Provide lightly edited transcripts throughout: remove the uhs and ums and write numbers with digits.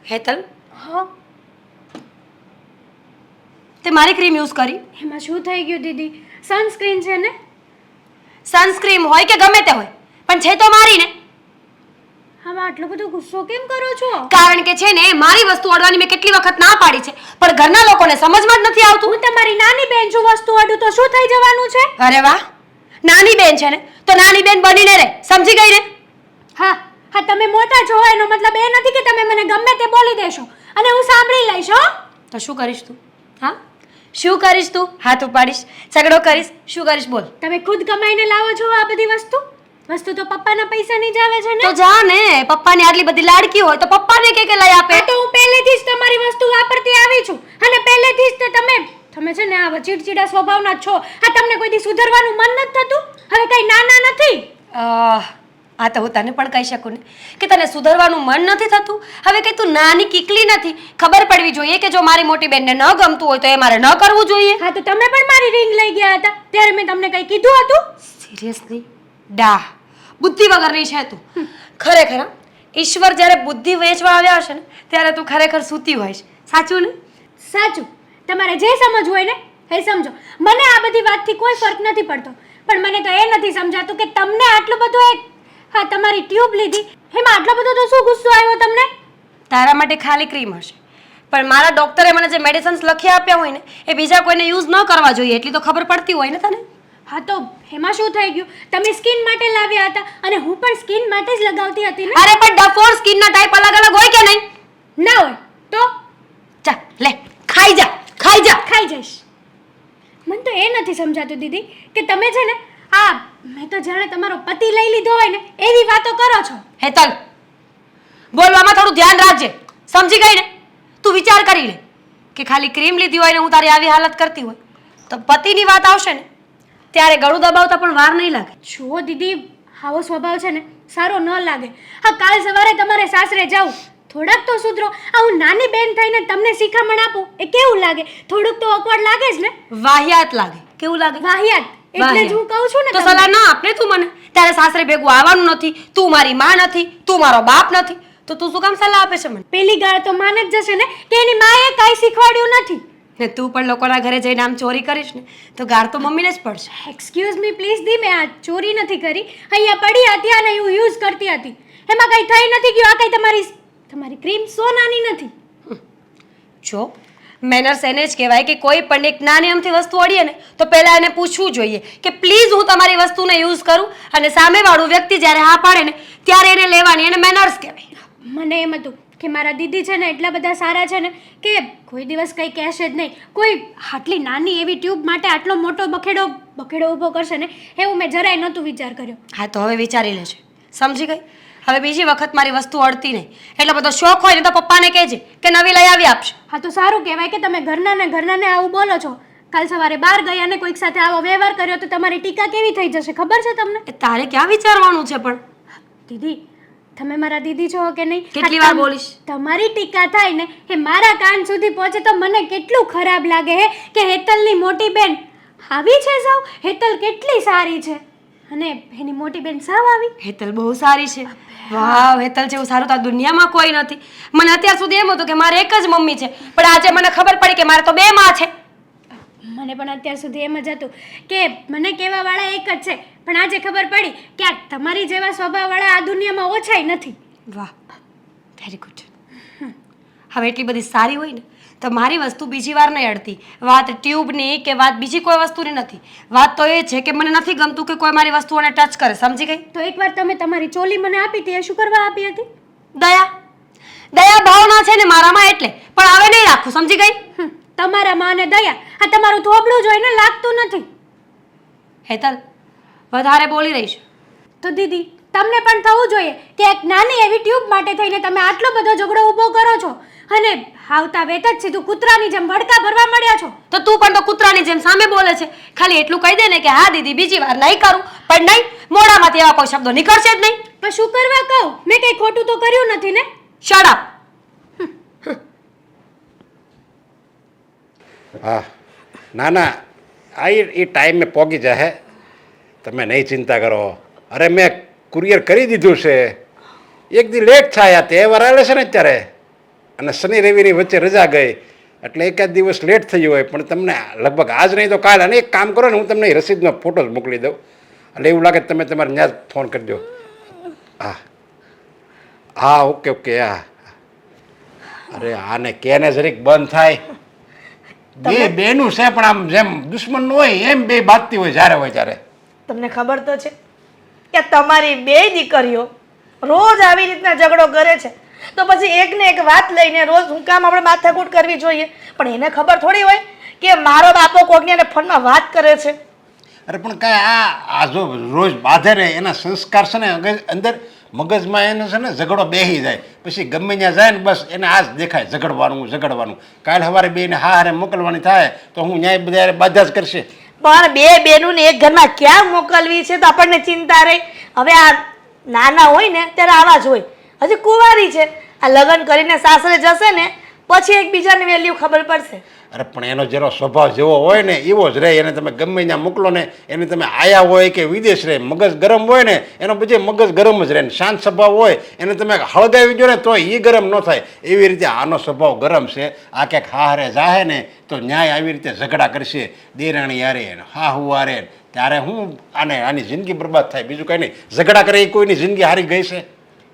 હેતલ, હા તે મારી ક્રીમ યુઝ કરી? એમાં શું થઈ ગયું દીદી? સનસ્ક્રીન છે ને. સનસ્ક્રીમ હોય કે ગમે તે હોય, પણ છે તો મારી ને. આમાં આટલો બધો ગુસ્સો કેમ કરો છો? કારણ કે છે ને મારી વસ્તુ અડવાની મેં કેટલી વખત ના પાડી છે, પણ ઘરના લોકોને સમજમાં જ નથી આવતું. હું તમારી નાની બેન છું, વસ્તુ અડું તો શું થઈ જવાનું છે? અરે વાહ, નાની બેન છે ને તો નાની બેન બનીને રહે, સમજી ગઈ ને? હા હા, તમે મોટા છો એનો મતલબ એ નથી કે તમે મને ગમે તે બોલી દેશો અને હું સાંભળી લઈશ. હો તો શું કરીશ તું? હા, શું કરીશ તું? હાથ ઉપાડીશ, ઝઘડો કરીશ, શું કરીશ બોલ? તમે ખુદ કમાઈને લાવો છો આ બધી વસ્તુ તો પપ્પાના પૈસાની જ આવે છે ને. તો જા ને, પપ્પાની આટલી બધી લાડકી હોય તો પપ્પાને કે લઈ આપે. તો હું પહેલેથી જ તમારી વસ્તુ વાપરતી આવી છું અને પહેલેથી જ તે તમે છે ને આ ચીડચીડા સ્વભાવના છો. આ તમને કોઈ દી સુધરવાનું મન નથી થતું? હવે કઈ નાના નથી. આ તો હું તને પણ કહી શકું ને કે તને સુધરવાનું મન નથી થતું. હવે કઈ તું નાની કીકલી નથી. ખબર પડવી જોઈએ કે જો મારી મોટી બેનને ન ગમતું હોય તો એ મારે ન કરવું જોઈએ. હા તો તમે પણ મારી રિંગ લઈ ગયા હતા ત્યારે મેં તમને કઈ કીધું હતું? સિરિયસલી ડા બુદ્ધિ વગરની છે તું. ખરેખર ઈશ્વર જ્યારે બુદ્ધિ વેચવા આવ્યા હશે ને ત્યારે તું ખરેખર સૂતી હોય છે. સાચું ને? સાચું. તમારે જે સમજવું હોય ને એ સમજો. મને આ બધી વાતથી કોઈ ફરક નથી પડતો, પણ મને તો એ નથી સમજાતું કે તમને આટલું બધું હા તમારી ટ્યુબ લીધી એમાં આટલો બધો તો શું ગુસ્સો આવ્યો તમને? તારા માટે ખાલી ક્રીમ હશે, પણ મારા ડોક્ટરે મને જે મેડિસિન્સ લખી આપ્યા હોય ને એ બીજા કોઈને યુઝ ન કરવા જોઈએ એટલી તો ખબર પડતી હોય ને તને. હા તો એમાં શું થઈ ગયું? તમે સ્કિન માટે લાવ્યા હતા અને હું પણ સ્કિન માટે જ લગાવતી હતી ને. અરે પણ ડફોર સ્કિનના ટાઈપ અલગ અલગ હોય કે નહીં? ના હોય તો જા લે, ખાઈ જા, ખાઈ જા. ખાઈ જઈશ. મને તો એ નથી સમજાતું દીદી કે તમે છે ને મેં તો જાણે તમારો પતિ લઈ લીધો હોય ને એવી વાતો કરો છો. હેતલ, બોલવામાં થોડું ધ્યાન રાખજે, સમજી ગઈ ને? તું વિચાર કરી લે કે ખાલી ક્રીમ લીધી હોય ને હું તારી આવી હાલત કરતી હોય તો પતિની વાત આવશે ને ત્યારે ગળું દબાવતા પણ વાર નહીં લાગે. જો દીદી આવો સ્વભાવ છે ને સારો ન લાગે. હા કાલ સવારે તમારે સાસરે જાઉં, થોડાક તો સુધરો. હું નાની બેન થઈને તમને શિખામણ આપું એ કેવું લાગે? થોડુંક તો અકવર્ડ લાગે જ ને. વાહિયાત લાગે. કેવું લાગે? વાહિયાત. એટલે જ હું કહું છું ને તો સલાહ ના આપને તું મને. ત્યારે સાસરે ભેગું આવવાનું નથી, તું મારી માં નથી, તું મારો બાપ નથી, તો તું શું કામ સલાહ આપે છે મને? પેલી ગાળ તો માને જ જશે ને કે એની માએ કાંઈ શીખવાડ્યું નથી. ને તું પણ લોકોના ઘરે જઈને આમ ચોરી કરીશ ને તો ગાળ તો મમ્મીને જ પડશે. એક્સક્યુઝ મી પ્લીઝ દી, મેં આ ચોરી નથી કરી. અહીંયા પડી હતી અને હું યુઝ કરતી હતી, એમાં કંઈ થઈ નથી ગયું. આ કંઈ તમારી ક્રીમ સોનાની નથી. જો મેનર્સ એને જ કહેવાય કે કોઈ પણ એક નાની અમથી વસ્તુ અડીએ ને તો પહેલાં એને પૂછવું જોઈએ કે પ્લીઝ હું તમારી વસ્તુને યુઝ કરું, અને સામેવાળું વ્યક્તિ જ્યારે હા પાડે ને ત્યારે એને લેવાની, એને મેનર્સ કહેવાય. મને એમ હતું કે મારા દીદી છે ને એટલા બધા સારા છે ને કે કોઈ દિવસ કંઈ કહેશે જ નહીં. કોઈ આટલી નાની એવી ટ્યુબ માટે આટલો મોટો બખેડો ઊભો કરશે ને એવું મેં જરાય નહોતું વિચાર કર્યો. હા તો હવે વિચારી લેજે, સમજી ગઈ? હવે બીજી વખત મારી વસ્તુ અડતી નહીં. એટલો બધો શોખ હોય ને તો પપ્પાને કહેજે કે નવી લઈ આવી આપશે. હા તો સારું કહેવાય કે તમે ઘરનાને આવું બોલો છો. કાલ સવારે બહાર ગયા ને કોઈક સાથે આવો વ્યવહાર કર્યો તો તમારી ટીકા કેવી થઈ જશે ખબર છે તમને? તારે ક્યાં વિચારવાનું છે પણ દીદી, તમે મારા દીદી છો કે નહીં? કેટલી વાર બોલીશ? તમારી ટીકા થાય ને એ મારા કાન સુધી પહોંચે તો મને કેટલું ખરાબ લાગે હે કે હેતલની મોટી બેન આવી છે સાવ. હેતલ કેટલી સારી છે અને એની મોટી બેન સાવ આવી. હેતલ બહુ સારી છે. વાવ, હેતલ જેવું સારું તો આ દુનિયામાં કોઈ નથી. મને અત્યાર સુધી એમ હતું કે મારે એક જ મમ્મી છે, પણ આજે મને ખબર પડી કે મારે તો બે માં છે. મને પણ અત્યાર સુધી એમ જ હતું કે મને કહેવાવાળા એક જ છે, પણ આજે ખબર પડી કે આ તમારી જેવા સ્વભાવવાળા આ દુનિયામાં ઓછાય નથી. વાહ, વેરી ગુડ. હવે એટલી બધી સારી હોય ને તો મારી વસ્તુ બીજી વાર નહીં અડતી. વાત ટ્યુબની કે વાત બીજી કોઈ વસ્તુની નથી. વાત તો એ છે કે મને નથી ગમતું કે કોઈ મારી વસ્તુઓને ટચ કરે, સમજી ગઈ? તો એકવાર તમે તમારી ચોલી મને આપી હતી, એ શું કરવા આપી હતી? દયા ભાવના છે ને મારામાં એટલે, પણ હવે નહીં રાખું, સમજી ગઈ? તમારા માં અને દયા આ તમારું થોબડું જોઈને લાગતું નથી. હેતલ વધારે બોલી રહી છે તો દીદી તમને પણ થવું જોઈએ કે એક નાની એવી ટ્યુબ માટે થઈને તમે આટલો બધો ઝઘડો ઊભો કરો છો અને આવતા વેત જ સીધું કૂતરાની જેમ ભડકા ભરવા મળ્યા છો. તો તું પણ તો કૂતરાની જેમ સામે બોલે છે. ખાલી એટલું કહી દે ને કે હા દીદી બીજી વાર નહીં કરું, પણ નહીં, મોઢામાંથી એવા કોઈ શબ્દો નીકળશે જ નહીં. પણ શું કરવા કહું? મેં કંઈ ખોટું તો કર્યું નથી ને. Shut up. હા ના ના, આ એ ટાઈમે પહોંચી જાય, તમે નહીં ચિંતા કરો. અરે મેં કુરિયર કરી દીધું છે. એક દી લેટ થાય, તહેવાર આવે છે ને અત્યારે અને શનિ રવિની વચ્ચે રજા ગઈ એટલે એકાદ દિવસ લેટ થયું હોય, પણ તમને લગભગ આજ નહીં તો કાલ, અને એક કામ કરો ને, હું તમને રસીદનો ફોટો જ મોકલી દઉં, એટલે એવું લાગે તમે તમારે ત્યાં જ ફોન કરી દો. હા હા, ઓકે ઓકે. હા, અરે આને કેને જરીક બંધ થાય. બેનું છે પણ આમ જેમ દુશ્મન હોય એમ બે બાજતી હોય જ્યારે હોય ત્યારે. તમને ખબર તો છે કે તમારી બે દીકરીઓ રોજ આવી રીતના ઝઘડો કરે છે, તો પછી એકને એક વાત લઈને રોજ હું કામ આપણે માથાકૂટ કરવી જોઈએ? પણ એને ખબર થોડી હોય કે મારો બાપો કોકને ફોનમાં વાત કરે છે. અરે પણ કાંઈ આ જો રોજ બાંધે ને એના સંસ્કાર છે ને અંદર મગજમાં એને છે ને ઝઘડો બેસી જાય, પછી ગમે ત્યાં જાય ને બસ એને આ જ દેખાય, ઝઘડવાનું. કાલે સવારે બેને હારે મોકલવાની થાય તો હું ન્યાય બધા બાધા જ કરશે. પણ બે બેનુંને એક ઘરમાં ક્યાં મોકલવી છે તો આપણને ચિંતા રહી. હવે આ નાના હોય ને ત્યારે આવા જ હોય, હજી કુંવારી છે, આ લગ્ન કરીને સાસરે જશે ને પછી એકબીજાની વેલ્યુ ખબર પડશે. અરે પણ એનો જેનો સ્વભાવ જેવો હોય ને એવો જ રહે. એને તમે ગમે ત્યાં મોકલો ને, એને તમે આયા હોય કે વિદેશ રહે, મગજ ગરમ હોય ને એનો બધે મગજ ગરમ જ રહે ને. શાંત સ્વભાવ હોય એને તમે હળગાવી દો ને તો એ ગરમ ન થાય. એવી રીતે આનો સ્વભાવ ગરમ છે. આ ક્યાંક હારે જાહે ને તો ન્યાય આવી રીતે ઝઘડા કરશે, દેરાણી યારે હાહુ હારે, ત્યારે હું આની જિંદગી બરબાદ થાય, બીજું કંઈ નહીં. ઝઘડા કરે એ કોઈની જિંદગી હારી ગઈ છે?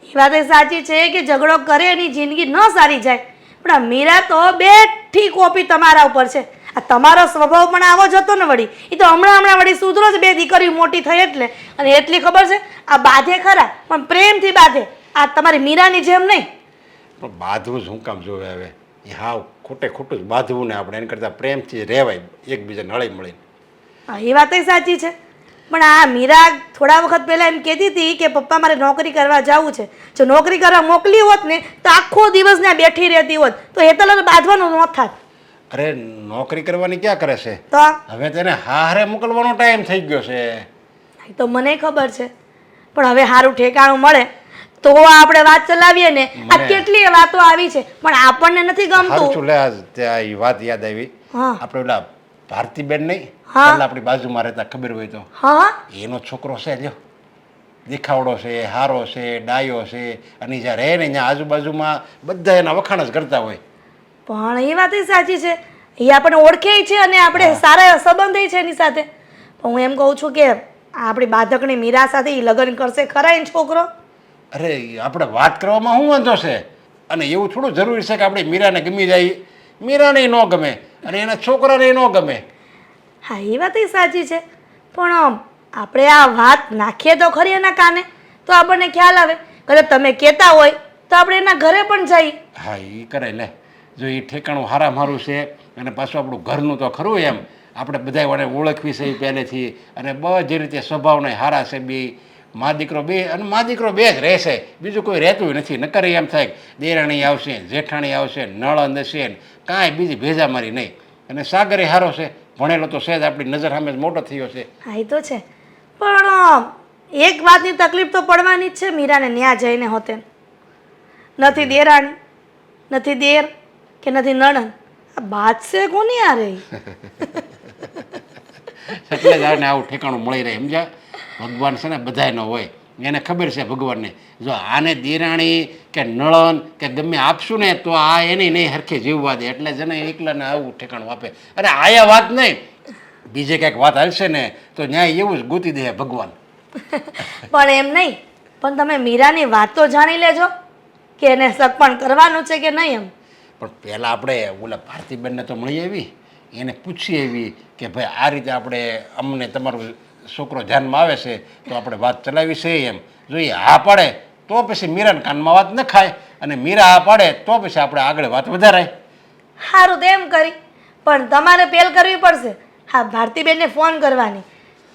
એ વાત એ સાચી છે કે ઝઘડો કરે એની જિંદગી ન સારી જાય, પણ આ મીરા તો બેઠી કોપી તમારા ઉપર છે. આ તમારો સ્વભાવ પણ આવો જ હતો ને વળી. એ તો હમણાં વળી સુધરો જ, બે દીકરીઓ મોટી થઈ એટલે. અને એટલી ખબર છે આ બાધે ખરા પણ પ્રેમથી બાધે, આ તમારી મીરાની જેમ નહીં. પણ બાંધવું જ હું કામ જોવે હવે? એ હાવ ખોટું જ બાંધવું ને આપણે, એને કરતાં પ્રેમથી રહેવાય એકબીજાને હળી મળીને. હા, એ વાત સાચી છે. પણ આ મીરા થોડા વખત પહેલા એમ કહેતી હતી કે પપ્પા મારે નોકરી કરવા જવું છે. જો નોકરી કરવા મોકલી હોત ને તો આખો દિવસ ત્યાં બેઠી રહેતી હોત તો હેતલ બાંધવાનું ન થાત. અરે નોકરી કરવાની ક્યાં કરે છે? તો હવે તેને હારે મોકલવાનો ટાઈમ થઈ ગયો છે. એ તો મને ખબર છે, પણ હવે સારું ઠેકાણું મળે તો આપણે વાત ચલાવીએ ને. આ કેટલી વાતો આવી છે પણ આપણને નથી ગમતું. હારું લે, ત્યાં એ વાત યાદ આવી. હા. આપણે પેલા ભારતીબેન નહીં, હા. પેલા આપણી બાજુમાં રહેતા, ખબર હોય તો. હા, એનો છોકરો છે, જો દેખાવડો છે, હારો છે, ડાયો છે, અને જ્યાં રહે ને ત્યાં આજુબાજુમાં બધા એના વખાણ જ કરતા હોય. પણ એ વાત સાચી છે, એ આપણે ઓળખે છે અને આપણે સારા સંબંધ છે એની સાથે. પણ હું એમ કહું છું કે આપણી બાધકની મીરા સાથે એ લગ્ન કરશે ખરા એ છોકરો? અરે આપણે વાત કરવામાં શું વાંધો છે? અને એવું થોડું જરૂરી છે કે આપણે મીરાને ગમી જાય? મીરાને ન ગમે અને એના છોકરાને ન ગમે. હા, એ વાત સાચી છે, પણ આપણે આ વાત નાખીએ તો ખરી એના કાને તો આપણને ખ્યાલ આવે. કદાચ તમે કહેતા હોય તો આપણે એના ઘરે પણ જઈએ. હા, એ કરે લે. જો એ ઠેકાણું હારા મારું છે અને પાછું આપણું ઘરનું તો ખરું એમ. આપણે બધા વાળે ઓળખવી છે એ પહેલેથી, અને બધી રીતે સ્વભાવને હારા છે બે. મા દીકરો બે, અને મા દીકરો બે જ રહેશે, બીજું કોઈ રહેતું નથી. નકર એમ થાય દેરાણી આવશે, જેઠાણી આવશે, નળંદ હશે, કાંઈ બીજી ભેજામારી નહીં. અને સાગરે હારો છે, ભણેલો તો છે જ, આપણી નજર સામે જ મોટો થયો છે. હા, એ તો છે, પણ એક વાતની તકલીફ તો પડવાની જ છે મીરાને ન્યા જઈને હોતે. નથી દેરાણી, નથી દેર કે નથી નણંદ, આ બાદશે કોની આ રહી? એટલે જ આને આવું ઠેકાણું મળી રહે. સમજ્યા? ભગવાન છે ને બધાયનો હોય, એને ખબર છે ભગવાનને. જો આને દેરાણી કે નળન કે ગમે આપશું ને તો આ એની નહીં હરખે જીવવા દે, એટલે જ એને એકલાને આવું ઠેકાણું આપે. અને આયા વાત નહીં, બીજે કંઈક વાત હાલશે ને તો ન્યાય એવું જ ગોતી દે ભગવાન. પણ એમ નહીં, પણ તમે મીરાની વાત તો જાણી લેજો કે એને સગપણ કરવાનું છે કે નહીં એમ. પણ પહેલાં આપણે ઓલા ભારતીબેનને તો મળી આવી, એને પૂછી આવી કે ભાઈ આ રીતે આપણે અમને તમારું છોકરો ધ્યાનમાં આવે છે તો આપણે વાત ચલાવી છે એમ. જો એ હા પાડે તો પછી મીરાના કાનમાં વાત ન ખાય, અને મીરા હા પાડે તો પછી આપણે આગળ વાત વધારાય. સારું તો એમ કરી, પણ તમારે પહેલ કરવી પડશે. હા, ભારતીબેનને ફોન કરવાની,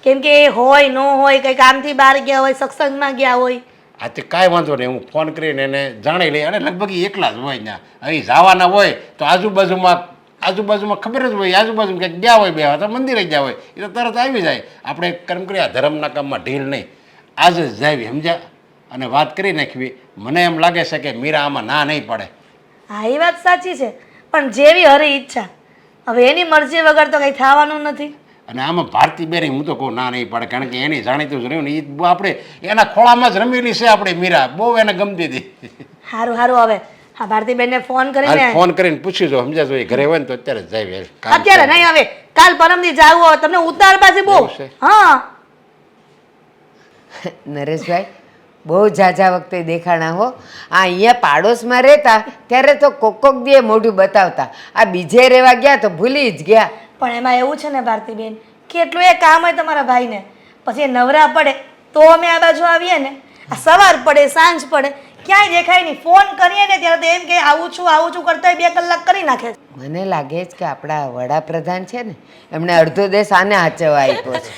કેમ કે એ હોય ન હોય, કંઈ કામથી બહાર ગયા હોય, સત્સંગમાં ગયા હોય. આ તે કાંઈ વાંધો નહીં, હું ફોન કરીને એને જાણી લઈ. અને લગભગ એ એકલા જ હોય ત્યાં, અહીં જવાના હોય તો આજુબાજુમાં ખબર જ હોય, આજુબાજુ ક્યાંક ગયા હોય, બે તો મંદિરે ગયા હોય, એ તો તરત આવી જાય. આપણે કર્મ કરી આ ધર્મના કામમાં ઢીલ નહીં, આજે જ જાવી. સમજ્યા? અને વાત કરી નાખવી. મને એમ લાગે છે કે મીરા આમાં ના નહીં પડે. હા, એ વાત સાચી છે, પણ જેવી હરી ઈચ્છા, હવે એની મરજી વગર તો કંઈ થવાનું નથી. અને આમાં ભારતીબેન હું તો કહું ના નહીં પડે, કારણ કે એની જાણીતું જ રહ્યું ને, એ આપણે એના ખોળામાં જ રમેલી છે. આપણે મીરા બહુ એને ગમતી હતી. સારું, હવે હા ભારતીબેનને ફોન હાલ કરીને ફોન કરીને પૂછી જો સમજ્યા જો એ ઘરે હોય ને તો અત્યારે જ જાય કામ અત્યારે છે. નહીં હવે કાલ પરમથી જાવું હોય તમને ઉતાર પાછી બહુ એવું છે? હા નરેશભાઈ બહુ ઝાઝા વખતે દેખાણા હો આ અહીંયા પાડોશમાં રહેતા ત્યારે તો કોક દીએ મોઢું બતાવતા આ બીજે રહેવા ગયા તો ભૂલી જ ગયા. પણ એમાં એવું છે ને ભારતીબેન કે એટલું એ કામ હોય તમારા ભાઈને પછી એ નવરા પડે તો અમે આ બાજુ આવીએ ને આ સવાર પડે સાંજ પડે ક્યાંય દેખાય નહીં ફોન કરીએ ને ત્યારે તો એમ કે આવું છું કરતા 2 કલાક કરી નાખે છે. મને લાગે છે કે આપણા વડાપ્રધાન છે ને એમણે અડધો દેશ આને હાચવવા આપ્યો છે.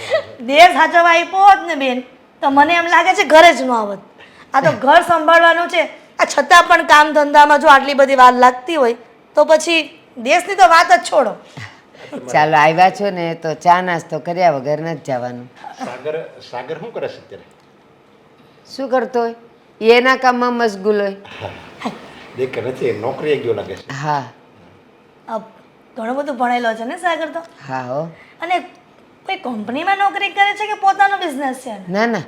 દેશ સાચવવા આપ્યો હોત ને બેન તો મને એમ લાગે છે ઘરે જ ન આવત આ તો ઘર સંભાળવાનું છે આ છતાં પણ કામ ધંધામાં જો આટલી બધી વાર લાગતી હોય તો પછી દેશની તો વાત જ છોડો. ચાલો આવ્યા છો ને તો ચા નાસ્તો કર્યા વગર નથી જવાનું. સાગર શું કરે છે અત્યારે? શું કરતો હોય એ એના કામમાં મશગુલ હોય. દેખ નથી નોકરીએ ગયો લાગે છે. હા ઘણું બધું ભણેલો છે ને સાગર તો હા હો અને કોઈ કંપનીમાં નોકરી કરે છે કે પોતાનો બિઝનેસ છે ના ના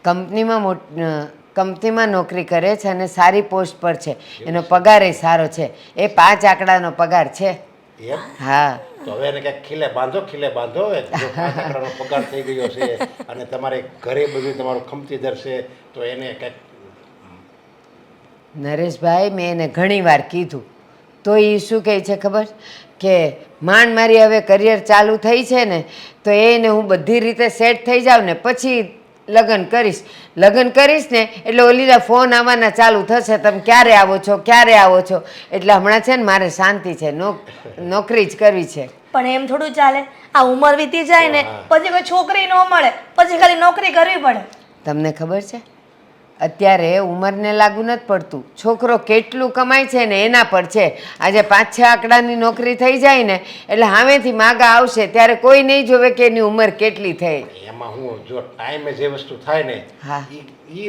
કંપનીમાં નોકરી કરે છે અને સારી પોસ્ટ પર છે. એનો પગાર એ સારો છે. એ 5 આંકડાનો પગાર છે. એમ? હા તો હવે એને ક્યાંક ખીલે બાંધો હવે જો 5 આંકડાનો પગાર થઈ ગયો છે અને તમારે ઘરે બધું તમારું ખમતીદર છે તો એને કંઈક નરેશભાઈ મેં એને ઘણી વાર કીધું તો એ શું કહે છે ખબર કે માંડ મારી હવે કરિયર ચાલુ થઈ છે ને તો એને હું બધી રીતે સેટ થઈ જાઉં ને પછી લગ્ન કરીશ ને એટલે ઓલીના ફોન આવવાના ચાલુ થશે તમે ક્યારે આવો છો એટલે હમણાં છે ને મારે શાંતિ છે નોકરી જ કરવી છે. પણ એમ થોડું ચાલે આ ઉંમર વીતી જાય ને પછી કોઈ છોકરી ન મળે પછી ખાલી નોકરી કરવી પડે. તમને ખબર છે અત્યારે ઉંમરને લાગુ નથી પડતું છોકરો કેટલું કમાય છે ને એના પર છે. આજે 5-6 આંકડાની નોકરી થઈ જાય ને એટલે સામેથી માગા આવશે ત્યારે કોઈ નહીં જોવે કે એની ઉંમર કેટલી થઈ. એમાં હું જો ટાઈમે જે વસ્તુ થાય ને હા. એ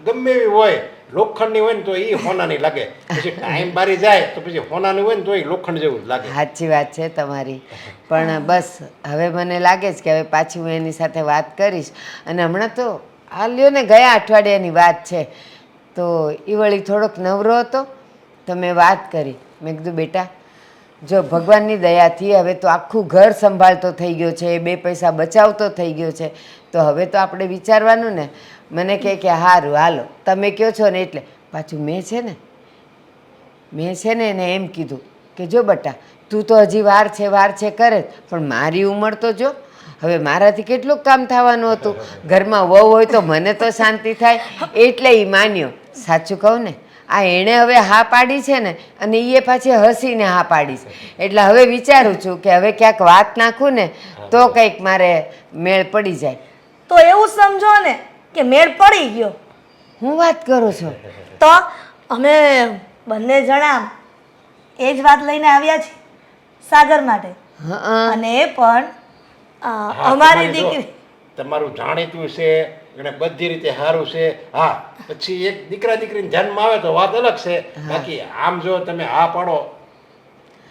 ગમે એવી હોય લોખંડની હોય ને તો એ હોનાની લાગે પછી ટાઈમ બારી જાય તો પછી હોનાની હોય ને તો એ લોખંડ જેવું જ લાગે. સાચી વાત છે તમારી પણ બસ હવે મને લાગે છે કે હવે પાછી હું એની સાથે વાત કરીશ અને હમણાં તો આ લ્યો ને ગયા અઠવાડિયાની વાત છે તો એ વળી થોડોક નવરો હતો તો મેં વાત કરી મેં કીધું બેટા જો ભગવાનની દયાથી હવે તો આખું ઘર સંભાળતો થઈ ગયો છે 2 પૈસા બચાવતો થઈ ગયો છે તો હવે તો આપણે વિચારવાનું ને. મને કહે કે સારું હાલો તમે કહો છો ને એટલે પાછું મેં છે ને એને એમ કીધું કે જો બટા તું તો હજી વાર છે કરે જ પણ મારી ઉંમર તો જો હવે મારાથી કેટલું કામ થવાનું હતું ઘરમાં વહુ હોય તો મને તો શાંતિ થાય એટલે એ માન્યો. સાચું કહું ને આ એણે હવે હા પાડી છે ને અને એ પાછી હસીને હા પાડી છે એટલે હવે વિચારું છું કે હવે ક્યાંક વાત નાખું ને તો કંઈક મારે મેળ પડી જાય. તો એવું સમજો ને કે મેળ પડી ગયો. હું વાત કરું છું તો અમે બંને જણા એ જ વાત લઈને આવ્યા છીએ સાગર માટે હા અને એ પણ અમારી દીકરી તમારું જાણીતું છે એને બધી રીતે સારું છે. હા પછી એક દીકરા દીકરીને જન્મ આવે તો વાત અલગ છે બાકી આમ જો તમે હા પાડો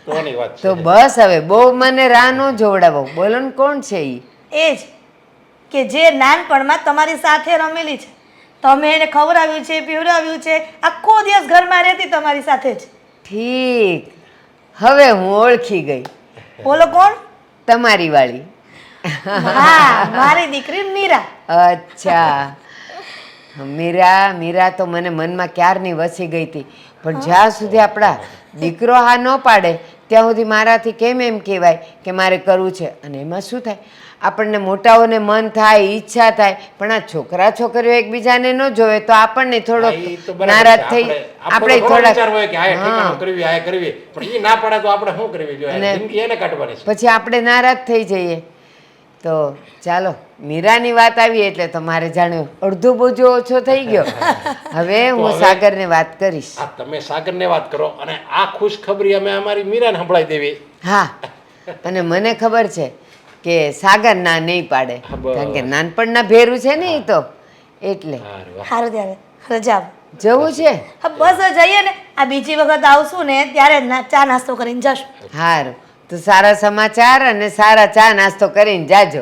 તોની વાત તો છે. બસ હવે બહુ મને રાહ ન જોવડાવો બોલો ને કોણ છે એ એ જ કે જે નાનપણમાં તમારી સાથે રમેલી છે તમે એને ખવડાવ્યું છે પીવડાવ્યું છે આખો દિવસ ઘરમાં રહેતી તમારી સાથે જ. ઠીક હવે હું ઓળખી ગઈ બોલો કોણ? તમારી વાળી. હા મારી દીકરી મીરા. અચ્છા મીરા તો મને મનમાં ક્યારની વસી ગઈ હતી પણ જ્યાં સુધી આપણા દીકરો હા ન પાડે ત્યાં સુધી મારાથી કેમ એમ કહેવાય કે મારે કરવું છે અને એમાં શું થાય આપણને મોટાઓને મન થાય ઈચ્છા થાય પણ આ છોકરા છોકરીઓ એકબીજાને ન જોવે તો આપણને થોડોક હા, ઈ તો બરાબર નારાજ છે. થઈ આપણે આપણે થોડા વિચાર હોય કે આ થોડાક ઠેકાણું કરવી આ કરવી પણ એ ના પાડે તો આપણે શું કરવી જોઈએ અને જિંદગી એને કાઢવાની છે. પછી આપણે નારાજ થઈ જઈએ તો ચાલો મીરાની વાત આવી એટલે તો મારે જાણ્યું અડધો બોજો ઓછો થઈ ગયો. હવે હું હવે- સાગરને વાત કરીશ. હા તમે સાગરને વાત કરો અને આ ખુશ ખબરી અમે અમારી મીરાને સંભળાવી દેવી. હા અને મને ખબર છે કે સાગર ના નહીં પાડે હા, બસ. કારણ કે નાનપણના ભેરું છે ને એ તો એટલે હારું, વાહ. સારું ત્યારે રજા આપો. જવું છે. હા બસ હવે જઈએ ને આ બીજી વખત આવશું ને ત્યારે ચા નાસ્તો કરીને જશું. સારું તો સારા સમાચાર અને સારા ચા નાસ્તો કરીને જાજો.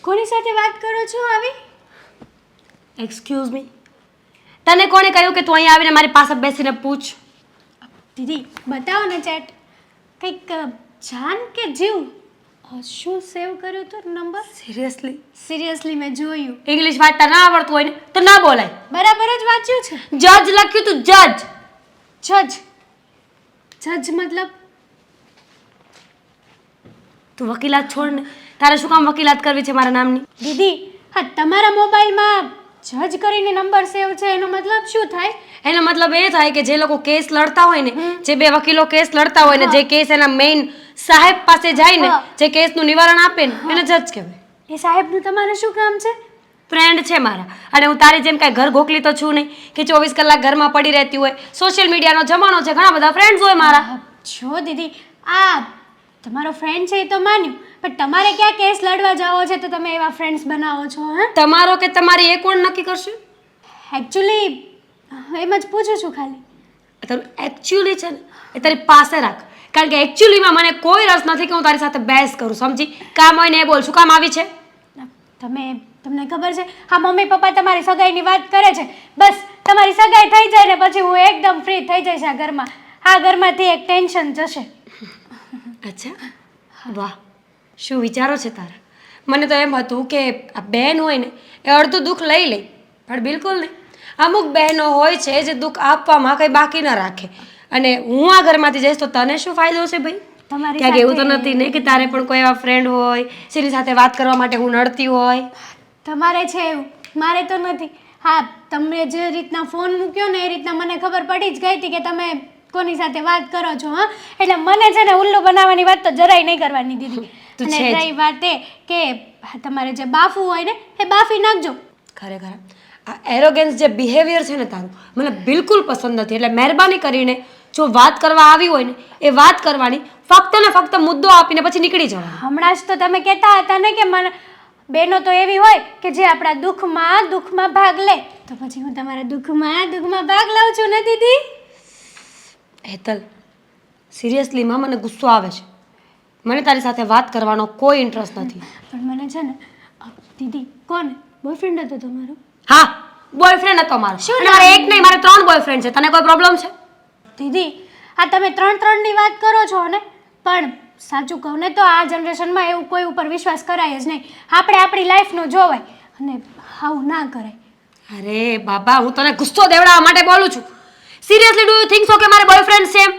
કોની સાથે વાત કરો છો આવી? એક્સક્યુઝ મી, તને કોણે કહ્યું કે તું અહીંયા આવીને મારી પાસે બેસીને પૂછ? દીદી બતાવો ને ચેટ. કંઈક જાન કે જીવ શું સેવ કર્યો તો નંબર? સિરિયસલી મેં જોયું. ઇંગ્લિશ વાંચતા ના આવડતું હોય ને તો ના બોલાય. બરાબર જ વાંચ્યું છે. જજ લખ્યું તું, જજ. જજ મતલબ? તું વકીલાત છોડ ને, તારે શું કામ વકીલાત કરવી છે મારા નામની? દીદી હા તમારા મોબાઈલમાં જજ કરીને નંબર સેવ છે એનો મતલબ શું થાય? એનો મતલબ એ થાય કે જે લોકો કેસ લડતા હોય ને, જે બે વકીલો કેસ લડતા હોય ને, જે કેસ એના મેઇન સાહેબ પાસે જાય ને, જે કેસનું નિવારણ આપે ને, એને જજ કહેવાય. એ સાહેબનું તમારે શું કામ છે? ફ્રેન્ડ છે મારા, અને હું તારી જેમ કાંઈ ઘર ગોખલી તો છું નહીં કે 24 કલાક ઘરમાં પડી રહેતી હોય. સોશિયલ મીડિયાનો જમાનો છે, ઘણા બધા ફ્રેન્ડ્સ હોય મારા. જો દીદી આ તમારો ફ્રેન્ડ છે એ તો માન્યું, પણ તમારે ક્યાં કેસ લડવા જાવો છે તો તમે એવા ફ્રેન્ડ્સ બનાવો છો? હા તમારો કે તમારી એ કોણ નક્કી કરશે? એકચ્યુઅલી એમ જ પૂછું છું ખાલી. તારું એકચ્યુઅલી છે ને એ તારી પાસે રાખ, કારણ કે એકચ્યુઅલીમાં મને કોઈ રસ નથી કે હું તારી સાથે બહેસ કરું, સમજી? કામ હોય ને એ બોલ. શું કામ આવી છે? તમને ખબર છે હા મમ્મી પપ્પા તમારી સગાઈની વાત કરે છે. બસ તમારી સગાઈ થઈ જાય ને પછી હું એકદમ ફ્રી થઈ જઈશ આ ઘરમાં. આ ઘરમાંથી એક ટેન્શન જશે. અચ્છા, વાહ, શું વિચારો છે તારા? મને તો એમ હતું કે આ બહેન હોય ને એ અડધું દુઃખ લઈ લે, પણ બિલકુલ નહીં. અમુક બહેનો હોય છે જે દુઃખ આપવામાં કંઈ બાકી ન રાખે. અને હું આ ઘરમાંથી જઈશ તો તને શું ફાયદો છે ભાઈ? તમારી ક્યાંક એવું તો નથી ને કે તારે પણ કોઈ એવા ફ્રેન્ડ હોય જેની સાથે વાત કરવા માટે હું નડતી હોય? તમારે છે એવું, મારે તો નથી. હા તમે જે રીતના ફોન મૂક્યો ને એ રીતના મને ખબર પડી જ ગઈ હતી કે તમે કોની સાથે વાત કરો છો. હા એટલે મને છે ને ઉલ્લુ બનાવવાની વાત તો જરાય નહીં કરવાની દીદી. અને રહી વાત એ કે તમારે જે બાફવું હોય ને એ બાફી નાખજો. ખરેખર આ એરોગેન્સ જે બિહેવિયર છે ને તારું મને બિલકુલ પસંદ નથી. એટલે મહેરબાની કરીને જો વાત કરવા આવી હોય ને એ વાત કરવાની, ફક્ત ને ફક્ત મુદ્દો આપીને પછી નીકળી જવાનું. હમણાં જ તો તમે કહેતા હતા ને કે મને બહેનો તો એવી હોય કે જે આપણા દુઃખમાં ભાગ લે, તો પછી હું તમારા દુઃખમાં ભાગ લઉં છું ને દીદી. હેતલ, સિરિયસલીમાં મને ગુસ્સો આવે છે. મને તારી સાથે વાત કરવાનો કોઈ ઇન્ટરેસ્ટ નથી. પણ મને છે ને દીદી કોને બોયફ્રેન્ડ હતો તમારો? હા, બોયફ્રેન્ડ હતો મારો. અને મારે એક નહીં, મારે 3 બોયફ્રેન્ડ છે. તને કોઈ પ્રોબ્લેમ છે? દીદી આ તમે 3-3ની વાત કરો છો ને, પણ સાચું કહું ને તો આ જનરેશનમાં એવું કોઈ ઉપર વિશ્વાસ કરાય જ નહીં. આપણે આપણી લાઈફનું જોવાય અને આવું ના કરાય. અરે બાબા, હું તને ગુસ્સો દેવડાવવા માટે બોલું છું. Seriously do you think so કે મારે બોયફ્રેન્ડ છે એમ?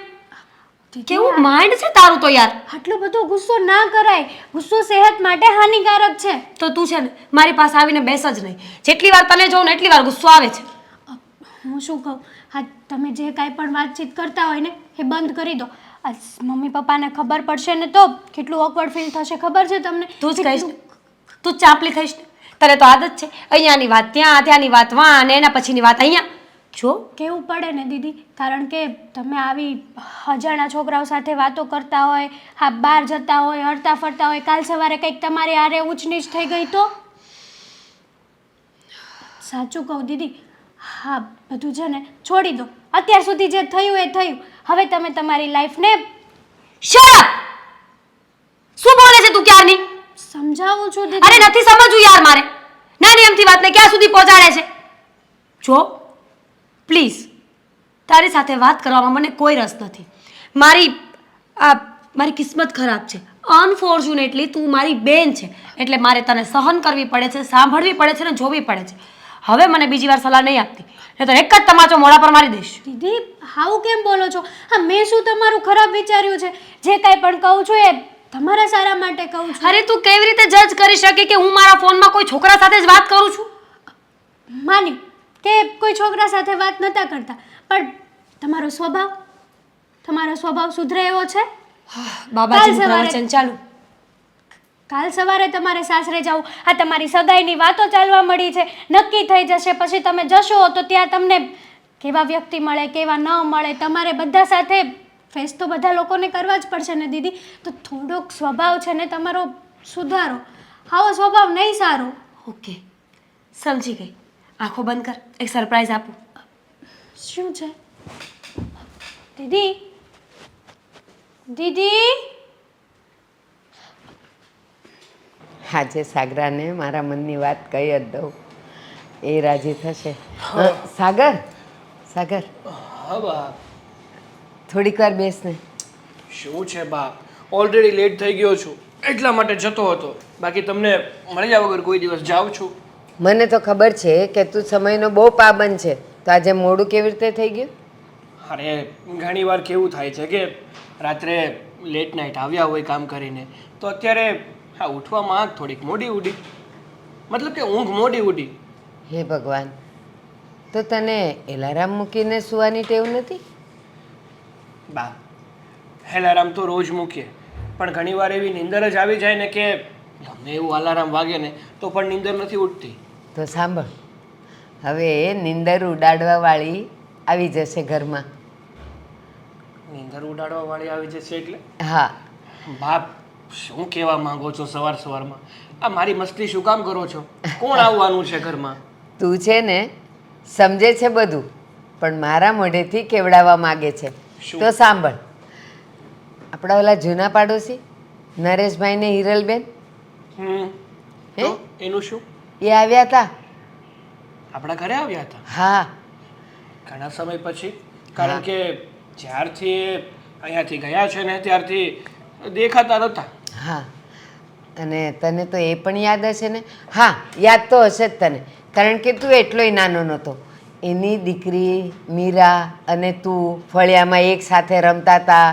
કેવું માઇન્ડ છે તારું તો યાર. આટલો બધો ગુસ્સો ના કરાય. ગુસ્સો સેહત માટે હાનિકારક છે. તો તું છે ને મારી પાસે આવીને બેસ જ નહીં. જેટલી વાર તને જોઉં ને એટલી વાર ગુસ્સો આવે છે. હું શું કહું, હા તમે જે કાંઈ પણ વાતચીત કરતા હોય ને એ બંધ કરી દો. આ મમ્મી પપ્પાને ખબર પડશે ને તો કેટલું ઓકવર્ડ ફીલ થશે ખબર છે તમને? તું જ કહીશ ને, તું જ ચાપલી થઈશ ને. તને તો આદત છે અહીંયાની વાત ત્યાં, ત્યાંની વાત વાં, અને એના પછીની વાત અહીંયા. જો કેવું પડે ને દીદી, કારણ કે તમે આવી અજાણ્યા છોકરાઓ સાથે વાતો કરતા હોય, હા બહાર જતા હોય, હરતા ફરતા હોય, કાલ સવારે કંઈક તમારી આરે ઊંચ નીચ થઈ ગઈ તો? સાચું કહું દીદી, હા બધું છે ને છોડી દો. અત્યાર સુધી જે થયું એ થયું. હવે તમે તમારી લાઈફને શટ અપ! શું બોલે છે તું ક્યારની? સમજાવું છું અરે દીદી. નથી સમજવું યાર મારે. નાની અમથી વાતને ક્યાં સુધી પહોંચાડે છે? જો પ્લીઝ, તારી સાથે વાત કરવામાં મને કોઈ રસ નથી. મારી કિસ્મત ખરાબ છે. અનફોર્ચ્યુનેટલી તું મારી બેન છે એટલે મારે તને સહન કરવી પડે છે, સાંભળવી પડે છે ને જોવી પડે છે. હવે મને બીજી વાર સલાહ નહીં આપતી, નહીં તો એક જ તમાચો મોઢા પર મારી દઈશ. દીદી હાઉ કેમ બોલો છો? હા મેં શું તમારું ખરાબ વિચાર્યું છે? જે કાંઈ પણ કહું છું એ તમારા સારા માટે કહું છું. અરે તું કેવી રીતે જજ કરી શકે કે હું મારા ફોનમાં કોઈ છોકરા સાથે જ વાત કરું છું? માન્યું કે કોઈ છોકરા સાથે વાત નતા કરતા, પણ તમારો સ્વભાવ સુધરે એવો છે? બાબાજીનું પ્રવચન ચાલુ. કાલ સવારે તમારે સાસરે જવું, આ તમારી સગાઈની વાતો ચાલવા મળી છે, નક્કી થઈ જશે. પછી તમે જશો તો ત્યાં તમને કેવા વ્યક્તિ મળે, કેવા ન મળે, તમારે બધા સાથે ફેસ તો બધા લોકોને કરવા જ પડશે ને દીદી. તો થોડોક સ્વભાવ છે ને તમારો સુધારો. આવો સ્વભાવ નહીં સારો. ઓકે, સમજી ગઈ. આંખો બંધ કર, એક સરપ્રાઈઝ આપું. શું છે દીદી? દીદી આજે સાગરાને મારા મનની વાત કહી જ દઉં, એ રાજી થશે. સાગર, સાગર, હા બા. થોડીક વાર બેસ ને. શું છે બા, ઓલરેડી લેટ થઈ ગયો છું એટલા માટે જતો હતો, બાકી તમને મળ્યા વગર કોઈ દિવસ જાઉં છું? મને તો ખબર છે કે તું સમયનો બહુ પાબંદ છે, તો આજે મોડું કેવી રીતે થઈ ગયું? અરે ઘણી વાર કેવું થાય છે કે રાત્રે લેટ નાઇટ આવ્યા હોય કામ કરીને, તો અત્યારે હા ઉઠવામાં આંખ થોડીક મોડી ઉડી, મતલબ કે ઊંઘ મોડી ઉડી. હે ભગવાન, તો તને એલાર્મ મૂકીને સુવાની ટેવ નથી? બા, એલાર્મ તો રોજ મૂકીએ, પણ ઘણી વાર એવી નીંદર જ આવી જાય ને કે ગમે એવું અલાર્મ વાગે ને તો પણ નીંદર નથી ઉઠતી. તો સાંભળ, હવે નીંદર ઉડાડવાવાળી આવી જશે ઘરમાં. નીંદર ઉડાડવા વાળી આવી જશે એટલે? હા. બાપ, શું કહેવા માંગો છો સવાર સવારમાં? આ મારી મસ્તી શું કામ કરો છો? કોણ આવવાનું છે ઘરમાં? તું છે ને સમજે છે બધું, પણ મારા મોઢેથી કેવડાવવા માગે છે. શું? તો સાંભળ, આપણા ઓલા જૂના પાડોશી નરેશભાઈ ને હિરલબેન, તો એનું શું? એ આવ્યા હતા. આપણા ઘરે આવ્યા હતા હા. ઘણા સમય પછી, કારણ કે જ્યારથી એ અહીંયાથી ગયા છે ને ત્યારથી દેખાતા નહોતા. હા, અને તને તો એ પણ યાદ હશે ને? હા, યાદ તો હશે જ તને, કારણ કે તું એટલોય નાનો નહોતો. એની દીકરી મીરા અને તું ફળિયામાં એક સાથે રમતા હતા.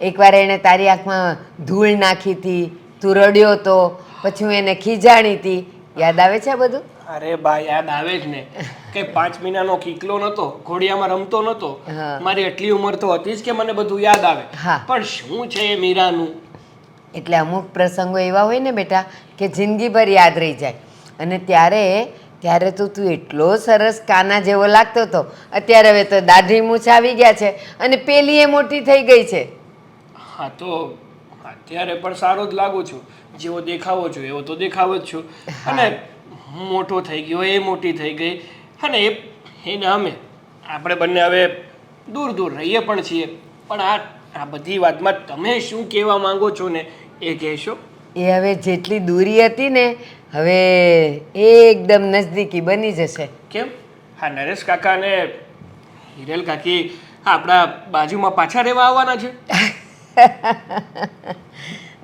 એકવાર એણે તારી આંખમાં ધૂળ નાખી હતી, તું રડ્યો હતો, પછી હું એને ખીજાણી હતી. યાદ આવે છે આ બધું? અરે બા, યાદ આવે જ ને કે 5 મહિનાનો કીકલો નહોતો, ઘોડિયામાં રમતો નહોતો. હા. મારી એટલી ઉંમર તો હતી જ કે મને બધું યાદ આવે. હા. પણ શું છે એ મીરાનું? એટલે અમુક પ્રસંગો એવા હોય ને બેટા કે જિંદગીભર યાદ રહી જાય. અને ત્યારે તો તું એટલો સરસ કાના જેવો લાગતો હતો. અત્યારે હવે તો દાઢી મૂછ આવી ગયા છે અને પેલી એ મોટી થઈ ગઈ છે. હા, તો અત્યારે પણ સારો જ લાગુ છું, જેવો દેખાવો છું એવો તો દેખાવ જ છું. અને હું મોટો થઈ ગયો, એ મોટી થઈ ગઈ, અને એને આપણે બંને હવે દૂર દૂર રહીએ પણ છીએ. પણ આ બધી વાતમાં તમે શું કહેવા માંગો છો ને એ કહેશો? એ હવે જેટલી દૂરી હતી ને હવે એકદમ નજદીકી બની જશે. કેમ? હા, નરેશ કાકા અને હિરેલ કાકી આપણા બાજુમાં પાછા રહેવા આવવાના છે?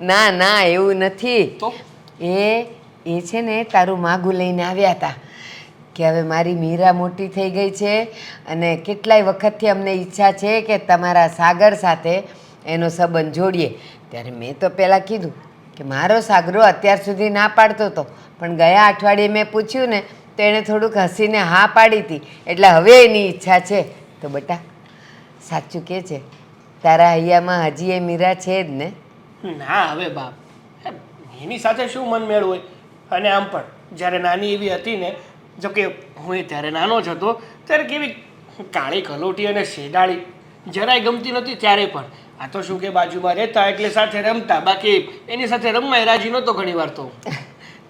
ના ના, એવું નથી. તો એ છે ને તારું માગું લઈને આવ્યા હતા કે હવે મારી મીરા મોટી થઈ ગઈ છે અને કેટલાય વખતથી અમને ઈચ્છા છે કે તમારા સાગર સાથે એનો સંબંધ જોડીએ. ત્યારે મેં તો પહેલાં કીધું કે મારો સાગરો અત્યાર સુધી ના પાડતો હતો, પણ ગયા અઠવાડિયે મેં પૂછ્યું ને તો એણે થોડુંક હસીને હા પાડી હતી. એટલે હવે એની ઈચ્છા છે. તો બેટા સાચું કહે છે, તારા હૈયામાં હજી એ મીરા છે જ ને? ના હવે બાપ, એની સાથે શું મન મેળ હોય? અને આમ પણ જ્યારે નાની એવી હતી ને, જો કે હું ત્યારે નાનો જ હતો, ત્યારે કેવી કાળી કલોટી અને શેડાળી, જરાય ગમતી નહોતી ત્યારે પણ. આ તો શું કે બાજુમાં રહેતા એટલે સાથે રમતા, બાકી એની સાથે રમવાય રાજી નહોતો ઘણી વાર તો.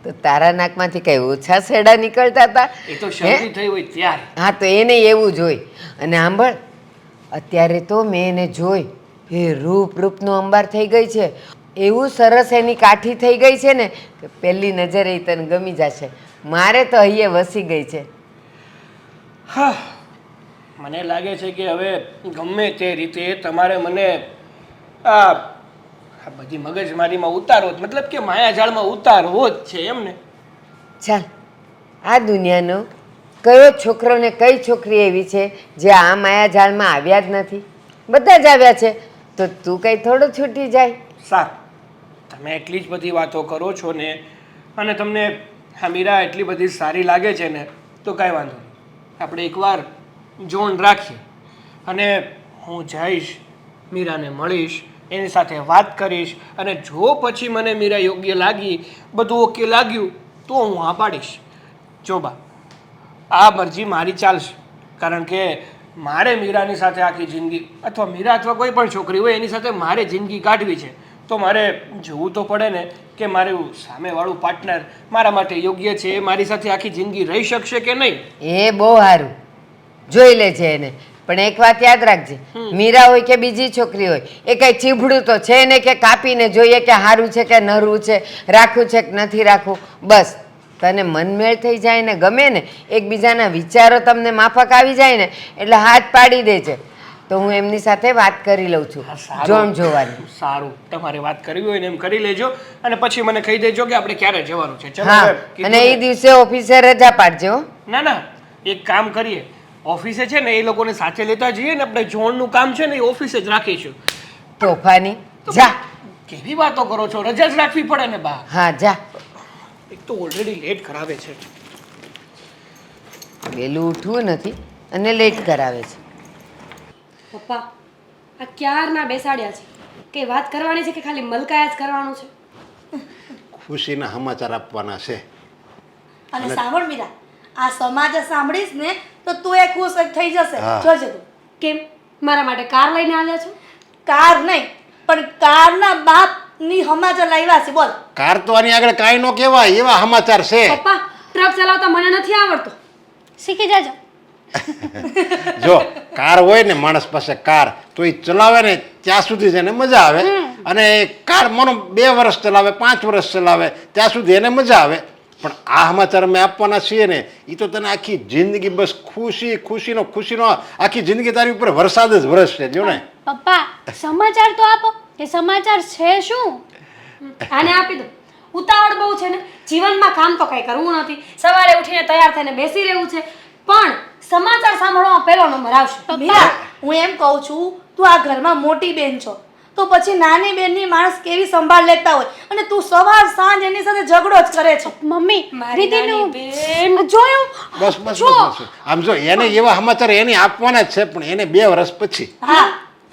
તો તારા નાકમાંથી કઈ ઓછા શેડા નીકળતા હતા? એ તો શરદી થઈ હોય ત્યારે. હા, તો એને એવું જોઈ. અને સાંભળ, અત્યારે તો મેં એને જોઈ, એ રૂપનો અંબાર થઈ ગઈ છે. એવું સરસ એની કાઠી થઈ ગઈ છે ને કે પહેલી નજરે એ તને ગમી જશે. મારે તો અહીંયા વસી ગઈ છે. હા, મને લાગે છે કે હવે ગમે તે રીતે તમારે મને આ બધી મગજમારીમાં ઉતારવો જ, મતલબ કે માયાજાળમાં ઉતારવો જ છે એમ ને? ચાલ, આ દુનિયાનો કયો છોકરો ને કઈ છોકરી એવી છે જે આ માયાજાળમાં આવ્યા જ નથી? બધા જ આવ્યા છે. તો તું કઈ થોડો છૂટી જાય? સારું, તમે એટલી જ બધી વાતો કરો છો ને, અને તમને હા મીરા એટલી બધી સારી લાગે છે ને, તો કાંઈ વાંધો નહીં, આપણે એકવાર જોન રાખીએ અને હું જઈશ, મીરાને મળીશ, એની સાથે વાત કરીશ, અને જો પછી મને મીરા યોગ્ય લાગી, બધું ઓકે લાગ્યું, તો હું હા પાડીશ. જો બા, આ મરજી મારી ચાલશે, કારણ કે મારે મીરાની સાથે આખી જિંદગી, અથવા મીરા અથવા કોઈ પણ છોકરી હોય એની સાથે મારે જિંદગી કાઢવી છે. તો મારે જોવું તો પડે ને કે મારું સામેવાળું પાર્ટનર મારા માટે યોગ્ય છે, મારી સાથે આખી જિંદગી રહી શકશે કે નહીં. એ બહુ સારું, જોઈ લેજે એને. પણ એક વાત યાદ રાખજે, મીરા હોય કે બીજી છોકરી હોય, એ કઈ ચીભડું તો છે ને કે કાપીને જોઈએ કે સારું છે કે નરવું છે, રાખવું છે કે નથી રાખવું. બસ તને મનમેળ થઈ જાય ને, ગમે ને, એકબીજાના વિચારો તમને માફક આવી જાય ને, એટલે હાથ પાડી દેજે. તો હું એમની સાથે વાત કરી લઉં છું, સારું. જોમ જોવાની. સારું, તમારે વાત કરવી હોય ને એમ કરી લેજો અને પછી મને કહી દેજો કે આપણે ક્યારે જવાનું છે. ચલો હા, હવે કીધું અને એ ને. દિવસે ઓફિસે રજા પાડજો હો. ના ના, એક કામ કરીએ, ઓફિસે છે ને એ લોકોને સાથે લેતા જઈએ ને, આપણે જોણનું કામ છે ને એ ઓફિસે જ રાખીશું. તોફાની, જા. કેવી વાતો કરો છો? રજા જ રાખવી પડે ને બા. હા, જા. એક તો ઓલરેડી લેટ કરાવે છે. વહેલું ઉઠવું નથી અને લેટ કરાવે છે. પપ્પા આ ક્યારના બેસાડ્યા છે કે વાત કરવાની છે કે ખાલી મલકાયા જ કરવાનું છે? ખુશીના સમાચાર આપવાના છે. અને સાંભળ મીરા, આ સમાચાર સાંભળીશ ને તો તું એ ખુશ જ થઈ જશે. હા. જોજે તું. કેમ મારા માટે કાર લઈને આવ્યા છો? કાર નહીં, પણ કારના બાપની સમાચાર લાવ્યા છે. બોલ. કાર તો આની આગળ કાંઈ ન કહેવાય એવા સમાચાર છે. પપ્પા ટ્રક ચલાવતા મને નથી આવડતો. શીખી જાજો. જો કાર હોય ને માણસ પાસે કાર, તો એ ચલાવે ને ત્યાં સુધી જ એને મજા આવે. અને કાર માનો 2 વર્ષ ચલાવે, 5 વર્ષ ચલાવે, ત્યાં સુધી એને મજા આવે. પણ આ સમાચાર અમે આપવાના છીએ ને, એ તો તને આખી જિંદગી બસ ખુશીનો આખી જિંદગી તારી ઉપર વરસાદ જ વરસશે. જો ને પપ્પા સમાચાર તો આપો કે સમાચાર છે શું? આને આપી દો. ઉતાવળ બહુ છે ને, જીવનમાં કામ તો કઈ કરવું નથી, સવારે ઉઠીને તૈયાર થઈને બેસી રહેવું છે, પણ સમાચાર સાંભળવામાં પહેલો નંબર આવશે. મીરા, હું એમ કહું છું, તું આ ઘરમાં મોટી બેન છો, તો પછી નાની બેનની માણસ કેવી સંભાળ લેતા હોય, અને તું સવાર સાંજ એની સાથે ઝઘડો જ કરે છે. મમ્મી મારી દીદીનું નાની જોયું? બસ. આમ જો એને એવા સમાચાર એને આપવાના જ છે, પણ એને 2 વર્ષ પછી. હા.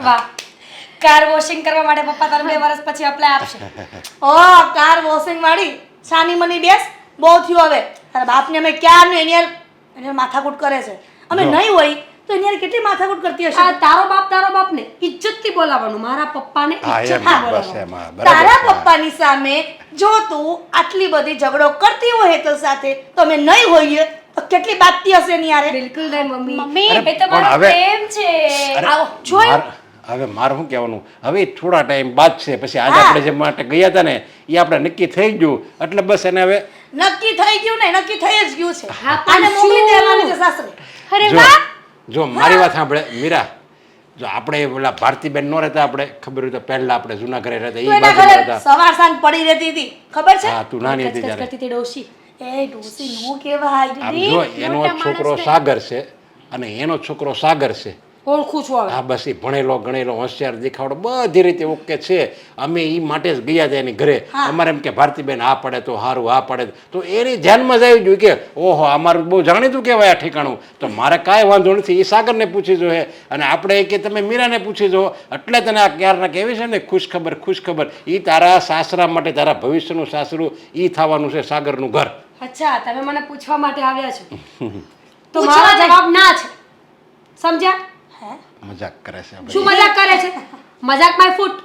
વાહ, કાર વોશિંગ કરવા માટે પપ્પા તારે 2 વર્ષ પછી અપ્લાય આપશે. ઓ કાર વોશિંગ વાળી છાની મની બેસ, બહુ થયું હવે. તારા બાપને અમે ક્યારનું એની હારે માથાકૂટ કરે છે. અમે જો. નહીં હોય તો એની હારે કેટલી માથાકૂટ કરતી હશે. આ તારો બાપ ને ઇજ્જતથી બોલાવવાનું, મારા પપ્પાને હા એમ ઇજ્જતથી બસ બોલાવવાનું. એમાં તારા બરાબર છે. પપ્પાની સામે જો તું આટલી બધી ઝઘડો કરતી હોય હેતલ સાથે, તો અમે નહીં હોઈએ તો કેટલી બાતતી હશે એની હારે. બિલકુલ નહીં મમ્મી, મમ્મી, એ તો પણ મારો હવે- પ્રેમ છે. અરે, આવો, જોયું? હવે મારે શું કહેવાનું, હવે થોડા ટાઈમ બાદ છે, પછી આજે આપણે જે માટે ગયા હતા ને એ આપણે નક્કી થઈ ગયું, એટલે બસ એને હવે નક્કી થઈ ગયું ને, નક્કી થઈ જ ગયું છે. હા, પણ આને મોકલી શું? દેવાની છે સાસરે. અરે જો વાહ. જો મારી વાત સાંભળે મીરા, જો આપણે ઓલા ભારતીબેન ન રહેતા, આપણે ખબર હોય તો પહેલા આપણે જૂના ઘરે રહેતા, તું એ એના બાજુ ઘરે રહેતા. સવાર સાંજ પડી રહેતી હતી, ખબર છે? હા, તું નાની હતી કચકચ ત્યારે. કરતી હતી ડોશી. એ ડોસી નું કહેવાય. આમ દીદી, જો એનો મોટા છોકરો માણસને. સાગર છે અને એનો છોકરો સાગર છે. ઓળખું છું હવે. હા બસ એ ભણેલો ગણેલો હોશિયાર દેખાવડો બધી રીતે ઓકે છે. અમે એ માટે જ ગયા હતા એની ઘરે. અમારે એમ કે ભારતીબેન આ પડે તો સારું, આ પડે તો એની ધ્યાનમાં જ આવી ગયું કે ઓહો અમારું બહુ જાણીતું કહેવાય આ ઠેકાણું, તો મારે કાંઈ વાંધો નથી, એ સાગરને પૂછી જોઈએ અને આપણે કે તમે મીરાને પૂછી જો. એટલે તને આ ક્યારના કહેવી છે ને ખુશખબર, એ તારા સાસરા માટે, તારા ભવિષ્યનું સાસરું એ થવાનું છે સાગરનું ઘર. અચ્છા, તમે મને પૂછવા માટે આવ્યા છો તો પૂછવા મારો નહીં. જવાબ ના છે. સમજ્યા? મજાક કરે છે આપણે. શું મજાક કરે છે? મજાક my foot.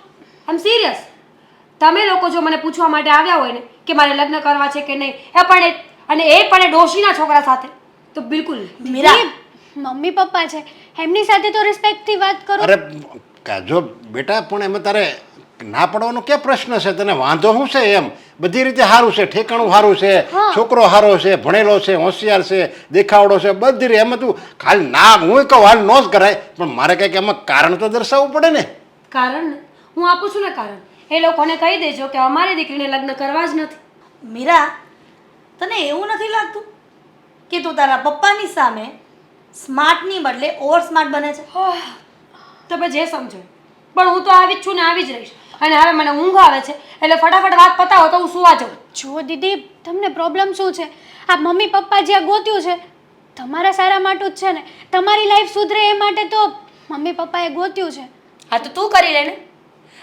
I M serious. તમે લોકો જો મને પૂછવા માટે આવ્યા હોય ને કે મારે લગ્ન કરવા છે કે નહીં, એ પણ ડોશીના છોકરા સાથે, તો બિલકુલ નહીં. મીરા, દીદી, મમ્મી પપ્પા છે, એમની સાથે તો રિસ્પેક્ટથી વાત કરો. અરે જો બેટા, પણ એમાં તારે ના પડવાનો ક્યાં પ્રશ્ન છે? તને વાંધો શું છે? એમ બધી રીતે સારું છે, ઠેકાણું સારું છે, છોકરો સારો છે, ભણેલો છે, હોશિયાર છે, દેખાવડો છે, બધી રીતે. એમાં તું ખાલી ના, હું કહું હાલ નો જ કરાય, પણ મારે કંઈક એમાં કારણ તો દર્શાવવું પડે ને. કારણ ને હું આપું છું ને કારણ. એ લોકોને કહી દેજો કે અમારી દીકરીને લગ્ન કરવા જ નથી. મીરા, તને એવું નથી લાગતું કે તું તારા પપ્પાની સામે સ્માર્ટની બદલે ઓવર સ્માર્ટ બને છે? તમે જે સમજો, પણ હું તો આવી જ છું ને આવી જ રહીશ. અને હવે મને ઊંઘ આવે છે, એટલે ફટાફટ વાત પતાવો તો હું સુવા જાઉં. જો દીદી, તમને પ્રોબ્લેમ શું છે? આ મમ્મી પપ્પા જ્યાં ગોત્યું છે તમારા સારા માટે જ છે ને, તમારી લાઈફ સુધરે એ માટે તો મમ્મી પપ્પાએ ગોત્યું છે. હા તો તું કરી લે ને.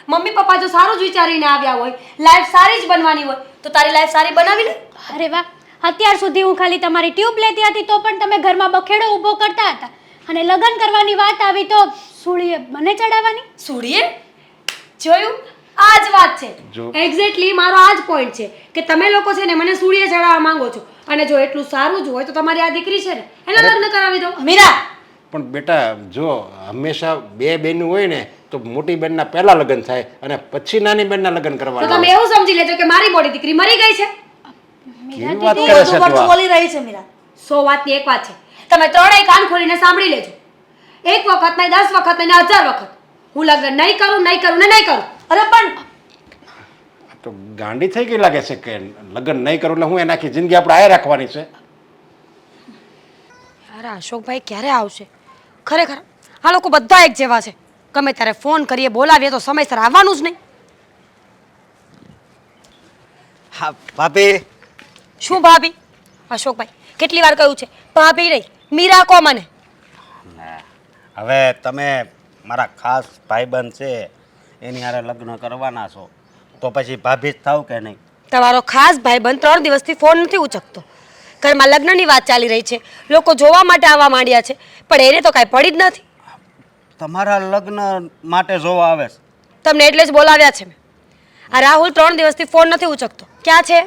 મમ્મી પપ્પા જો સારું જ વિચારીને આવ્યા હોય, લાઈફ સારી જ બનવાની હોય, તો તારી લાઈફ સારી બનાવી લે. અરે વાહ, અત્યાર સુધી હું ખાલી તમારી ટ્યુબ લેતી હતી તો પણ તમે ઘરમાં બખેડો ઊભો કરતા હતા, અને લગ્ન કરવાની વાત આવી તો સૂળીએ મને ચડાવવાની. સુડીએ જોયું? આ જ વાત છે. જો. એક્ઝેક્ટલી મારો આ જ પોઈન્ટ છે કે તમે લોકો છે ને મને સૂડીએ ચડાવવા માંગો છો, અને જો એટલું સારું જ હોય તો તમારી આ દીકરી છે ને એને લગ્ન કરાવી દો. મીરા, પણ બેટા જો હંમેશા બે બહેનું હોય ને તો મોટી બેનના પહેલા લગ્ન થાય અને પછી નાની બેનના લગ્ન તો કરવા તમે એવું સમજી લેજો કે મારી મોટી દીકરી મરી ગઈ છે કેવી વાત તું કરે બધું છે તું ખોટું આ? બોલી રહી છે મીરા. 100 વાતની એક વાત છે તમે ત્રણેય કાન ખોલીને સાંભળી લેજો એક વખત નહીં 10 વખત નહીં 1000 વખત હું લગ્ન નહીં કરું નહીં કરું ને નહીં કરું અરે પણ તો ગાંડી થઈ ગઈ લાગે છે કે લગ્ન નહીં કરું એટલે હું એના આખી જિંદગી આપણે આયા રાખવાની છે. અરે અશોકભાઈ ક્યારે આવશે ખરેખર આ લોકો બધા એક જેવા છે ગમે ત્યારે ફોન કરીએ બોલાવીએ તો સમયસર આવવાનું જ નહીં હા ભાભી શું ભાભી અશોકભાઈ કેટલી વાર કહ્યું છે ભાભી નહીં મીરા કો મને હવે તમે મારા ખાસ ભાઈબંધ છે એની હારે લગ્ન કરવાના છો તો પછી ભાભી જ થાવ કે નહીં? તમારો ખાસ ભાઈબંધ 3 દિવસથી ફોન નથી ઉચકતો ઘરમાં લગ્નની વાત ચાલી રહી છે લોકો જોવા માટે આવવા માંડ્યા છે પણ એને તો કાંઈ પડી જ નથી તમારા લગ્ન માટે જોવા આવે છે. તમને એટલે જ બોલાવ્યા છે મેં આ રાહુલ 3 દિવસથી ફોન નથી ઉચકતો ક્યાં છે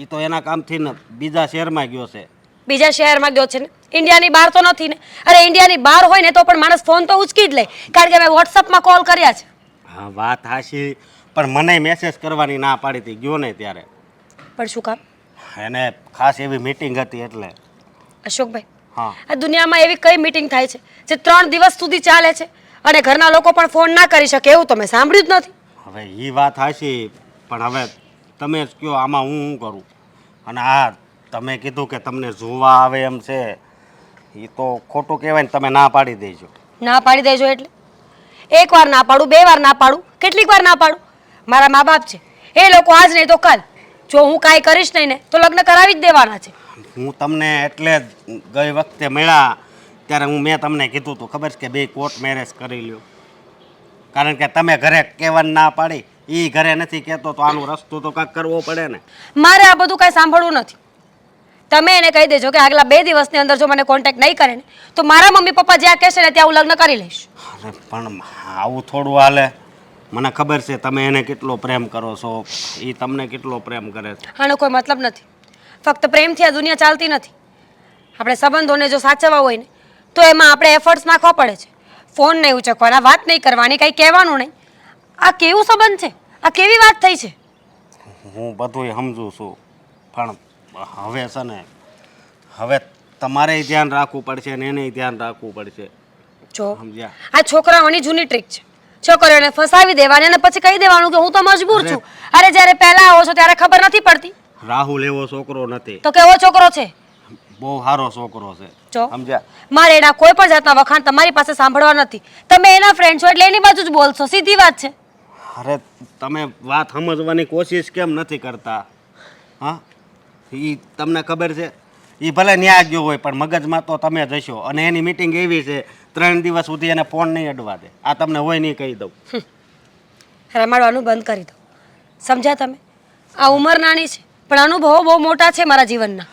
એ તો એના કામથી ને બીજા શહેરમાં ગયો છે. બીજા શહેરમાં ગયો છે ને ઇન્ડિયાની બહાર તો નથી ને અરે ઇન્ડિયાની બહાર હોય ને તો પણ માણસ ફોન તો ઉચકી જ લે કારણ કે મેં વોટ્સઅપમાં કોલ કર્યા છે હા વાત હાશી પણ મને મેસેજ કરવાની ના પાડી હતી ગયો ને ત્યારે પણ શું કામ એને ખાસ એવી મીટિંગ હતી એટલે. અશોકભાઈ હા આ દુનિયામાં એવી કઈ મીટિંગ થાય છે જે 3 દિવસ સુધી ચાલે છે અને ઘરના લોકો પણ ફોન ના કરી શકે એવું તો મેં સાંભળ્યું જ નથી હવે એ વાત હાશી પણ હવે તમે જ કહો આમાં હું શું કરું? અને હા તમે કીધું કે તમને જોવા આવે એમ છે એ તો ખોટું કહેવાય ને તમે ના પાડી દેજો. ના પાડી દેજો એટલે એક વાર ના પાડું 2 વાર ના પાડું કેટલીક વાર ના પાડું મારા મા બાપ છે એ લોકો આજ નહીં તો કાલ જો હું કાંઈ કરીશ નહીં ને તો લગ્ન કરાવી જ દેવાના છે હું તમને એટલે જ ગઈ વખતે મળ્યા ત્યારે મેં તમને કીધું હતું ખબર છે કે 2 કોર્ટ મેરેજ કરી લ્યો કારણ કે તમે ઘરે કહેવાની ના પાડી એ ઘરે નથી કહેતો તો આનો રસ્તો તો કાંઈક કરવો પડે ને. મારે આ બધું કાંઈ સાંભળવું નથી તમે એને કહી દેજો કે આગલા 2 દિવસની અંદર જો મને કોન્ટેક્ટ નહીં કરે ને તો મારા મમ્મી પપ્પા જ્યાં કહેશે ને ત્યાં હું લગ્ન કરી લઈશ અરે પણ આવું થોડું હાલે. મને ખબર છે તમે એને કેટલો પ્રેમ કરો છો એ તમને કેટલો પ્રેમ કરે છે. આનો કોઈ મતલબ નથી ફક્ત પ્રેમથી આ દુનિયા ચાલતી નથી આપણે સંબંધોને જો સાચવવા હોય ને તો એમાં આપણે એફર્ટ્સ નાખવા પડે છે ફોન નહીં ઉચકવાના વાત નહીં કરવાની કંઈ કહેવાનું નહીં આ કેવું સંબંધ છે આ કેવી વાત થઈ છે હું બધુંય સમજુ છું પણ હવે છે ને હવે તમારે ધ્યાન રાખવું પડશે ને એને ધ્યાન રાખવું પડશે જો સમજ્યા? આ છોકરાઓની જૂની ટ્રીક છે છોકરીઓને ફસાવી દેવાની અને પછી કહી દેવાનું કે હું તો મજબૂર છું અરે જ્યારે પહેલા આવો છો ત્યારે ખબર નથી પડતી રાહુલ એવો છોકરો નથી, તો કેવો છોકરો છે બહુ સારો છોકરો છે જો સમજ્યા? મારે એના કોઈ પણ જાતના વખાણ તમારી પાસે સાંભળવા નથી તમે એના ફ્રેન્ડ છો એટલે એની બાજુ જ બોલશો સીધી વાત છે અરે તમે વાત સમજવાની કોશિશ કેમ નથી કરતા? હા એ તમને ખબર છે એ ભલે ન્યા ગયો હોય પણ મગજમાં તો તમે જશો અને એની મીટિંગ એવી છે 3 દિવસ સુધી એને ફોન નહીં અડવા દે. આ તમને હોય નહીં કહી દઉં. રમાડવાનું બંધ કરી દો સમજ્યા તમે આ ઉંમર નાની છે પણ અનુભવો બહુ મોટા છે મારા જીવનના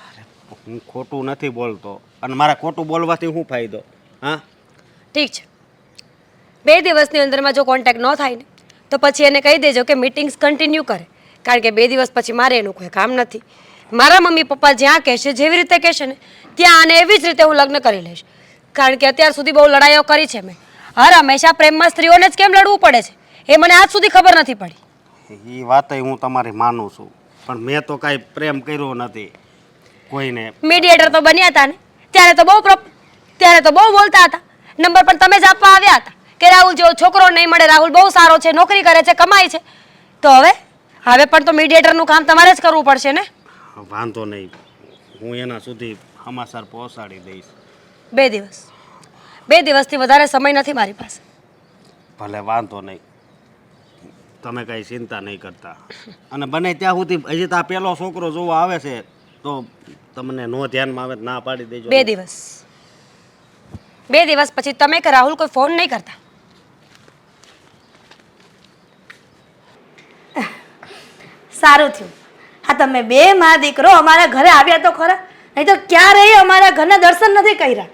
હું ખોટું નથી બોલતો અને મારા ખોટું બોલવાથી શું ફાયદો? હા ઠીક છે 2 દિવસની અંદરમાં જો કોન્ટેક્ટ ન થાય ને તો પછી એને કહી દેજો કે મીટિંગ્સ કન્ટિન્યુ કરે કારણ કે 2 દિવસ પછી મારે એનું કોઈ કામ નથી મારા મમ્મી પપ્પા જ્યાં કહેશે જેવી રીતે કહેશે ને ત્યાં અને એવી જ રીતે હું લગ્ન કરી લઈશ કારણ કે અત્યાર સુધી બહુ લડાઈઓ કરી છે મેં હંમેશા પ્રેમમાં સ્ત્રીઓને જ કેમ લડવું પડે છે એ મને આજ સુધી ખબર નથી પડી એ વાતય હું તમારી માનું છું પણ મેં તો કાંઈ પ્રેમ કર્યો નથી કોઈને. મીડિયેટર તો બન્યા હતા ને ત્યારે તો બહુ બોલતા હતા નંબર પણ તમે જ આપવા આવ્યા હતા કે રાહુલ જેવો છોકરો નહીં મળે રાહુલ બહુ સારો છે નોકરી કરે છે કમાય છે તો હવે પણ તો મીડિયેટરનું કામ તમારે જ કરવું પડશે ને વાંધો નહીં હું એના સુધી સમાચાર પહોંચાડી દઈશ. 2 દિવસથી વધારે સમય નથી મારી પાસે ભલે વાંધો નહીં તમે કાંઈ ચિંતા નહીં કરતા અને બને ત્યાં સુધી હજી તો આ પહેલો છોકરો જોવા આવે છે તો તમને નો ધ્યાનમાં આવે તો ના પાડી દેજો. 2 દિવસ પછી તમે કે રાહુલ કોઈ ફોન નહીં કરતા સારું થયું હા તમે 2 માં દીકરો અમારા ઘરે આવ્યા તો ખરા નહીં તો ક્યારેય અમારા ઘરના દર્શન નથી કર્યા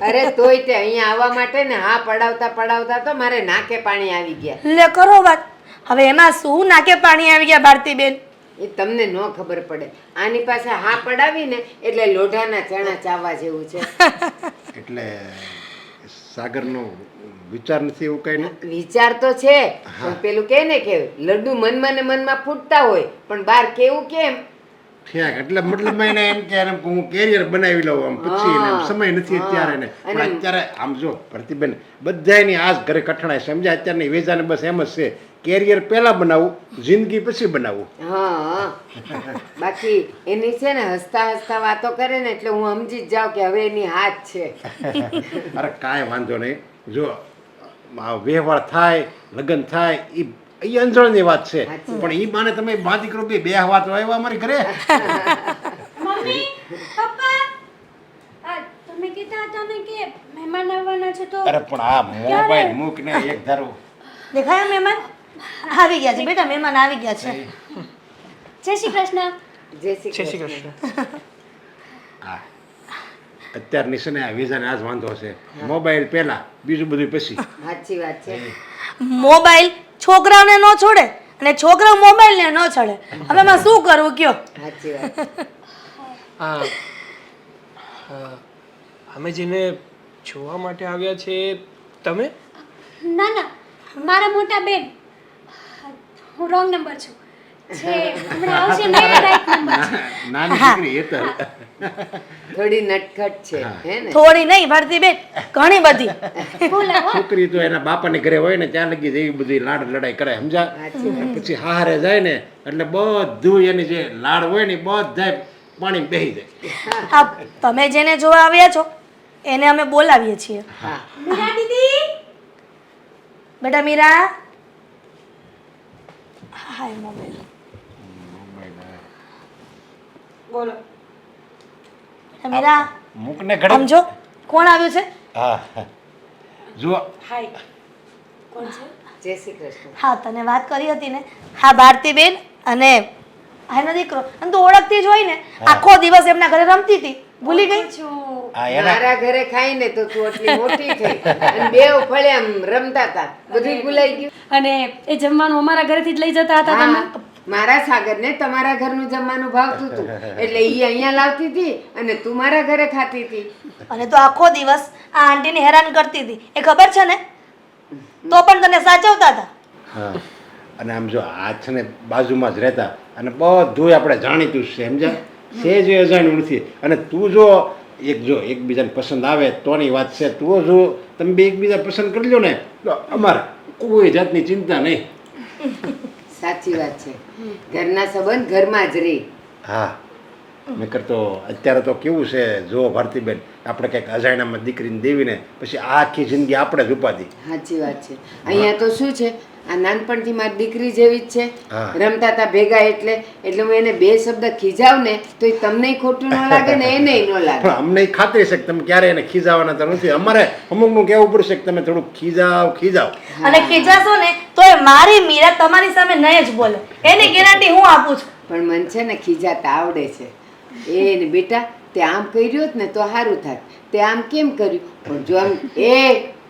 અરે તોય તે અહીંયા આવવા માટે ને હા પડાવતા પડાવતા તો મારે નાકે પાણી આવી ગયા. લે કરો વાત હવે એમાં શું નાકે પાણી આવી ગયા ભારતીબેન એ તમને ન ખબર પડે આની પાસે હા પડાવી ને એટલે લોઢાના ચણા ચાવવા જેવું છે. એટલે સાગરનો વિચાર નથી એવું કઈ ને વિચાર તો છે પણ પેલું કે ને કે લડ્ડુ મનમાં ને મનમાં ફૂટતા હોય પણ બહાર કેવું કેમ ઠેક એટલે મતલબ એને એમ કે એમ હું કેરિયર બનાવી લઉં આમ પછી એને એમ સમય નથી અત્યારે ને પણ અત્યારે આમ જો ભરતીબેન બધાની આજ ઘરે કઠણાય સમજ્યા અત્યારની વેચાને બસ એમ જ છે કેરિયર પહેલા બનાવવું જિંદગી પછી બનાવવું હા બાકી એની છે ને હસતા હસતા વાતો કરે ને એટલે હું સમજી જ જાઉં કે હવે એની હાથ છે અરે કાંઈ વાંધો નહીં જો આ વ્યવહાર થાય લગ્ન થાય એ અંજળની વાત છે પણ એ બાને તમે બા દીકરો બે વાત આવ્યા અમારી ઘરે મમ્મી પપ્પા આ તમે કીધા હતા ને કે મહેમાન આવવાના છે તો અરે પણ આ મોબાઈલ મૂક ને એક ધારો દેખાયા મહેમાન આવી ગયા છે બેટા, મહેમાન આવી ગયા છે. જય શ્રી કૃષ્ણ. જય શ્રી જય શ્રી કૃષ્ણ કૃષ્ણ. હા અત્યારની છે ને આ વિઝાને આ જ વાંધો છે મોબાઈલ પહેલા બીજું બધું પછી સાચી વાત છે મોબાઈલ છોકરાઓને ન છોડે અને છોકરાઓ મોબાઈલને ન છોડે. હવે એમાં શું કરવું કયો? સાચી વાત હા હા, અમે જેને જોવા માટે આવ્યા છે તમે? ના ના, મારા મોટા બેન. હું રોંગ નંબર છું. છે હમણાં આવશે ને રાઈટ નંબર છે. નાની દીકરી એ તો થોડી નટખટ છે હે ને થોડી નહીં ભરતી બેન, ઘણી બધી. બોલો હો. છોકરી તો એના બાપાની ઘરે હોય ને ત્યાં લગી એવી બધી લાડ લડાઈ કરે સમજા પછી હારે જાય ને એટલે બધું એની જે લાડ હોય ને બધા પાણી બેહી જાય. આ તમે જેને જોવા આવ્યા છો એને અમે બોલાવીએ છીએ. મીરા દીદી. બેટા મીરા. હાય મોબાઈલ. બોલો. મીરા મૂકને ઘડે સમજો કોણ આવ્યું છે? હા જુઓ હાય. કોણ છે? જય શ્રી કૃષ્ણ હા તને વાત કરી હતી ને, હા ભારતીબેન અને એનો દીકરો. અને તું ઓળખતી જ હોય ને, આખો દિવસ એમના ઘરે રમતી હતી, ભૂલી ગઈ? આ એના મારા ઘરે ખાઈને તો તું આટલી મોટી થઈ અને બે ફળે આમ રમતા હતા બધું ભૂલાઈ ગયું અને એ જમવાનું અમારા ઘરેથી જ લઈ જતા હતા તમે. હા, મારા સાગરને તમારા ઘરનું જમવાનું ભાવતું હતું એટલે ઈ અહીંયા લાવતી હતી અને તું મારા ઘરે ખાતી હતી અને તો આખો દિવસ આ આંટીને હેરાન કરતી હતી, એ ખબર છે ને? તો પણ તને સાચવતા હતા. હા અને આમ જો આ છે ને બાજુમાં જ રહેતા અને બધું આપણે જાણીતું જ છે સમજ્યા છે જે અજાણ્યું નથી. અને તું જો એકબીજાને પસંદ આવે તોની વાત છે. તું જો તમે બે એકબીજા પસંદ કરી લો ને તો અમારે કોઈ જાતની ચિંતા નહીં. સાચી વાત છે ઘરના સંબંધ ઘરમાં જ રહી હા નકર તો અત્યારે તો કેવું છે જો ભારતીબેન આપણે કંઈક અજાણ્યામાં દીકરીને દેવીને પછી આખી જિંદગી આપણે જ ઉપાધી. સાચી વાત છે અહીંયા તો શું છે આ નાનપણથી મારી દીકરી જેવી જ છે હા. રમતા હતા ભેગા એટલે હું એને બે શબ્દ ખીજાવ ને તો એ તમને ખોટું ન લાગે ને એને ન લાગે પણ અમને ખાતરી છે કે તમે ક્યારે એને ખીજાવાના તો નથી. અમારે અમુકનું કહેવું પડશે કે તમે થોડુંક ખીજાવ. અને ખીજાશો ને તો એ મારી મીરા તમારી સામે નહીં જ બોલે, એની ગેરંટી હું આપું છું. પણ મને છે ને ખીજાતા આવડે છે એ ને બેટા તે આમ કર્યું હોત ને તો સારું થાત તે આમ કેમ કર્યું પણ જો આમ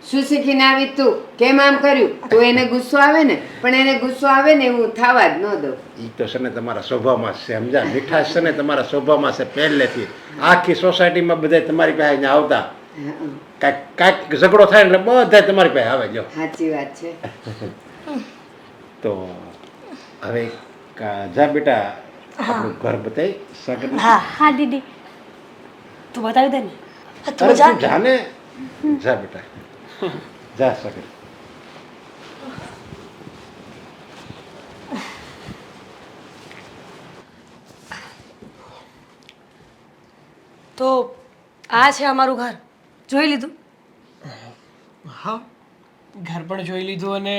શું શીખીને આવી તું કેમ આમ કર્યું તો એને ગુસ્સો આવે ને પણ એને ગુસ્સો આવે ને હું થવા જ ન દઉં એ તો છે ને તમારા સ્વભાવમાં છે સમજા મીઠાશ છે ને તમારા સ્વભાવમાં છે પહેલેથી. આખી સોસાયટીમાં બધા તમારી પાસે અહીંયા આવતા કાંઈક ઝઘડો થાય એટલે બધા તમારી પાસે આવે જો. સાચી વાત છે તો હવે જા બેટા આપણું ઘર બતાવી સાગર. હા હા દીદી. તું બતાવી દે ને. તું જા. જાને જા બેટા જા સાગર. તો આ છે અમારું ઘર, જોઈ લીધું? હા, ઘર પણ જોઈ લીધું અને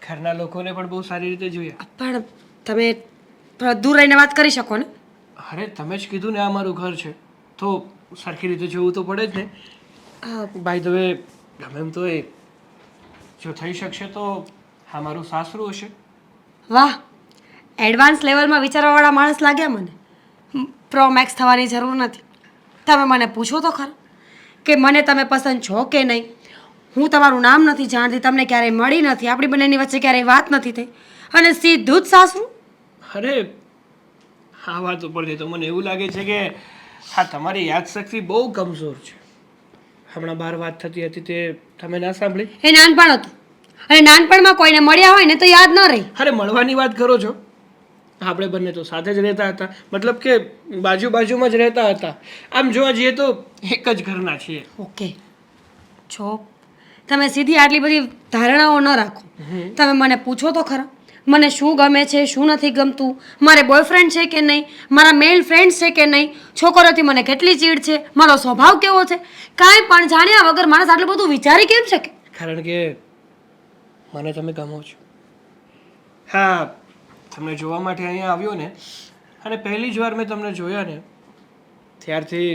ઘરના લોકોને પણ બહુ સારી રીતે જોયા. પણ તમે થોડા દૂર રહીને વાત કરી શકો ને? અરે તમે જ કીધું ને આ મારું ઘર છે તો સરખી રીતે જોવું તો પડે જ ને. બાય ધ વે ગમે એમ તો એ જો થઈ શકશે તો આ મારું સાસરું હશે. વાહ, એડવાન્સ લેવલમાં વિચારવાવાળા માણસ લાગ્યા મને. પ્રો મેક્સ થવાની જરૂર નથી. તમે મને પૂછો તો ખરા કે મને તમે પસંદ છો કે નહીં. હું તમારું નામ નથી જાણતી, તમને ક્યારેય મળી નથી, આપણી બંનેની વચ્ચે ક્યારેય વાત નથી થઈ અને સીધું જ સાસરું. અરે આ વાત ઉપરથી તો મને એવું લાગે છે કે હા તમારી યાદશક્તિ બહુ કમજોર છે. હમણાં બહાર વાત થતી હતી તે તમે ના સાંભળી? એ નાનપણ હતું અને નાનપણમાં કોઈને મળ્યા હોય ને તો યાદ ન રહી. અરે મળવાની વાત કરો છો? આપણે બંને તો સાથે જ રહેતા હતા, મતલબ કે બાજુમાં જ રહેતા હતા. આમ જોવા જઈએ તો એક જ ઘરના છીએ. ઓકે છો તમે સીધી આટલી બધી ધારણાઓ ન રાખો. તમે મને પૂછો તો ખરા મને શું ગમે છે શું નથી ગમતું, મારે બોયફ્રેન્ડ છે કે નહીં, મારા મેલ ફ્રેન્ડ્સ છે કે નહીં, છોકરોથી મને કેટલી ચીડ છે, મારો સ્વભાવ કેવો છે, કાંઈ પણ જાણ્યા વગર માણસ આટલું બધું વિચારી કેમ શકે? કારણ કે મને તમે ગમો છો. હા, તમને જોવા માટે અહીંયા આવ્યો ને, અને પહેલી જ વાર મેં તમને જોયા ને ત્યારથી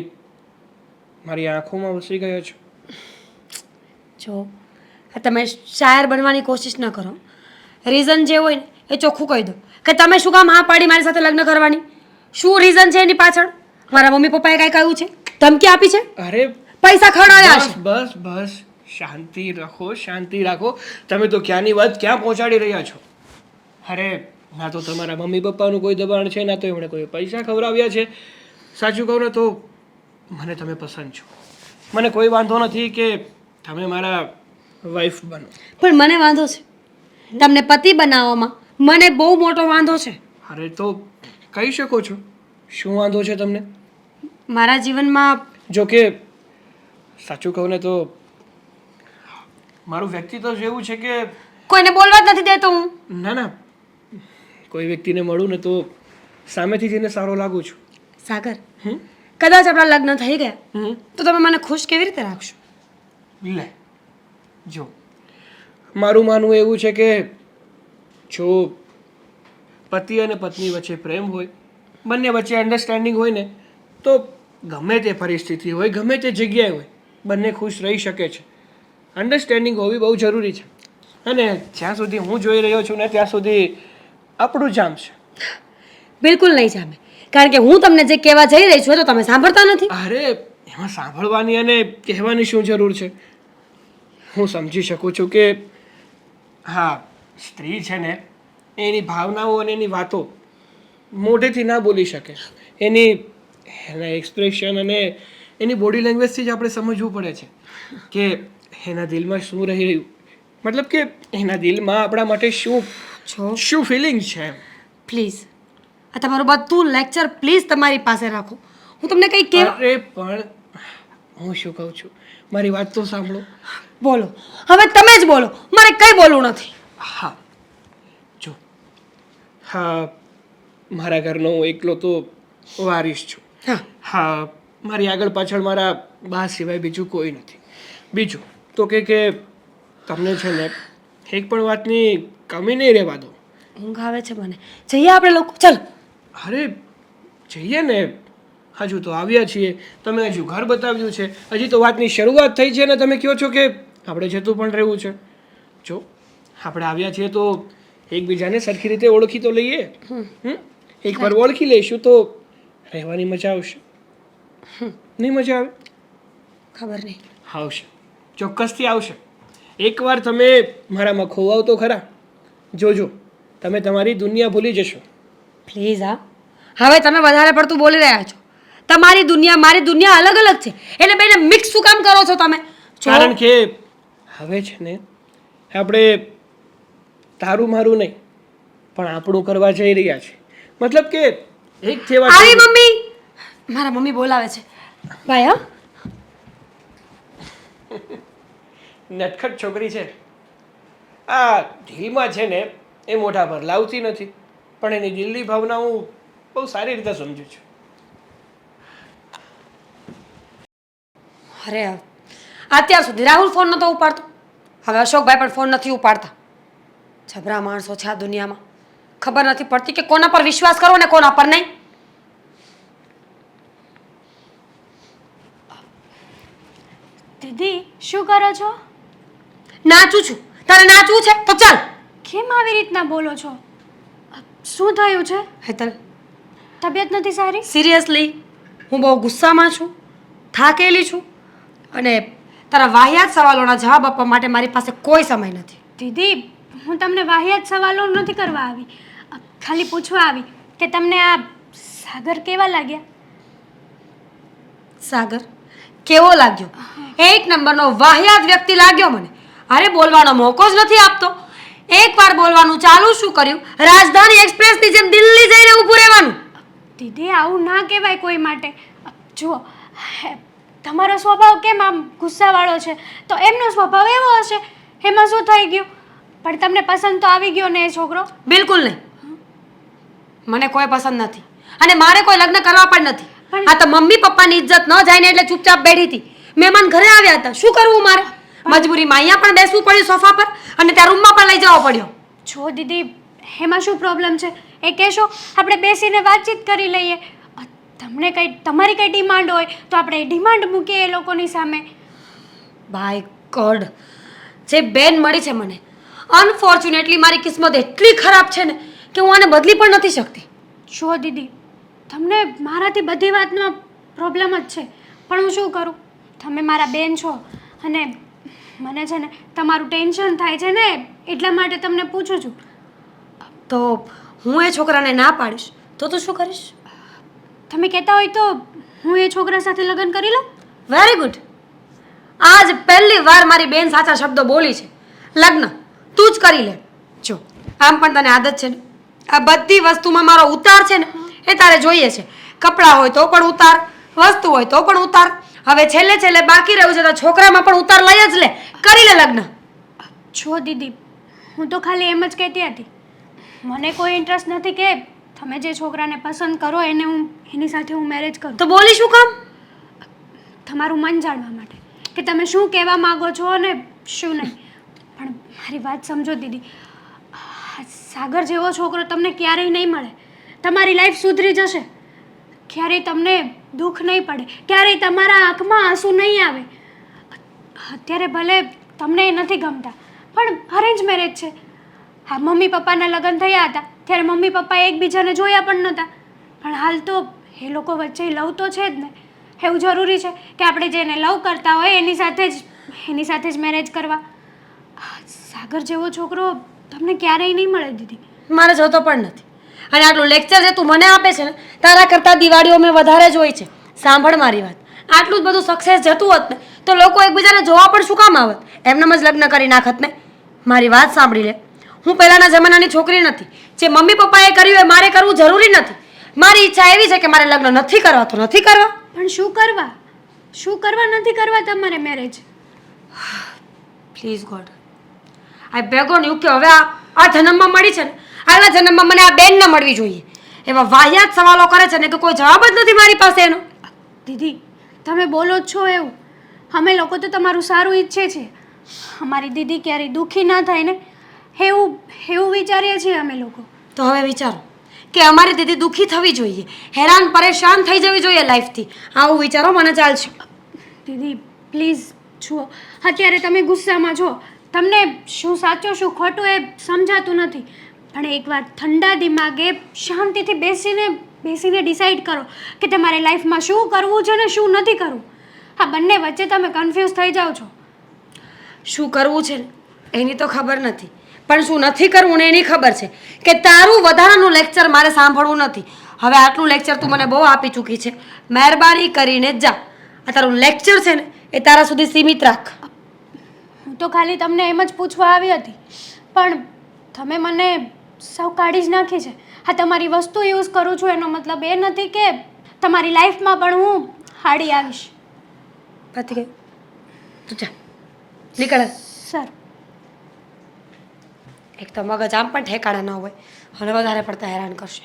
મારી આંખોમાં વસી ગયો છો. જો આ તમે શાયર બનવાની કોશિશ ન કરો. રીઝન જે હોય ને એ ચોખ્ખું કહી દો કે તમે શું કામ હા પાડી મારી સાથે લગ્ન કરવાની. શું રીઝન છે એની પાછળ? મારા મમ્મી પપ્પાએ કાંઈ કહ્યું છે, ધમકી આપી છે, અરે પૈસા ખવડાવ્યા છે? બસ શાંતિ રાખો. તમે તો ક્યાંની વાત ક્યાં પહોંચાડી રહ્યા છો? અરે ના તો તમારા મમ્મી પપ્પાનું કોઈ દબાણ છે, ના તો એમણે કોઈ પૈસા ખવડાવ્યા છે. સાચું કહું ને તો મને તમે પસંદ છો. મને કોઈ વાંધો નથી કે તમે મારા વાઈફ બનો. પણ મને વાંધો છે, તમને પતિ બનાવવામાં મને બહુ મોટો વાંધો છે. અરે તો કહી શકો છો શું વાંધો છે તમને? મારા જીવનમાં જો કે સાચું કહું ને તો મારું વ્યક્તિત્વ જ એવું છે કે કોઈને બોલવા જ નથી દેતો હું. ના કોઈ વ્યક્તિને મળું ને તો સામેથી જઈને સારો લાગુ છું. સાગર, કદાચ આપણા લગ્ન થઈ ગયા હમ તો તમે મને ખુશ કેવી રીતે રાખશો? લે જો મારું માનવું એવું છે કે જો પતિ અને પત્ની વચ્ચે પ્રેમ હોય, બંને વચ્ચે અન્ડરસ્ટેન્ડિંગ હોય ને, તો ગમે તે પરિસ્થિતિ હોય, ગમે તે જગ્યાએ હોય, બંને ખુશ રહી શકે છે. અન્ડરસ્ટેન્ડિંગ હોવી બહુ જરૂરી છે. અને જ્યાં સુધી હું જોઈ રહ્યો છું ને ત્યાં સુધી આપણું જામ છે. બિલકુલ નહીં જામે, કારણ કે હું તમને જે કહેવા જઈ રહી છું એ તો તમે સાંભળતા નથી. અરે એમાં સાંભળવાની અને કહેવાની શું જરૂર છે? હું સમજી શકું છું કે હા, સ્ત્રી છે ને એની ભાવનાઓ અને એની વાતો મોઢેથી ના બોલી શકે. એના એક્સપ્રેશન અને એની બોડી લેંગ્વેજથી જ આપણે સમજવું પડે છે કે એના દિલમાં શું રહી રહ્યું, મતલબ કે એના દિલમાં આપણા માટે શું ફિલિંગ્સ છે. પ્લીઝ આ તમારું બધું લેક્ચર પ્લીઝ તમારી પાસે રાખો. હું તમને કંઈ કહેવા અરે પણ હું શું કહું છું, મારી વાત તો સાંભળો. બોલો, હવે તમે જ બોલો, મારે કંઈ બોલવું નથી. હા જો, હા મારા ઘરનો હું એકલો તો વારીશ છું. હા મારી આગળ પાછળ મારા બા સિવાય બીજું કોઈ નથી. બીજું તો કે તમને છે ને એક પણ વાતની કમી નહીં રહેવા દો. ઊંઘ આવે છે મને, જઈએ આપણે લોકો, ચાલ. અરે જઈએ ને, હજુ તો આવ્યા છીએ, તમે હજુ ઘર બતાવ્યું છે, હજી તો વાતની શરૂઆત થઈ છે ને તમે કહો છો કે આપણે જતું પણ રહેવું છે. જો આપણે આવ્યા છીએ તો એકબીજાને સરખી રીતે ઓળખી તો લઈએ. એકવાર ઓળખી લઈશું તો રહેવાની મજા આવશે. નહીં મજા આવે? ખબર નહીં. આવશે, ચોક્કસથી આવશે. એકવાર તમે મારામાં ખોવાવ તો ખરા. જોજો તમે તમારી દુનિયા ભૂલી જશો. પ્લીઝ હવે તમે વધારે પડતું બોલી રહ્યા છો. તમારી દુનિયા મારી દુનિયા અલગ અલગ છે, એટલે બેને મિક્સ શું કામ કરો છો તમે? કારણ કે હવે છે ને આપણે તારું મારું નહીં પણ આપણું કરવા જઈ રહ્યા છે. મતલબ કે એક થવા આવી મમ્મી, મારા મમ્મી બોલાવે છે. ભાઈ હા, નટખટ છોકરી છે. આ દિલમાં છે ને એ મોઢા પર લાવતી નથી, પણ એની દિલની ભાવના હું બહુ સારી રીતે સમજું છું. અરે અત્યાર સુધી રાહુલ ફોન નતો ઉપાડતો, હવે અશોકભાઈ પણ ફોન નથી ઉપાડતા. જબરા માણસો છે આ દુનિયામાં, ખબર નથી પડતી કે કોના પર વિશ્વાસ કરવો ને કોના પર નહીં. દીદી શું કરો છો? નાચું છું. તારે નાચવું છે તો ચાલ. કેમ આવી રીતના બોલો છો? શું થયું છે? હેતલ, તબિયત નથી સારી? સિરિયસલી હું બહુ ગુસ્સામાં છું, થાકેલી છું, અને તારા વાહિયાત સવાલોના જવાબ આપવા માટે મારી પાસે કોઈ સમય નથી. દીદી હું તમને વાહિયાત સવાલો નથી કરવા આવી, ખાલી પૂછવા આવી કે તમને આ સાગર કેવા લાગ્યા? સાગર કેવો લાગ્યો? એક નંબરનો વાહિયાત વ્યક્તિ લાગ્યો મને. અરે બોલવાનો મોકો જ નથી આપતો. એકવાર બોલવાનું ચાલુ શું કર્યું? રાજધાની એક્સપ્રેસની જેમ દિલ્હી જઈને ઊભું રહેવાનું. દીદી આવું ના કહેવાય કોઈ માટે. જુઓ તમારો સ્વભાવ કેમ આમ ગુસ્સાવાળો છે તો એમનો સ્વભાવ એવો હશે. એમાં શું થઈ ગયું? પણ તમને પસંદ તો આવી ગયો ને એ છોકરો? બિલકુલ નહીં. મને કોઈ પસંદ નથી અને મારે કોઈ લગ્ન કરવા પણ નથી. આ તો મમ્મી પપ્પાની ઇજ્જત ન જાય ને એટલે ચૂપચાપ બેઠી હતી. મહેમાન ઘરે આવ્યા હતા, શું કરવું મારે? મજબૂરીમાં અહીંયા પણ બેસવું પડ્યું સોફા પર અને ત્યાં રૂમમાં પણ લઈ જવો પડ્યો. જો દીદી એમાં શું પ્રોબ્લેમ છે એ કહેશો, આપણે બેસીને વાતચીત કરી લઈએ. તમને કંઈ તમારી કંઈ ડિમાન્ડ હોય તો આપણે એ ડિમાન્ડ મૂકીએ એ લોકોની સામે. બાય ગોડ, જે બેન મળી છે મને, અનફોર્ચ્યુનેટલી મારી કિસ્મત એટલી ખરાબ છે ને કે હું આને બદલી પણ નથી શકતી. જો દીદી તમને મારાથી બધી વાતનો પ્રોબ્લેમ જ છે, પણ હું શું કરું? તમે મારા બેન છો અને મને છે ને તમારું ટેન્શન થાય છે ને એટલા માટે તમને પૂછું છું. તો હું એ છોકરાને ના પાડીશ તો તું શું કરીશ? તમે કહેતા હોય તો હું એ છોકરા સાથે લગ્ન કરી લઉં. Very good. આજ પહેલી વાર મારી બેન સાચા શબ્દો બોલી છે. લગ્ન તું જ કરી લે. જો આમ પણ તને આદત છે ને, આ બધી વસ્તુમાં મારો ઉતાર છે ને એ તારે જોઈએ છે. કપડાં હોય તો પણ ઉતાર, વસ્તુ હોય તો પણ ઉતાર. હવે છેલ્લે છેલ્લે બાકી રહ્યું છે તો છોકરામાં પણ ઉતાર લઈ જ લે. કરી લે લગ્ન. જો દીદી હું તો ખાલી એમ જ કહેતી હતી. મને કોઈ ઇન્ટરેસ્ટ નથી કે તમે જે છોકરાને પસંદ કરો એની સાથે હું મેરેજ કરું. તો બોલી શું કામ? તમારું મન જાણવા માટે કે તમે શું કહેવા માંગો છો અને શું નહીં. પણ મારી વાત સમજો દીદી, સાગર જેવો છોકરો તમને ક્યારેય નહીં મળે. તમારી લાઈફ સુધરી જશે. ક્યારેય તમને દુઃખ નહીં પડે, ક્યારેય તમારા આંખમાં આંસુ નહીં આવે. અત્યારે ભલે તમને એ નથી ગમતા પણ અરેન્જ મેરેજ છે. હા, મમ્મી પપ્પાના લગ્ન થયા હતા ત્યારે મમ્મી પપ્પાએ એકબીજાને જોયા પણ નહોતા. પણ હાલ તો એ લોકો વચ્ચે લવ તો છે જ ને. એવું જરૂરી છે કે આપણે જેને લવ કરતા હોય એની સાથે જ મેરેજ કરવા? સાગર જેવો છોકરો તમને ક્યારેય નહીં મળે દીદી. મારે જોતો પણ નથી. અને આટલું લેક્ચર જે તું મને આપે છે ને તારા કરતાં દિવાળીઓ મેં વધારે જોઈ છે. સાંભળ મારી વાત, આટલું જ બધું સક્સેસ જતું હોત ને તો લોકો એકબીજાને જોવા પણ શું કામ આવત? એમનેમ જ લગ્ન કરી નાખત ને. મારી વાત સાંભળી લે, હું પહેલાંના જમાનાની છોકરી નથી. જે મમ્મી પપ્પાએ કર્યું એ મારે કરવું જરૂરી નથી. મારી ઈચ્છા એવી છે કે મારે લગ્ન નથી કરવા તો નથી કરવા. પણ શું કરવા નથી કરવા તમારે marriage? Please God, I bag on you કે હવે આ જન્મમાં મળી છે ને, આગલા જન્મમાં મને આ બેન ન મળવી જોઈએ. એવા વાહિયાત સવાલો કરે છે ને કે કોઈ જવાબ જ નથી મારી પાસે એનો. દીદી તમે બોલો જ છો એવું. અમે લોકો તો તમારું સારું ઈચ્છે છે. અમારી દીદી ક્યારેય દુઃખી ના થાય ને એવું વિચારીએ છીએ અમે લોકો. તો હવે વિચારો કે અમારી દીદી દુઃખી થવી જોઈએ, હેરાન પરેશાન થઈ જવી જોઈએ લાઈફથી. આવું વિચારો મને ચાલશે. દીદી પ્લીઝ જુઓ, અત્યારે તમે ગુસ્સામાં છો. તમને શું સાચું શું ખોટું એ સમજાતું નથી. પણ એકવાર ઠંડા દિમાગે શાંતિથી બેસીને ડિસાઈડ કરો કે તમારે લાઈફમાં શું કરવું છે ને શું નથી કરવું. આ બંને વચ્ચે તમે કન્ફ્યુઝ થઈ જાઓ છો. શું કરવું છે ને એની તો ખબર નથી, પણ શું નથી કરવું ને એની ખબર છે કે તારું વધારાનું લેક્ચર મારે સાંભળવું નથી. હવે આટલું લેક્ચર તું મને બહુ આપી ચૂકી છે. મહેરબાની કરીને જા. આ તારું લેક્ચર છે ને એ તારા સુધી સીમિત રાખ. હું તો ખાલી તમને એમ જ પૂછવા આવી હતી પણ તમે મને સૌ કાઢી જ નાખી છે. હા, તમારી વસ્તુ યુઝ કરું છું એનો મતલબ એ નથી કે તમારી લાઈફમાં પણ હું હાડી આવીશ. પતી ગયું? તું જા, નીકળ. સર એક તો મગજ આમ પણ ઠેકાણા ન હોય અને વધારે પડતા હેરાન કરશે.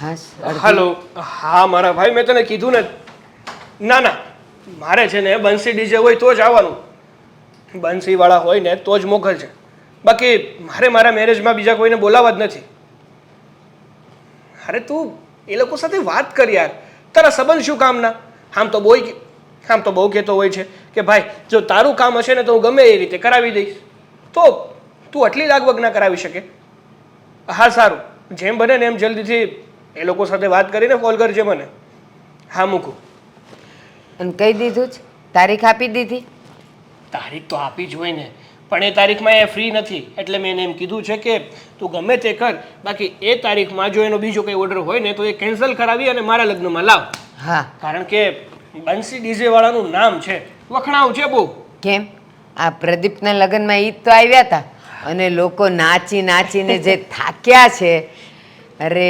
હા હાલો. હા મારા ભાઈ, મેં તને કીધું ને. ના મારે છે ને બંસી ડીજે હોય તો જ આવવાનું. બંસીવાળા હોય ને તો જ મોકલ છે. બાકી મારે મારા મેરેજમાં બીજા કોઈને બોલાવવા જ નથી. અરે તું એ લોકો સાથે વાત કર યાર. તારા સંબંધ શું કામના? આમ તો બહુ કહેતો હોય છે કે ભાઈ જો તારું કામ હશે ને તો હું ગમે એ રીતે કરાવી દઈશ. તો તું આટલી લાગવગ ના કરાવી શકે? હા સારું, જેમ બને ને એમ જલ્દીથી એ લોકો સાથે વાત કરીને કોલ કરજે મને. હા મૂકું. અને કહી દીધું જ, તારીખ આપી દીધી. તારીખ તો આપી જ હોય ને, પણ એ તારીખમાં એ ફ્રી નથી એટલે મેં એને એમ કીધું છે કે તું ગમે તે કર, બાકી એ તારીખમાં જો એનો બીજો કંઈ ઓર્ડર હોય ને તો એ કેન્સલ કરાવી અને મારા લગ્નમાં લાવ. હા કારણ કે બંસી ડીજે વાળાનું નામ છે, વખણાવ છે બહુ. કેમ આ પ્રદીપના લગ્નમાં ઈ જ તો આવ્યા હતા અને લોકો નાચી નાચીને જે થાક્યા છે, અરે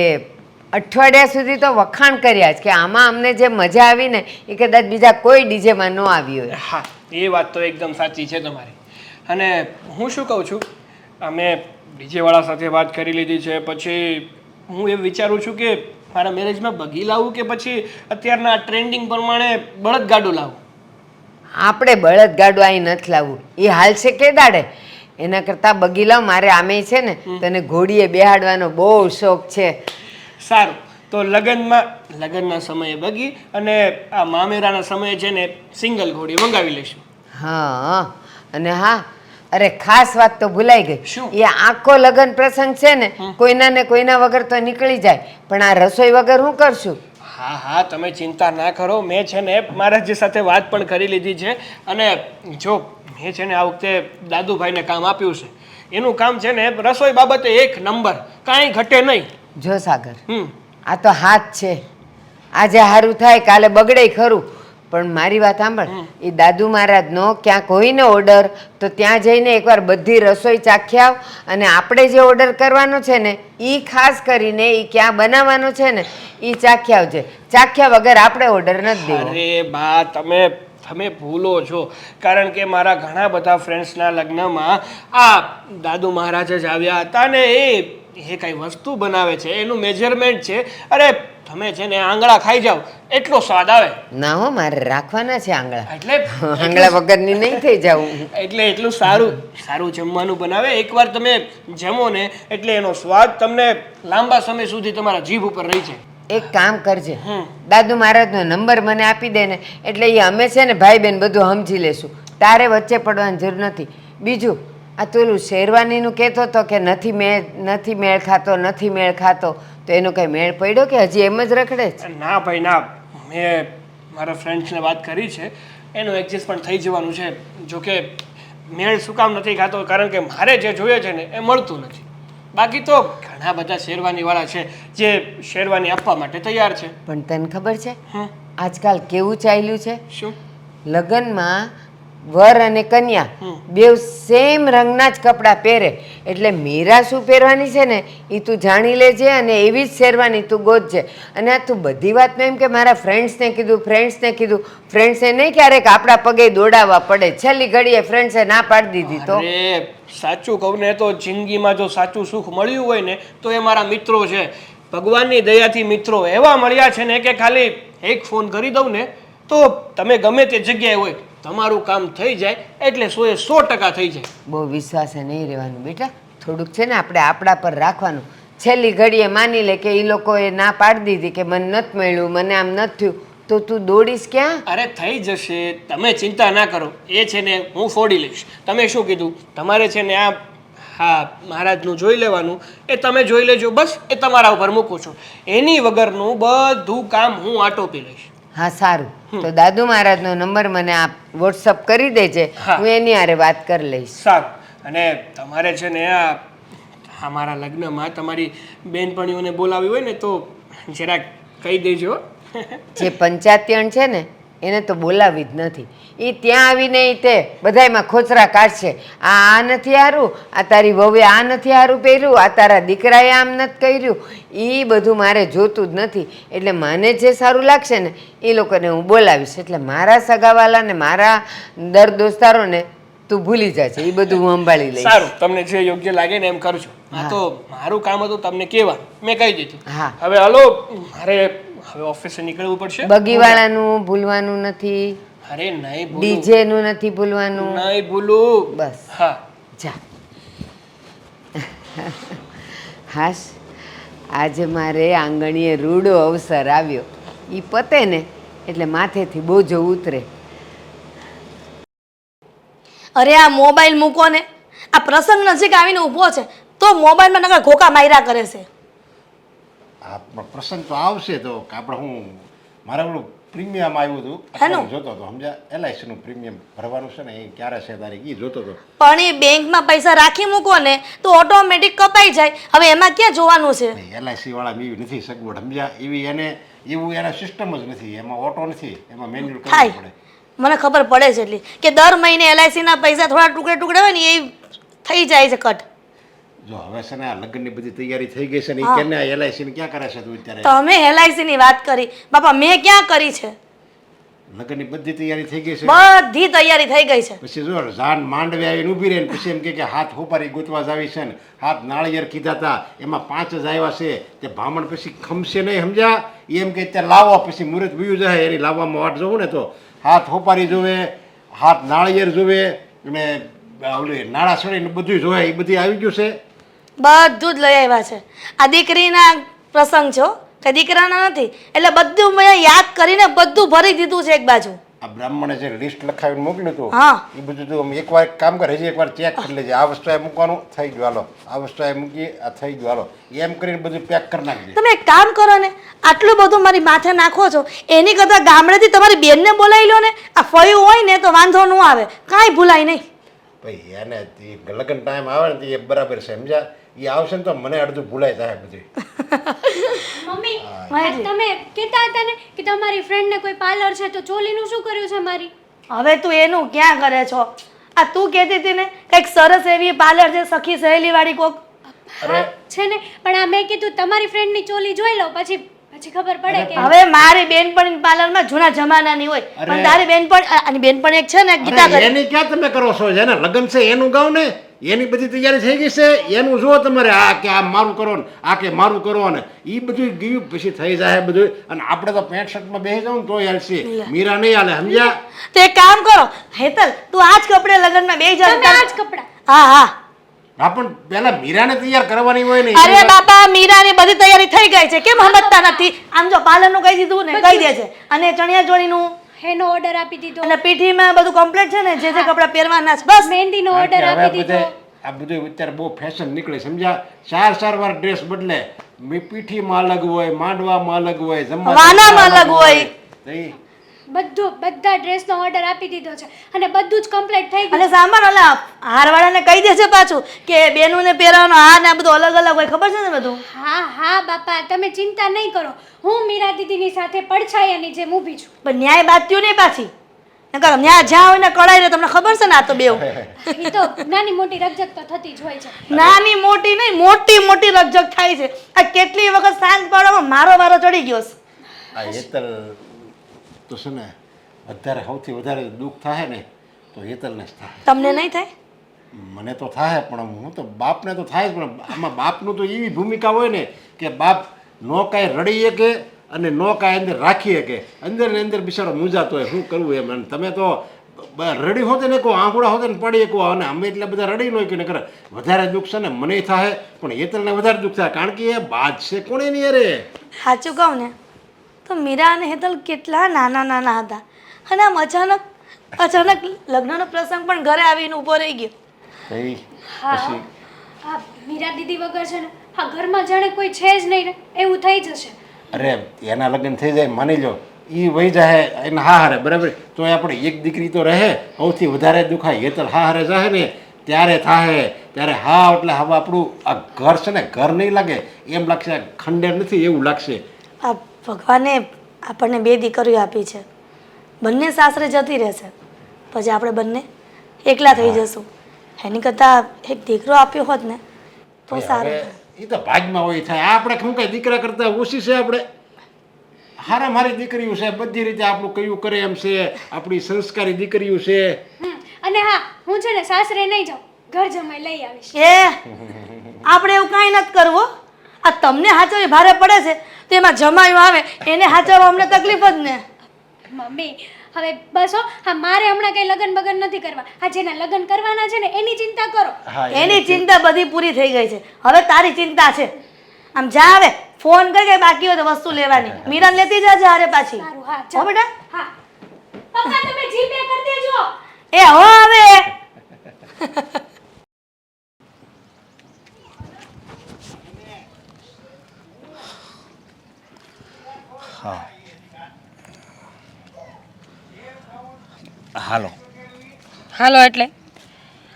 અઠવાડિયા સુધી તો વખાણ કર્યા જ કે આમાં અમને જે મજા આવી ને એ કદાચ બીજા કોઈ ડીજેમાં ન આવી હોય. હા, એ વાત તો એકદમ સાચી છે તમારી. અને હું શું કહું છું, અમે ડીજે વાળા સાથે વાત કરી લીધી છે, પછી હું એ વિચારું છું કે મારા મેરેજમાં બગી લાવું કે પછી અત્યારના ટ્રેન્ડિંગ પ્રમાણે બળદગાડું લાવું. આપણે બળદગાડું અહીં નથી લાવવું, એ હાલશે કે દાડે. એના કરતાં બગીલાવ મારે આમેય છે ને તને ઘોડીએ બેહાડવાનો બહુ શોખ છે. સારું, તો લગ્નના સમયે બગી અને આ મામેરાના સમયે છે ને સિંગલ ઘોડી મંગાવી લઈશું. હા અને હા અરે ખાસ વાત તો ભૂલાઈ ગઈ. શું? એ આખો લગ્ન પ્રસંગ છે ને કોઈના ને કોઈના વગર તો નીકળી જાય, પણ આ રસોઈ વગર શું કરશું? હા હા, તમે ચિંતા ના કરો. મેં છે ને મહારાજજી સાથે વાત પણ કરી લીધી છે. અને જો મેં છે ને આ વખતે દાદુભાઈને કામ આપ્યું છે. એનું કામ છે ને રસોઈ બાબતે એક નંબર, કાંઈ ઘટે નહીં. જો સાગર, હમ આ તો હાથ છે, આજે સારું થાય કાલે બગડે ખરું, પણ મારી વાત સાંભળ. એ દાદુ મહારાજનો ક્યાંક હોય ને ઓર્ડર, તો ત્યાં જઈને એકવાર બધી રસોઈ ચાખી આવ. અને આપણે જે ઓર્ડર કરવાનો છે ને એ ખાસ કરીને એ ક્યાં બનાવવાનો છે ને એ ચાખી આવજે. ચાખ્યા વગર આપણે ઓર્ડર નથી દેવો. અરે બા, તમે ભૂલો છો. કારણ કે મારા ઘણા બધા ફ્રેન્ડ્સના લગ્નમાં આ દાદુ મહારાજ જ આવ્યા હતા ને એ કઈ વસ્તુ બનાવે છે, એનું મેજરમેન્ટ છે. અરે તમે છે ને આંગળા ખાઈ જાઓ એટલો સ્વાદ આવે. ના હો, મારે રાખવાના છે આંગળા. એટલે આંગળા વગરની નહીં થઈ જાઉં. એટલે એટલું સારું જમવાનું બનાવે. એકવાર તમે જમો ને એટલે એનો સ્વાદ તમને લાંબા સમય સુધી તમારા જીભ ઉપર રહી જાય. એક કામ કરજે, દાદુ મહારાજનો નંબર મને આપી દે ને, એટલે એ અમે છે ને ભાઈ બહેન બધું સમજી લેશું. તારે વચ્ચે પડવાની જરૂર નથી. બીજું આ પેલું શેરવાનીનું કહેતો હતો કે નથી મેળ ખાતો, તો એનો કંઈ મેળ પડ્યો કે હજી એમ જ રખડે છે? ના ભાઈ ના, મેં મારા ફ્રેન્ડ્સને વાત કરી છે, એનું એડજસ્ટ પણ થઈ જવાનું છે. જોકે મેળ શું કામ નથી ખાતો, કારણ કે મારે જે જોઈએ છે ને એ મળતું નથી. બાકી તો ઘણા બધા શેરવાનીવાળા છે જે શેરવાની આપવા માટે તૈયાર છે. પણ તને ખબર છે આજકાલ કેવું ચાલ્યું છે? શું? લગ્નમાં વર અને કન્યા બેવ સેમ રંગના જ કપડાં પહેરે. એટલે મીરા શું પહેરવાની છે ને એ તું જાણી લેજે, અને એવી જ શેરવાની તું ગોતજે. અને આ તું બધી વાતમાં એમ કે મારા ફ્રેન્ડ્સને કીધું, ફ્રેન્ડ્સે નહીં ક્યારેક આપણા પગે દોડાવવા પડે. છેલ્લી ઘડીએ ફ્રેન્ડ્સે ના પાડી દીધી તો? અરે સાચું કહું ને તો જિંદગીમાં જો સાચું સુખ મળ્યું હોય ને તો એ મારા મિત્રો છે. ભગવાનની દયાથી મિત્રો એવા મળ્યા છે ને કે ખાલી એક ફોન કરી દઉં ને તો તમે ગમે તે જગ્યાએ હોય તમારું કામ થઈ જાય, એટલે 100% થઈ જાય. બહુ વિશ્વાસે નહીં રહેવાનું બેટા, થોડુંક છે ને આપણે આપણા પર રાખવાનું. છેલ્લી ઘડીએ માની લે કે એ લોકોએ ના પાડી દીધી કે મને નથી મળ્યું, મને આમ નથી થયું, તો તું દોડીશ ક્યાં? અરે થઈ જશે, તમે ચિંતા ના કરો. એ છે ને હું ફોડી લઈશ. તમે શું કીધું? તમારે છે ને આ મહારાજનું જોઈ લેવાનું, એ તમે જોઈ લેજો, બસ એ તમારા ઉપર મૂકું છું. એની વગરનું બધું કામ હું આટોપી લઈશ. હા સારું, તો દાદુ મહારાજનો નંબર મને આપ વોટ્સઅપ કરી દેજે, હું એની હારે વાત કરી લઈશ. સારું. અને તમારે છે ને આ મારા લગ્નમાં તમારી બેનપણીઓને બોલાવી હોય ને તો જરાક કહી દેજો. જે પંચાયતીયણ છે ને એને તો બોલાવી જ નથી. એ ત્યાં આવીને તે બધાયમાં ખોચરા કાઢશે. આ નથી સારું, આ તારી વહુએ આ નથી સારું પહેર્યું, આ તારા દીકરાએ આમ નથી કર્યું. એ બધું મારે જોતું જ નથી. એટલે મને જે સારું લાગશે ને એ લોકોને હું બોલાવીશ. એટલે મારા સગાવાલા ને મારા દોસ્તારોને તું ભૂલી જશે, એ બધું હું સંભાળી લઈશ. સારું, તમને જે યોગ્ય લાગે ને એમ કરજો. આ તો મારું કામ હતું તમને કહેવા, મેં કહી દીધું. હા. હવે હલો, મારે હવે ઓફિસે નીકળવું પડશે. બગીવાળાનું ભૂલવાનું નથી, અરે નહીં ભૂલું, ડીજે નું નથી ભૂલવાનું. નહીં ભૂલું. બસ હા. જા. હાશ, આજે મારે આંગણીએ રૂડો અવસર આવ્યો. એ પતે ને એટલે માથેથી બોજો ઉતરે. અરે આ મોબાઈલ મૂકો ને, આ પ્રસંગ નજીક આવીને ઊભો છે તો મોબાઈલમાં નકર ઘોકા માર્યા કરે છે. આ પ્રસંગ તો આવશે તો આપણે હું મારે ઓલું પ્રીમિયમ આવ્યું હતું હેનું? જોતો હતો, સમજ્યા? LICનું પ્રીમિયમ ભરવાનું છે ને, એ ક્યારે છે તારીખ એ જોતો હતો. પણ એ બેંકમાં પૈસા રાખી મૂકો ને તો ઓટોમેટિક કપાઈ જાય. હવે એમાં ક્યાં જોવાનું છે? LIC વાળા એવી નથી સગવડ, સમજ્યા? એવી એને એવું એના સિસ્ટમ જ નથી, એમાં ઓટો નથી, એમાં મેન્યુઅલ કરવું થાય પડે. મને ખબર પડે છે એટલી કે દર મહિને LIC ના પૈસા થોડા ટુકડે ટુકડે હોય ને એ થઈ જાય છે કટ. જો હવે છે ને આ લગ્નની બધી તૈયારી થઈ ગઈ છે ને એ કેને LIC ને ક્યાં કરે છે તું અત્યારે? તમે LIC ની વાત કરી બાપા, મેં ક્યાં કરી છે? લગ્નની બધી તૈયારી થઈ ગઈ છે. બધી તૈયારી થઈ ગઈ છે. પછી જો જાન માંડવે આવીને ઊભી રહીને પછી એમ કે હાથ હોપારી ગોતવા જ આવી છે ને હાથ નાળિયેર કીધા હતા એમાં 5 જ આવ્યા છે તે ભામણ પછી ખમશે નહીં, સમજ્યા? એમ કે અત્યારે લાવો પછી મુહૂર્ત વયું જાય એની લાવવામાં વાટ જોવું ને તો હાથ હોપારી જોવે, હાથ નાળિયેર જોવે અને ઓલી નાળા સળીને બધું જોવે, એ બધી આવી ગયું છે. બધું જ લઈ આવ્યા છે. આ દીકરીના પ્રસંગ છો કે દીકરાના નથી, એટલે બધું મેં યાદ કરીને બધું ભરી દીધું છે એક બાજુ. આ બ્રાહ્મણે જે લિસ્ટ લખાવીને મોકલ્યું હતું હા. એ બધું તું એકવાર એક કામ કર, હજી એકવાર ચેક કરી લેજે. આ વસ્તુ આ મૂકવાનું થઈ ગયું, હાલો આ વસ્તુ આ મૂકીએ, આ થઈ ગયું, હાલો એમ કરીને બધું પેક કરી નાખજે. તમે એક કામ કરો ને, આટલું બધું મારી માથે નાખો છો એની કરતાં ગામડેથી તમારી બેનને બોલાવી લો ને. આ ફયું હોય ને તો વાંધો ન આવે, કાંઈ ભૂલાય નહીં. ભાઈ એને લગ્ન ટાઈમ આવે ને તો એ બરાબર છે, સમજ્યા? એ આવશે ને તો મને અડધું ભૂલાય જાય બધું. મમ્મી માહિતી. તમે કહેતા હતા ને કે તમારી ફ્રેન્ડને કોઈ પાર્લર છે તો ચોલીનું શું કર્યું છે મારી? હવે તું એનું ક્યાં કરે છો? આ તું કહેતી હતી ને કંઈક સરસ એવી પાર્લર છે સખી સહેલી વાળી કોક. હા, છે ને, પણ આ મેં કીધું તમારી ફ્રેન્ડની ચોલી જોઈ લો પછી ખબર પડે કે હવે મારી બેનપણી પાર્લરમાં જૂના જમાનાની હોય, પણ તારી બેનપણી એક છે ને ગીતા અરે એની ક્યાં તમે કરો છો? જેને લગ્ન છે એનું ગાવ ને, એની બધી તૈયારી થઈ ગઈ છે, એનું જુઓ તમારે. આ કે આ મારું કરો ને આ કે મારું કરો ને એ બધું ગયું પછી થઈ જાય બધું. અને આપણે તો પેન્ટ શર્ટમાં બેસી જાવ ને તો હાલશે, મીરા નહીં હાલે, સમજ્યા? તો એક કામ કરો હેતલ, તું આજ કપડે લગ્નમાં બેસી જા. તમે આ જ કપડાં. હા હા. હા પણ પેલા મીરાને તૈયાર કરવાની હોય ને. અરે બાપા, મીરાની બધી તૈયારી થઈ ગઈ છે, કેમ સમજતા નથી? આમ જો પાર્લરનું કહી દીધું ને કહી દે છે, અને ચણિયા ચોળીનું એનો ઓર્ડર આપી દીધો, અને પીઠીમાં બધું કમ્પ્લીટ છે ને, જે જે કપડાં પહેરવાના છે બસ. મહેંદીનો ઓર્ડર હવે આપી દીધો. આ બધું અત્યારે બહુ ફેશન નીકળે, સમજ્યા? 4 વાર ડ્રેસ બદલે, પીઠીમાં અલગ હોય, માંડવામાં અલગ હોય, વાનામાં અલગ હોય. નહીં. બધા ડ્રેસનો ઓર્ડર આપી દીધો છે અને બધું જ કમ્પ્લીટ થઈ ગયું. અને સામાન ઓલા હારવાળાને કહી દેશે પાછું કે બેનુને પહેરવાનો હાર ને આ બધું અલગ અલગ હોય, ખબર છે ને બધું? હા બાપા, તમે ચિંતા નહીં કરો, હું મીરા દીદીની સાથે પડછાયાની જેમ ઊભી છું. પણ ન્યાય બાત્યું નહીં પાછી, નકર ન્યા જ્યાં હોય ને કળાઈ ને, તમને ખબર છે ને આ તો બેવ એ તો નાની મોટી રકઝક તો થતી જ હોય છે. નાની મોટી નહીં, મોટી મોટી રકઝક થાય છે. આ કેટલી વખત શાંત પાડવામાં મારો વારો ચડી ગયો છે. આ હેતલ તો છે ને વધારે સૌથી વધારે દુઃખ થાય ને તો હેતલને જ થાય. તમને નહીં થાય? મને તો થાય, પણ હું તો બાપને તો થાય જ, પણ આમાં બાપનું તો એવી ભૂમિકા હોય ને કે બાપ નો કાંઈ રડી શકે અને નો કાંઈ અંદર રાખી શકે, અંદર ને અંદર બિચારો મૂંઝાતો હોય શું કરવું એમ. અને તમે તો રડી હોતે ને કહો, આંકડા હોતે ને પડી કહો, અને અમે એટલે બધા રડી નો કે નકર વધારે દુઃખ છે ને મને થાય, પણ હેતલને વધારે દુઃખ થાય, કારણ કે એ બાદ છે કોણે નહીં. અરે સાચું કહું ને તો મીરા અને હેતલ કેટલા નાના નાના હતા, અને આમ અચાનક લગ્નનો પ્રસંગ પણ ઘરે આવીને ઊભો રહી ગયો. ભાઈ હા હા, મીરા દીદી વગર છે ને હા ઘરમાં જાણે કોઈ છે જ નહીં ને એવું થઈ જશે. અરે એના લગ્ન થઈ જાય માની લો, એ વહી જાય એને હા હારે બરાબર, તો આપણે એક દીકરી તો રહે, સૌથી વધારે દુખાય હેતલ હા હારે જાય ને ત્યારે થાય, ત્યારે હા એટલે હવે આપણું આ ઘર છે ને ઘર નહીં લાગે, એમ લાગશે ખંડેર નથી એવું લાગશે. આ ભગવાને આપણને 2 દીકરીઓ આપી છે, બંને સાસરે જતી રહેશે, પછી આપણે બંને એકલા થઈ જશું. એની કરતાં એક દીકરો આપ્યો હોત ને તો સારું. એ તો ભાગમાં હોય થાય, આપણે શું કઈ દીકરા કરતા ઓછી છે? આપણે હારા મારી દીકરીઓ છે, બધી રીતે આપણું કયું કરે એમ છે, આપણી સંસ્કારી દીકરીઓ છે. અને હા, હું છે ને સાસરે નહીં જાઉં, ઘર જમાઈ લઈ આવીશ. આપણે એવું કાંઈ નથી કરવું. આ તમને હાચવી ભારે પડે છે તો એમાં જમાયું આવે એને હાચવવા અમને તકલીફ જ ને. મમ્મી હવે બસ હો, હા મારે હમણાં કઈ લગન બગન નથી કરવા. આ જેના લગન કરવાના છે ને એની ચિંતા કરો. એની ચિંતા બધી પૂરી થઈ ગઈ છે, હવે તારી ચિંતા છે. આમ જા, હવે ફોન કરી બાકી હોય તો વસ્તુ લેવાની, મીરાને લેતી જાજે હારે પાછી. સારું, હા હો ચાલો. બેટા. હા પપ્પા તમે જીપે કરી દેજો. એ હો હવે હા હાલો. હાલો એટલે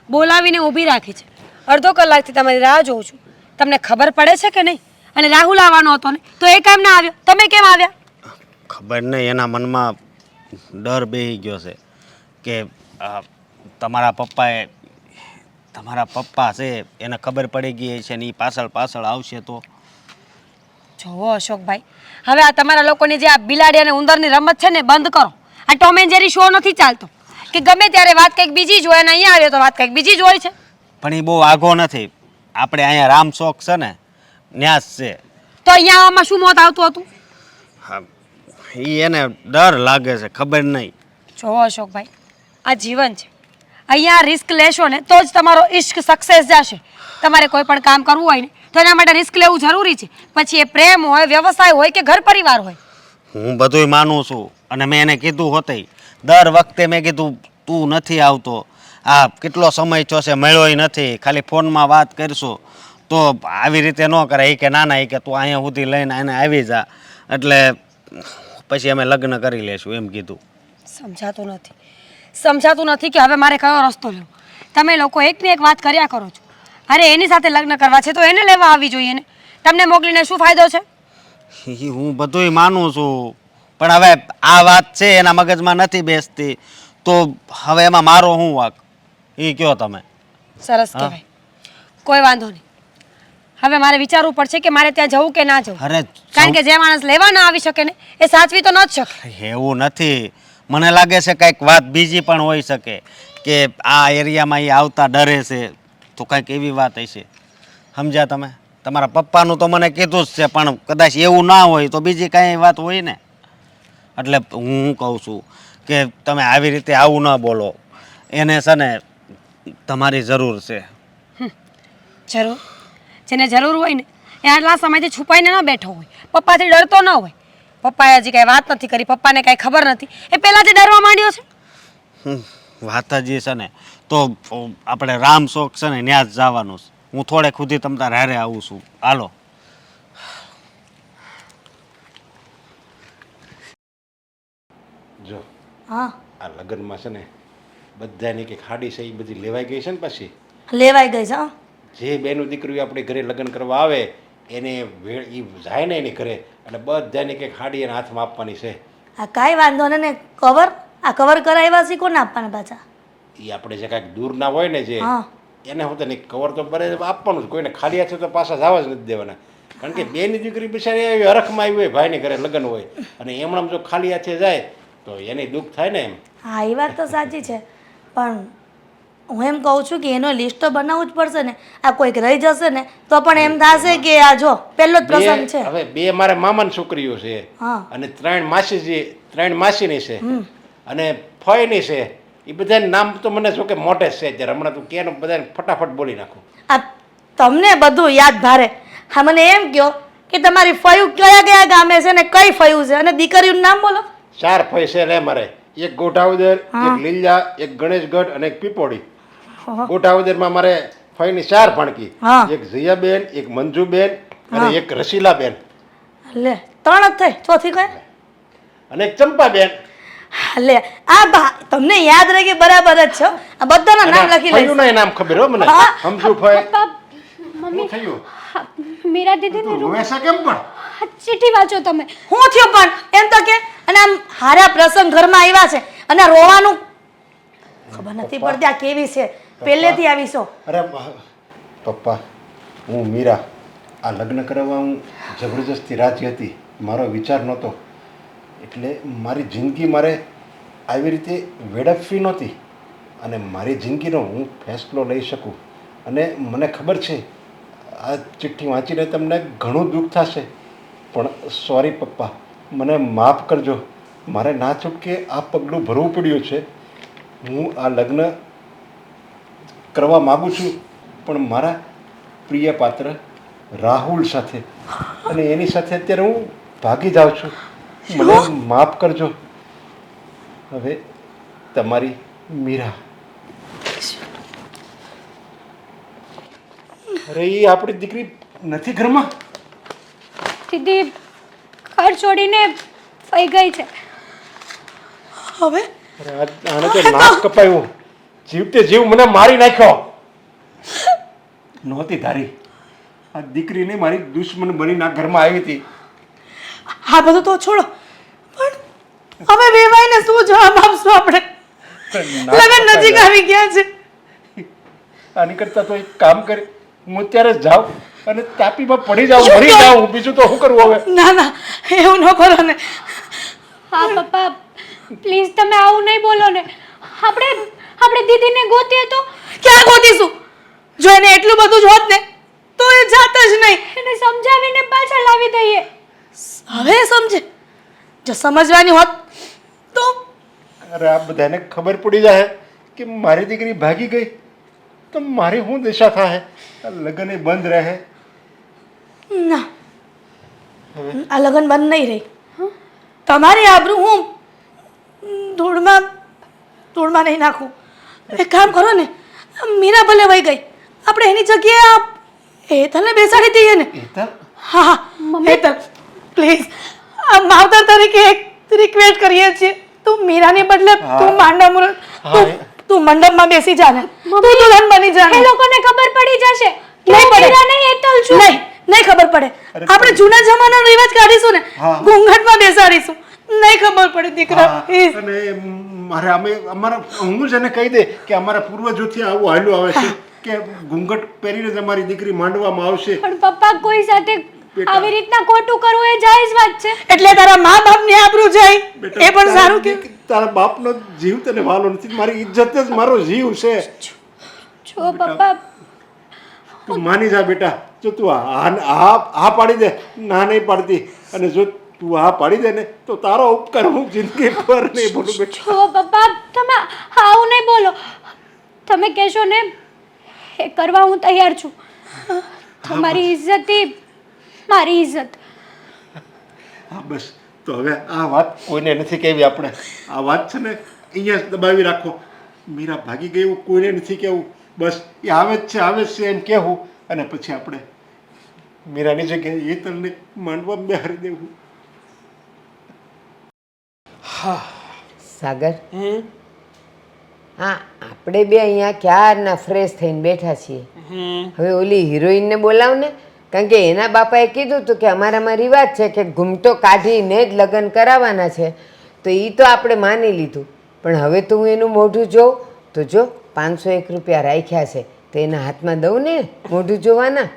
બોલાવીને ઊભી રાખી છે, અડધો કલાકથી તમારી રાહ જોઉં છું. તમને ખબર પડે છે કે નહીં? અને રાહુલ આવવાનો હતો ને તો એ કેમ ના આવ્યો? તમે કેમ આવ્યા? ખબર નહીં એના મનમાં ડર બેસી ગયો છે કે તમારા પપ્પા છે એને ખબર પડી ગઈ છે ને એ પાછળ આવશે તો. જોવો અશોકભાઈ, હવે આ તમારા લોકોની જે આ બિલાડી અને ઉંદરની રમત છે ને બંધ કરો. આ ટોમ એન્ડ જેરી શો નથી ચાલતો કે ગમે ત્યારે વાત કંઈક બીજી જ હોય અને અહીંયા આવ્યો તો વાત કંઈક બીજી જ હોય છે. પણ એ બહુ આઘો નથી. આપણે અહીંયા રામ શોખ છે ને ન્યાસ છે. તો અહીંયા આવવામાં શું મોત આવતું હતું? હા, એને ડર લાગે છે, ખબર નહીં. જોવો અશોકભાઈ, આ જીવન છે. અહીંયા રિસ્ક લેશો ને તો જ તમારો ઇશ્ક સક્સેસ જશે. તમારે કોઈ પણ કામ કરવું હોય ને તો એના માટે રિસ્ક લેવું જરૂરી છે. પછી એ પ્રેમ હોય, વ્યવસાય હોય કે ઘર પરિવાર હોય. હું બધુંય માનું છું અને મેં એને કીધું હોતે દર વખતે મેં કીધું તું નથી આવતો, આ કેટલો સમય થયો મળ્યોય નથી, ખાલી ફોનમાં વાત કરશું તો આવી રીતે ન કરે. એ કે ના એ કે તું અહીંયા સુધી લઈને એને આવી જા એટલે પછી અમે લગ્ન કરી લેશું એમ કીધું. સમજાતું નથી કે હવે મારે કયો રસ્તો લેવો. તમે લોકો એકની એક વાત કર્યા કરો છો. અરે એની સાથે લગ્ન કરવા છે તો એને લેવા આવી જોઈએ ને. તમને મોકલીને શું ફાયદો છે? હું બધુંય માનું છું પણ હવે આ વાત છે એના મગજમાં નથી બેસતી તો હવે એમાં મારો શું વાંક એ કયો તમે. સરસ કહેવાય. કોઈ વાંધો નહીં. હવે મારે વિચારવું પડશે કે મારે ત્યાં જવું કે ના જવું. અરે કારણ કે જે માણસ લેવા ના આવી શકે ને એ સાચવી તો ન જ શકે. એવું નથી, મને લાગે છે કંઈક વાત બીજી પણ હોઈ શકે કે આ એરિયામાં એ આવતા ડરે છે તો કંઈક એવી વાત હશે. સમજ્યા તમે? તમારા પપ્પાનું તો મને કીધું જ છે પણ કદાચ એવું ના હોય તો બીજી કાંઈ વાત હોય ને. એટલે હું કહું છું કે તમે આવી રીતે આવું ન બોલો. એને છે ને તમારી જરૂર છે. જરૂર? જેને જરૂર હોય ને એ આટલા સમયથી છુપાઈને ન બેઠો હોય, પપ્પાથી ડરતો ન હોય. પપ્પાએ હજી કાંઈ વાત નથી કરી, પપ્પાને કાંઈ ખબર નથી, એ પહેલાંથી ડરવા માંડ્યો છે. વાત જ છે ને તો આપણે રામ શોખ છે ને ત્યાં જ જવાનું છે. હું થોડેક સુધી તમ તાર હારે આવું છું. હાલો. જો હા, આ લગ્નમાં છે ને બધાની કે ખાડી છે એ બધી લેવાઈ ગઈ છે ને પછી લેવાઈ ગઈ છે. હા, જે બેનું દીકરીઓ આપણે ઘરે લગ્ન કરવા આવે એને એ જાય ને એની ઘરે એટલે બધાની કે ખાડી એના હાથમાં આપવાની છે. આ કાંઈ વાંધો નહીં ને કવર, આ કવર કરાવ્યા છે કોને આપવાના પાછા? એ આપણે જે કાંઈક દૂર ના હોય ને જે હા, એને હું તો નહીં કવર તો બરે આપવાનું જ. કોઈને ખાલી હાથે તો પાછા જવા જ નથી દેવાના. કારણ કે બેની દીકરી બિચારી એવી હરખમાં આવી હોય, ભાઈની ઘરે લગ્ન હોય અને એમણામ જો ખાલી હાથે જાય તો એને દુઃખ થાય ને એમ. હા, એ વાત તો સાચી છે પણ હું એમ કહું છું કે એનો લિસ્ટ તો બનાવવું જ પડશે ને. આ કોઈક રહી જશે ને તો પણ એમ થશે કે આ જો પહેલો જ પ્રસંગ છે. હવે બે મારે મામાની છોકરીઓ છે હા, અને ત્રણ માસીની છે અને ફઈની છે. એ બધાના નામ તો મને જો કે મોટે જ છે અત્યારે. હમણાં તું કે બધાને ફટાફટ બોલી નાખું. આ તમને બધું યાદ ભારે. હા, મને એમ કહો કે તમારી ફયું કયા કયા ગામે છે ને કઈ ફયું છે અને દીકરીનું નામ બોલો. 4 ફઈ છે લે મારે. એક ગોઠાવદર, એક લીલા, એક ગણેશગઢ અને એક પીપોડી. ગોઠાવદરમાં મારે ફઈની 4 ભાણકી, હા. એક જયાબેન, એક મંજુબેન અને એક રસીલાબેન લે 3 જ થઈ, ચોથી કઈ? અને એક ચંપાબેન. લે આ તમને યાદ રહે કે બરાબર જ છો. આ બધાના નામ લખી લઈશ. ફઈનું નામ ખબર હો મને. હા. સમજુ ફઈ. મમ્મી, શું થયું? મીરા દીદી તું રોવે છે કેમ પણ? ચિઠ્ઠી વાંચો તમે. હું થયો પણ એમ તો કે અને આમ હારા પ્રસંગ ઘરમાં આવ્યા છે અને આ રોવાનું ખબર નથી પડતી આ કેવી છે પહેલેથી આવી છો. અરે પપ્પા, હું મીરા આ લગ્ન કરવા હું જબરજસ્તી રાજી હતી. મારો વિચાર નહોતો એટલે મારી જિંદગી મારે આવી રીતે વેડફવી નહોતી અને મારી જિંદગીનો હું ફેસલો લઈ શકું. અને મને ખબર છે આ ચિઠ્ઠી વાંચીને તમને ઘણું દુઃખ થશે પણ સોરી પપ્પા, મને માફ કરજો. મારે ના છૂટકે આ પગલું ભરવું પડ્યું છે. હું આ લગ્ન કરવા માગું છું પણ મારા પ્રિય પાત્ર રાહુલ સાથે અને એની સાથે અત્યારે હું ભાગી જાઉં છું. મને માફ કરજો. હવે તમારી મીરા. અરે એ આપણી દીકરી નથી ઘરમાં. દીદી ઘર છોડીને ફઈ ગઈ છે. હવે અરે આને તો નાક કપાયું. જીવતે જીવ મને મારી નાખ્યો. નહોતી ધારી આ દીકરીને મારી દુશ્મન બનીને આ ઘરમાં આવી હતી. આ બધું તો છોડો પણ હવે વેવાઈને શું જવાબ આપશું આપણે લગન નજીક આવી ગયા છે. આની કરતા તો એક કામ કરી હું અત્યારે જ જાઉં અને તાપીમાં પડી જાઉં મરી જાઉં બીજું તો શું કરવું હવે. ના ના એવું ન કરો ને. હા પપ્પા પ્લીઝ તમે આવું નહીં બોલો ને. આપણે દીદીને ગોતીએ તો ક્યાં ગોતીશું? જો એને એટલું બધું જ હોત ને તો એ જાત જ નહીં. એને સમજાવીને પાછા લાવી દઈએ. હવે સમજે. જો સમજવાની હોત તો અરે આ બધાને ખબર પડી જાય કે મારી દીકરી ભાગી ગઈ તો મારી શું દિશા થાય? આ લગ્ન એ બંધ રહે. ના આ લગન બંધ નહીં રહી. તમારી આબરૂ હું ધૂળમાં નહીં નાખું. એક કામ કરો ને, મીરા ભલે વહી ગઈ, આપણે એની જગ્યાએ આ હેતલને બેસાડી દઈએ ને. હેતલ? હા હા હેતલ પ્લીઝ, આ માવતર તરીકે એક રિક્વેસ્ટ કરીએ છીએ. તું મીરાને બદલે તું તું મંડપમાં બેસી જા ને, તું દુલ્હન બની જા ને. એ લોકોને ખબર પડી જશે કે નહીં હું પડે. મીરા નહીં હેતલ છું. નહીં ખબર પડે. આપણે જૂના જમાનાનો રિવાજ કાઢીશું ને, ઘૂંઘટમાં બેસાડીશું. નહીં ખબર પડે દીકરા. please. અને મારે અમારા હું જ એને કહી દે કે અમારા પૂર્વજોથી આવું હાલ્યું આવે છે કે ઘૂંઘટ પહેરીને જ અમારી દીકરી માંડવામાં આવશે. પણ પપ્પા કોઈ સાથે આવી રીતના ખોટું કરવું એ જાયઝ વાત છે. એટલે તારા મા બાપને આબરૂ જાય એ પણ સારું કે તારા બાપનો જીવ તને વાલો નથી, મારી ઇજ્જત જ મારો જીવ છે. જો પપ્પા તું માની જા બેટા. જો તું હા પાડી દે, ના નહીં પાડતી, અને જો તું હા પાડી દે ને તો તારો ઉપકાર હું જિંદગી પર નહીં ભૂલું બેટા. જો પપ્પા તમે આવું નહીં બોલો. તમે કહેશો ને એ કરવા હું તૈયાર છું. તમારી ઇજ્જતથી મારી ઇજ્જત. હા બસ તો હવે આ વાત કોઈને નથી કહેવી આપણે. આ વાત છે ને અહીંયા જ દબાવી રાખો. મીરા ભાગી ગઈ એવું કોઈને નથી કહેવું. બસ એ આવે જ છે એમ કહેવું, અને પછી આપણે મીરાની જગ્યાએ એ તલને માંડવામાં બેહારી દેવું. સાગર, હા આપણે બે અહીંયા ક્યારના ફ્રેશ થઈને બેઠા છીએ. હવે ઓલી હિરોઈનને બોલાવ ને, કારણ કે એના બાપાએ કીધું હતું કે અમારામાં રિવાજ છે કે ઘૂમટો કાઢીને જ લગ્ન કરાવવાના છે. તો એ તો આપણે માની લીધું, પણ હવે તો હું એનું મોઢું જોઉં તો જો 501 રૂપિયા રાખ્યા છે તો એના હાથમાં દઉં ને મોઢું જોવાના.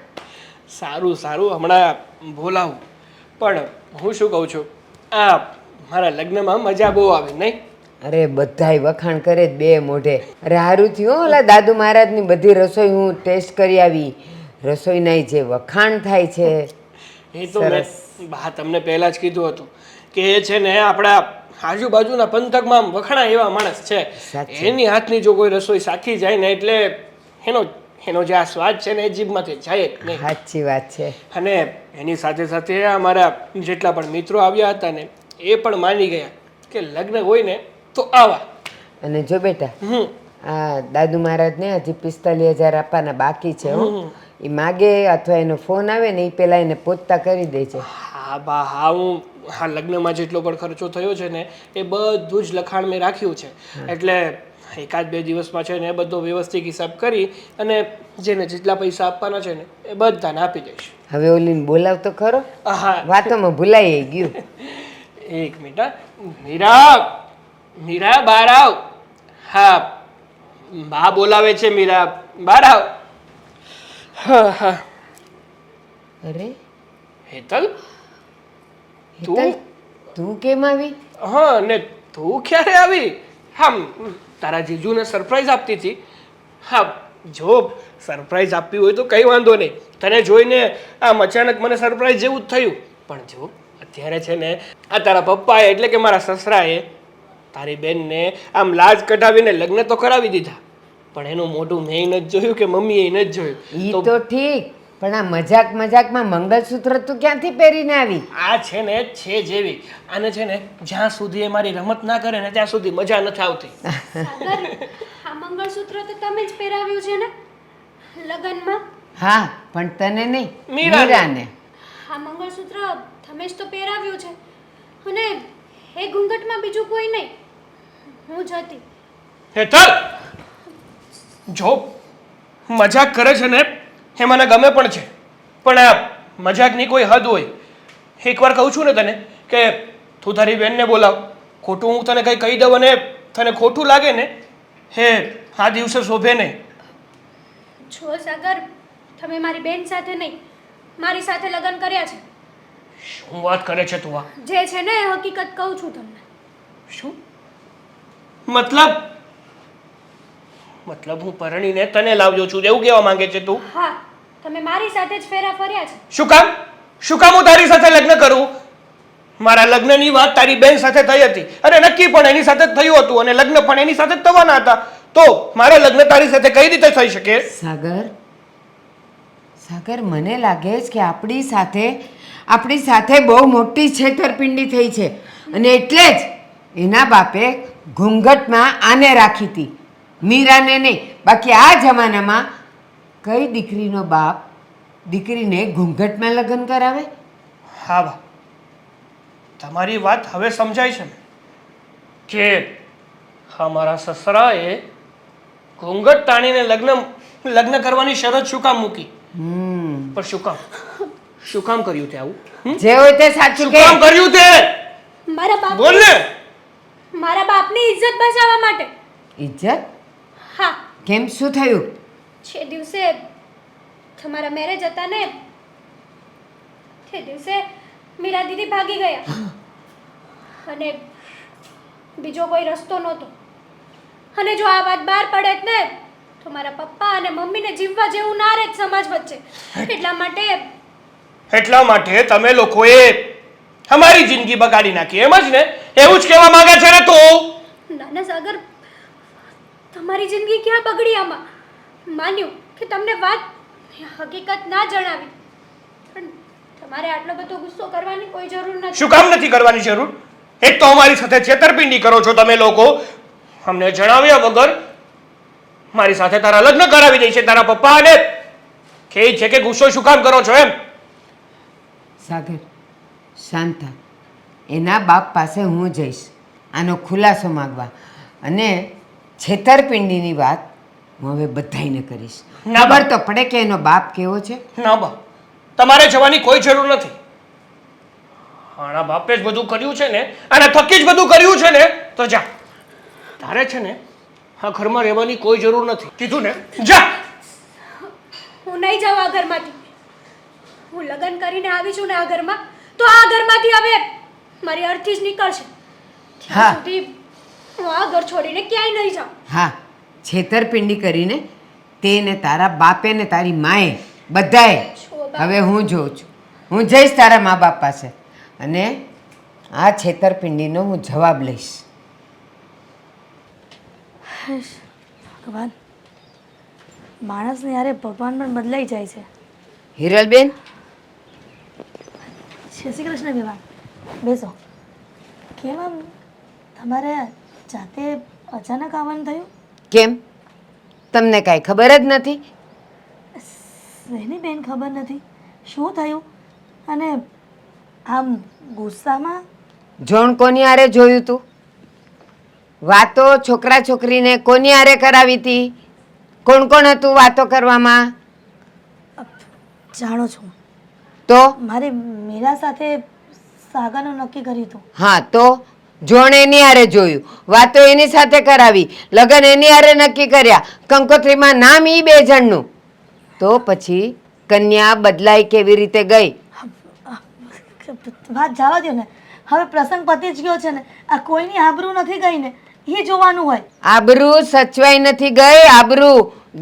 સારું હમણાં બોલાવું. પણ હું શું કહું છું, આ મારા લગ્નમાં મજા બહુ આવી નહીં? અરે બધાય વખાણ કરે જ બે મોઢે. અરે સારું થયું ઓલા દાદુ મહારાજની બધી રસોઈ હું ટેસ્ટ કરી આવી. રસોઈના જે વખાણ થાય છે એ તો મેં બા તમને પહેલાં જ કીધું હતું કે એ છે ને આપણા આજુબાજુના પંથકમાં આમ વખણાય એવા માણસ છે. એની હાથની જો કોઈ રસોઈ સાખી જાય ને એટલે એનો જે આ સ્વાદ છે ને એ જીભમાંથી જાય જ નહીં. સાચી વાત છે. અને એની સાથે સાથે અમારા જેટલા પણ મિત્રો આવ્યા હતા ને એ પણ માની ગયા કે લગ્ન હોય ને તો આવા. અને જો બેટા આ દાદુ મહારાજને હજી 45,000 આપવાના બાકી છે. એ માગે અથવા એનો ફોન આવે ને એ પહેલાં એને પહોંચતા કરી દે છે. હા બા હા, હું હા લગ્નમાં જેટલો પણ ખર્ચો થયો છે ને એ બધું જ લખાણ મેં રાખ્યું છે. એટલે 1-2 દિવસમાં છે ને એ બધો વ્યવસ્થિત હિસાબ કરી અને જેને જેટલા પૈસા આપવાના છે ને એ બધાને આપી દઈશ. હવે ઓલીને બોલાવ તો ખરો, હા વાતોમાં ભૂલાઈ ગયું. એક મિનિટ. મીરા બહાર આવ. હા બા બોલાવે છે. મીરા બહાર આવ. હા અરે હેતલ હેતલ, તું કેમ આવી? હા ને તું ક્યારે આવી? હા તારા જીજુને સરપ્રાઈઝ આપતી હતી. હા જો સરપ્રાઈઝ આપવી હોય તો કંઈ વાંધો નહીં. તને જોઈને આમ અચાનક મને સરપ્રાઈઝ જેવું જ થયું. પણ જો અત્યારે છે ને આ તારા પપ્પાએ એટલે કે મારા સસરાએ તારી બેનને આમ લાજ કઢાવીને લગ્ન તો કરાવી દીધા, પણ એનું મોઢું મેં નથી જોયું કે મમ્મીએ નથી જોયું. ઈ તો ઠીક, પણ આ મજાકમાં મંગળસૂત્ર તું ક્યાંથી પહેરીને આવી? આ છે ને છે જેવી. આને છે ને જ્યાં સુધી એ મારી રમત ના કરે ને ત્યાં સુધી મજા નથી આવતી. સાગર, આ મંગળસૂત્ર તો તમે જ પહેરાવ્યું છે ને લગનમાં? હા પણ તને નહીં, મીરાને. મીરાને. આ મંગળસૂત્ર તમે જ તો પહેરાવ્યું છે. અને એ ઘૂંઘટમાં બીજું કોઈ નહીં, હું જ હતી. હેતલ જો મજાક કરે છે ને એ મને ગમે પણ છે, પણ આ મજાકની કોઈ હદ હોય. એકવાર કહું છું ને તને કે તું તારી બેનને બોલાવ, ખોટું હું તને કંઈ કહી દઉં અને તને ખોટું લાગે ને હે આ દિવસે શોભે નહીં. જો સાગર, તમે મારી બેન સાથે નહીં, મારી સાથે લગ્ન કર્યા છે. શું વાત કરે છે તું? આ જે છે ને એ હકીકત કહું છું તમને. શું મતલબ હું પરણીને તને લાવ્યો છું એવું કહેવા માંગે છે તું? હા, તમે મારી સાથે જ ફેરા ફર્યા છે. શું કામ હું તારી સાથે લગ્ન કરું? મારા લગ્નની વાત તારી બેન સાથે થઈ હતી અને નક્કી પણ એની સાથે જ થયું હતું અને લગ્ન પણ એની સાથે જ થવાના હતા. તો મારા લગ્ન તારી સાથે કઈ રીતે થઈ શકે? સાગર, મને લાગે છે કે આપણી સાથે બહુ મોટી છેતરપિંડી થઈ છે અને એટલે જ એના બાપે ઘૂંઘટમાં આને રાખી હતી, મીરાને નહીં. બાકી આ જમાનામાં કઈ દીકરીનો બાપ દીકરીને ઘૂંઘટમાં લગ્ન કરાવે? હા બા, તમારી વાત હવે સમજાય છે ને કે અમારા સસરાએ ઘૂંઘટ તાણીને લગ્ન કરવાની શરત શું કામ મૂકી? પણ શું કામ કર્યું તે આવું? જે હોય તે સાચું શું કે. કામ કર્યું તે? બોલ ને. મારા બાપની ઇજ્જત બચાવવા માટે. ઇજ્જત? હા, કેમ, શું થયું? જે દિવસે તમારા મેરેજ હતા ને તે દિવસે મીરા દીદી ભાગી ગયા અને બીજો કોઈ રસ્તો નહોતો. અને જો આ વાત બહાર પડે ને તો મારા પપ્પા અને મમ્મીને જીવવા જેવું ના રહે સમાજ વચ્ચે. એટલા માટે તમે લોકોએ અમારી જિંદગી બગાડી નાખી, એમ જ ને? એવું જ કહેવા માંગે છે ને તું? નાના સાગર, તમારી જિંદગી ક્યાં બગડી? આમાં માન્યું કે તમને વાત હકીકત ના જણાવી, પણ તમારે આટલો બધો ગુસ્સો કરવાની કોઈ જરૂર નથી. શું કામ નથી કરવાની જરૂર? એક તો અમારી સાથે છેતરપિંડી કરો છો તમે લોકો, અમને જણાવ્યા વગર મારી સાથે તારા લગ્ન કરાવી દે છે તારા પપ્પા અને કહે છે કે ગુસ્સો શું કામ કરો છો એમ. સાગર, શાંત થા. એના બાપ પાસે હું જઈશ આનો ખુલાસો માંગવા અને છેતરપિંડીની વાત હું હવે બધાઈને કરીશ. ના બા. ખબર તો પડે કે એનો બાપ કેવો છે. ના બા, તમારે જવાની કોઈ જરૂર નથી. આના બાપે જ બધું કર્યું છે ને, આના થકી જ બધું કર્યું છે ને, તો જા. તારે છે ને આ ઘરમાં રહેવાની કોઈ જરૂર નથી, કીધું ને? જા. હું નહીં જાઉં આ ઘરમાંથી. હું લગ્ન કરીને આવી છું ને આ ઘરમાં, તો આ ઘરમાંથી હવે મારી અર્થી જ નીકળશે. હા. ત્યાં સુધી હું આ ઘર છોડીને ક્યાંય નહીં જાઉં. હા, છેતરપિંડી કરીને તે ને તારા બાપે ને તારી માએ બધાએ. હવે હું જોઉં છું, હું જઈશ તારા મા બાપ પાસે અને આ છેતરપિંડીનો હું જવાબ લઈશ. ભગવાન, માણસને યારે ભગવાન પણ બદલાઈ જાય છે. હિરલબેન, જય શ્રી કૃષ્ણ વિવાન, બેસો. કેમ આમ તમારે જાતે અચાનક આવવાનું થયું? કેમ, તમને કાંઈ ખબર જ નથી? એની બેન ખબર નથી શું થયું? અને આમ ગુસ્સામાં? જોણ કોની હારે જોયું તું? વાતો છોકરા છોકરીને કોની હારે કરાવી હતી? કોણ કોણ હતું વાતો કરવામાં? જાણો છું, તો મારી મીરા સાથે સાગરનું નક્કી કર્યું હતું. હા, તો જોણ એની હારે જોયું, વાતો એની સાથે કરાવી, લગ્ન એની હારે નક્કી કર્યા, કંકોત્રીમાં નામ ઈ બે જણનું. તો પછી કન્યા બદલાઈ કેવી રીતે ગઈ? વાત જવા દો ને, હવે પ્રસંગ પતી જ ગયો છે ને. આ કોઈની આબરૂ નથી ગઈ ને, એ જોવાનું હોય. આબરૂ સચવાઈ નથી ગઈ, આબરૂ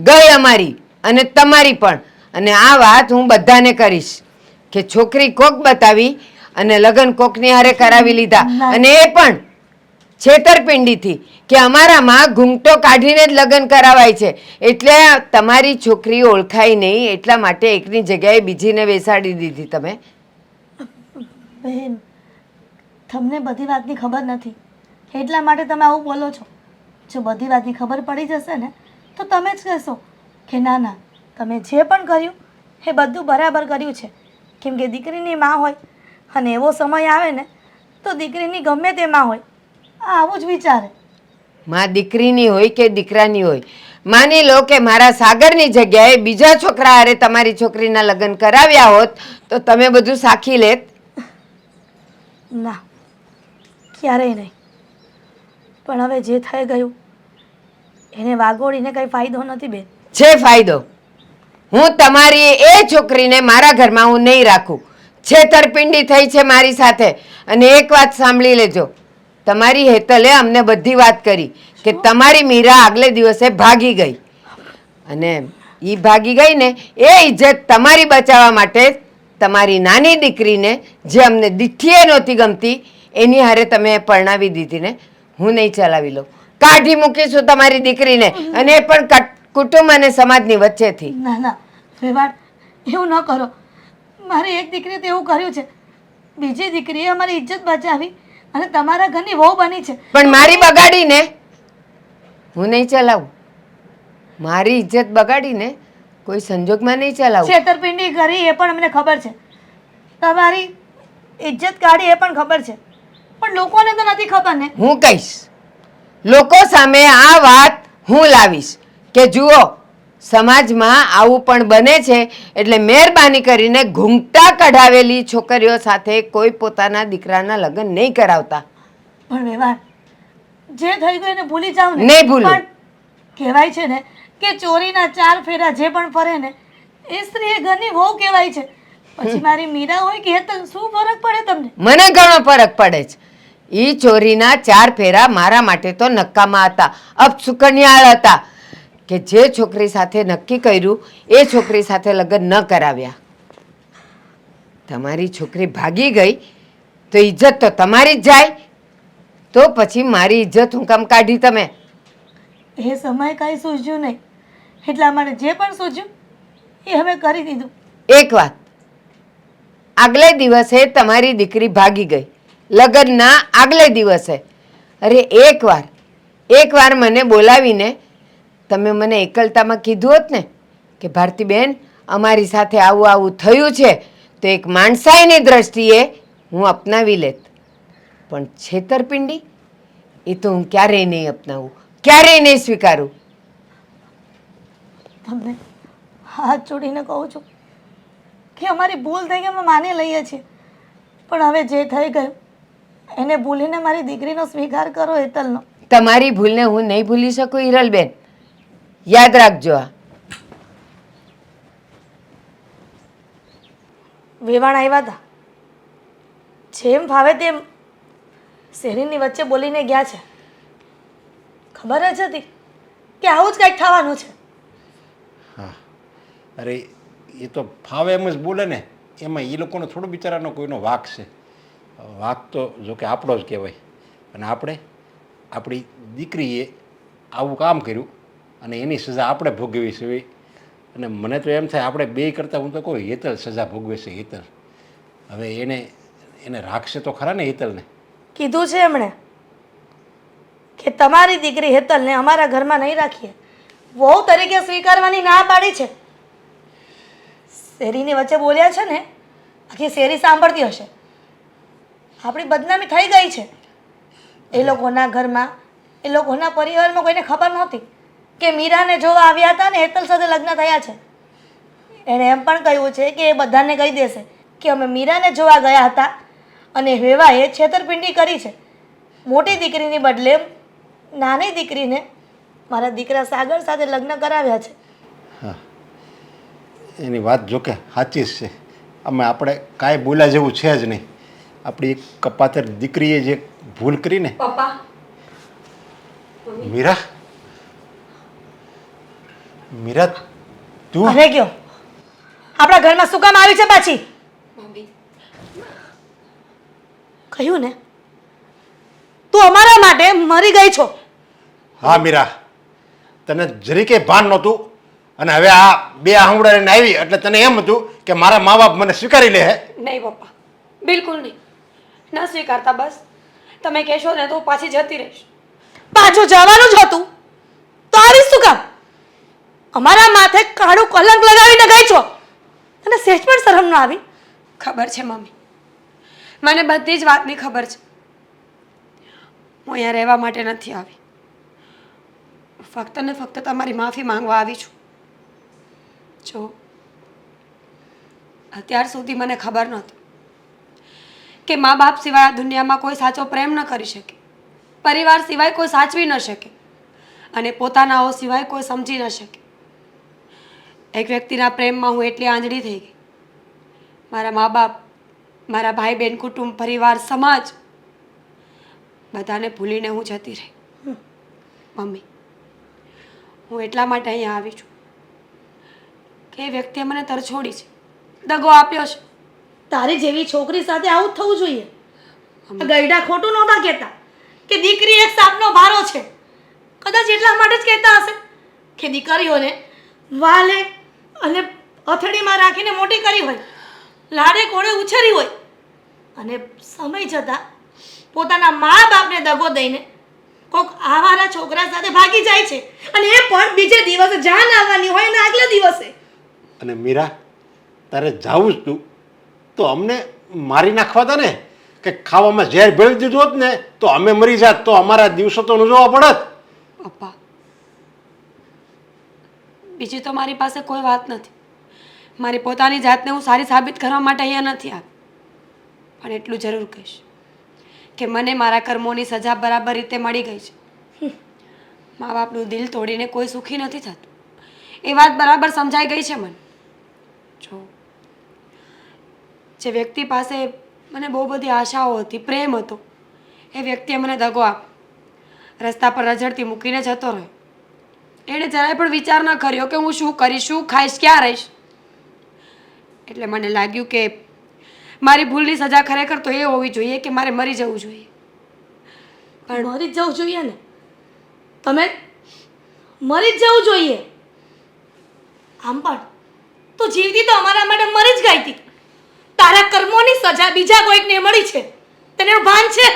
ગઈ અમારી અને તમારી પણ. અને આ વાત હું બધાને કરીશ કે છોકરી કોક બતાવી અને લગ્ન કોકની હારે કરાવી લીધા, અને એ પણ છેતરપિંડીથી કે અમારામાં ઘૂંઘટો કાઢીને જ લગ્ન કરાવાય છે. એટલે તમારી છોકરી ઓળખાય નહીં એટલા માટે એકની જગ્યાએ બીજીને બેસાડી દીધી તમે. બહેન, તમને બધી વાતની ખબર નથી એટલા માટે તમે આવું બોલો છો. જો બધી વાતની ખબર પડી જશે ને તો તમે જ કહેશો કે ના ના, તમે જે પણ કર્યું એ બધું બરાબર કર્યું છે. કેમ કે દીકરીની માં હોય અને એવો સમય આવે ને તો દીકરીની ગમે તે માં હોય આવું જ વિચારે. માં દીકરીની હોય કે દીકરાની હોય, માની લો કે મારા સાગરની જગ્યાએ બીજા છોકરા હારે તમારી છોકરીના લગ્ન કરાવ્યા હોત તો તમે બધું સાખી લેત? ના, ક્યારેય નહીં. પણ હવે જે થઈ ગયું એને વાગોડીને કંઈ ફાયદો નથી બેન. છે ફાયદો. હું તમારી એ છોકરીને મારા ઘરમાં હું નહીં રાખું. છેતરપિંડી થઈ છે મારી સાથે. અને એક વાત સાંભળી લેજો, તમારી હેતલે અમને બધી વાત કરી કે તમારી મીરા આગલે દિવસે ભાગી ગઈ, અને એ ભાગી ગઈ ને એ ઇજ્જત તમારી બચાવવા માટે તમારી નાની દીકરીને, જે અમને દીઠીએ નહોતી ગમતી, એની હારે તમે પરણાવી દીધી ને. હું નહીં ચલાવી લઉં. કાઢી મૂકીશું તમારી દીકરીને, અને એ પણ કુટુંબ અને સમાજની વચ્ચેથી. ના ના વેવાણ, એવું ન કરો. મારી એક દીકરીએ તો એવું કર્યું છે, બીજી દીકરીએ અમારી ઇજ્જત બચાવી અને તમારા ઘરની વહુ બની છે. પણ મારી બગાડીને હું નહીં ચલાવું. મારી ઇજ્જત બગાડીને કોઈ સંજોગમાં નહીં ચલાવું. છેતરપિંડી કરી એ પણ અમને ખબર છે, તમારી ઇજ્જત કાઢી એ પણ ખબર છે, પણ લોકોને તો નથી ખબર ને. હું કહીશ, લોકો સામે આ વાત હું લાવીશ કે જુઓ, સમાજમાં આવું પણ બને છે, એટલે મહેરબાની કરીને ઘૂંઘટા કઢાવેલી છોકરીઓ સાથે કોઈ પોતાના દીકરાના લગ્ન નહીં કરાવતા. પણ વેવાણ, જે થઈ ગયું એને ભૂલી જાવ ને. નહીં ભૂલું. પણ કહેવાય છે ને કે ચોરીના 4 ફેરા જે પણ ફરે ને એ સ્ત્રી એ ઘરની વહુ કહેવાય છે. પછી મારી મીરા હોય કે હેતલ, શું ફરક પડે તમને? મને ઘણો ફરક પડે છે. ઈ ચોરીના 4 ફેરા મારા માટે તો નક્કામાં હતા, અપસુકન્યાળ હતા, કે જે છોકરી સાથે નક્કી કર્યું એ છોકરી સાથે લગ્ન ન કરાવ્યા. તમારી છોકરી ભાગી ગઈ તો ઇજ્જત તો તમારી જ જાય. તો પછી મારી ઇજ્જત હું કામ કાઢી તમે? એ સમય કાંઈ સૂઝ્યું નહીં, એટલા માટે જે પણ સૂઝ્યું એ હવે કરી દીધું. એક વાત, આગલે દિવસે તમારી દીકરી ભાગી ગઈ, લગ્નના આગલે દિવસે. અરે એકવાર મને બોલાવીને તમે મને એકલતામાં કીધું હોત ને કે ભારતીબેન અમારી સાથે આવું આવું થયું છે, તો એક માણસાઈની દ્રષ્ટિએ હું અપનાવી લેત. પણ છેતરપિંડી એ તો હું ક્યારેય નહીં અપનાવું, ક્યારેય નહીં સ્વીકારું. તમને હાથ જોડીને કહું છું કે અમારી ભૂલ થઈ ગઈ, અમે માની લઈએ છીએ, પણ હવે જે થઈ ગયું એને ભૂલીને મારી દીકરીનો સ્વીકાર કરો હેતલનો. તમારી ભૂલને હું નહીં ભૂલી શકું હિરલબેન, યાદ રાખજો. આ વેવાણ આવ્યા હતા, જેમ ફાવે તેમ શેરીની વચ્ચે બોલીને ગયા છે. ખબર જ હતી કે આવું જ કંઈક થવાનું છે. હા, અરે એ તો ફાવે એમ જ બોલે ને, એમાં એ લોકોનો થોડો બિચારાનો કોઈનો વાંક છે. વાંક તો જો કે આપણો જ કહેવાય. અને આપણે આપણી દીકરીએ આવું કામ કર્યું અને એની સજા આપણે ભોગવી છે. અને મને તો એમ થાય આપણે બે કરતાં હું તો કહું હેતલ સજા ભોગવે છે. હેતલ હવે એને રાખશે તો ખરા ને હેતલને. કીધું છે એમણે કે તમારી દીકરી હેતલને અમારા ઘરમાં નહીં રાખીએ, વહુ તરીકે સ્વીકારવાની ના પાડી છે. શેરીની વચ્ચે બોલ્યા છે ને, આખી શેરી સાંભળતી હશે. આપણી બદનામી થઈ ગઈ છે. એ લોકોના ઘરમાં, એ લોકોના પરિવારમાં કોઈને ખબર નહોતી કે મીરાને જોવા આવ્યા હતા ને હેતલ સાથે લગ્ન થયા છે. એણે એમ પણ કહ્યું છે કે એ બધાને કહી દેશે કે અમે મીરાને જોવા ગયા હતા અને વેવાએ છેતરપિંડી કરી છે. મોટી દીકરીની બદલે નાની દીકરીને મારા દીકરા સાગર સાથે લગ્ન કરાવ્યા છે. હા, એની વાત જો કે સાચી જ છે. આપણે કાંઈ બોલ્યા જેવું છે જ નહીં. આપણી એક કપાતર દીકરીએ જે ભૂલ કરીને. પપ્પા, મીરા, મીરા તું અરે ગયો આપણા ઘરમાં શું કામ આવી છે પાછી? મમ્મી, કહ્યું ને, તું અમારા માટે મરી ગઈ છો. હા મીરા, તને જરીકે ભાન નહોતું અને હવે આ બે આહુડા લઈને આવી એટલે તને એમ હતું કે મારા મા બાપ મને સ્વીકારી લે. નહીં પપ્પા, બિલકુલ નહીં, ના સ્વીકારતા. બસ તમે કહેશો ને તો હું પાછી જતી રહીશ. પાછું જવાનું જ હતું તો આવી શું કામ? અમારા માથે કાળું કલંક લગાવીને ગઈ છો. તને સહેજ પણ શરમ ન આવી? ખબર છે મમ્મી, મને બધી જ વાતની ખબર છે. હું અહીંયા રહેવા માટે નથી આવી, ફક્ત ને ફક્ત તમારી માફી માંગવા આવી છું. જો અત્યાર સુધી મને ખબર નહોતું કે મા બાપ સિવાય આ દુનિયામાં કોઈ સાચો પ્રેમ ન કરી શકે, પરિવાર સિવાય કોઈ સાચવી ન શકે અને પોતાનાઓ સિવાય કોઈ સમજી ન શકે. એક વ્યક્તિના પ્રેમમાં હું એટલી આંધળી થઈ ગઈ. મારા મા બાપ, મારા ભાઈ બહેન, કુટુંબ, પરિવાર, સમાજ બધાને ભૂલીને હું જતી રહી. મમ્મી, હું એટલા માટે અહીંયા આવી છું કે એ વ્યક્તિએ મને તરછોડી છે, દગો આપ્યો છે. તારી જેવી છોકરી સાથે આવું જ થવું જોઈએ. આ ગયડા ખોટું નહોતા કહેતા કે દીકરી એક સાપનો ભારો છે. કદાચ એટલા માટે જ કહેતા હશે કે દીકરીઓને વાલે અને અથડીમાં રાખીને મોટી કરી હોય, લાડે કોડે ઉછેરી હોય અને સમય જતાં પોતાના મા બાપને દગો દઈને કોઈક આવારા છોકરા સાથે ભાગી જાય છે અને એ પણ બીજે દિવસે જાન આવવાની હોય ને આગલા દિવસે. અને મીરા, તારે જાવું જ તું તો અમને મારી નાખવાતા ને, કે ખાવામાં ઝેર ભેળવી દીધું હોત ને તો અમે મરી જાત, તો અમારા દિવસો તો જોવા પડત. પપ્પા, બીજી તો મારી પાસે કોઈ વાત નથી. મારી પોતાની જાતને હું સારી સાબિત કરવા માટે અહીંયા નથી આવી. પણ એટલું જરૂર કહીશ કે મને મારા કર્મોની સજા બરાબર રીતે મળી ગઈ છે. મા બાપનું દિલ તોડીને કોઈ સુખી નથી થતું, એ વાત બરાબર સમજાઈ ગઈ છે મને. જો જે વ્યક્તિ પાસે મને બહુ બધી આશાઓ હતી, પ્રેમ હતો, એ વ્યક્તિએ મને દગો આપ્યો, રસ્તા પર રઝળતી મૂકીને જતો રહ્યો. એણે જરાય પણ વિચાર ન કર્યો કે હું શું કરીશ, શું ખાઈશ, ક્યાં રહીશ. એટલે મને લાગ્યું કે મારી ભૂલની સજા ખરેખર તો એ હોવી જોઈએ કે મારે મરી જવું જોઈએ. પણ મરી જ જવું જોઈએ ને, તમે મરી જ જવું જોઈએ. આમ પણ તું જીવતી તો અમારા માટે મરી જ ગઈ હતી. તારા કર્મોની સજા બીજા કોઈકને મળી છે, તને એનું ભાન છે?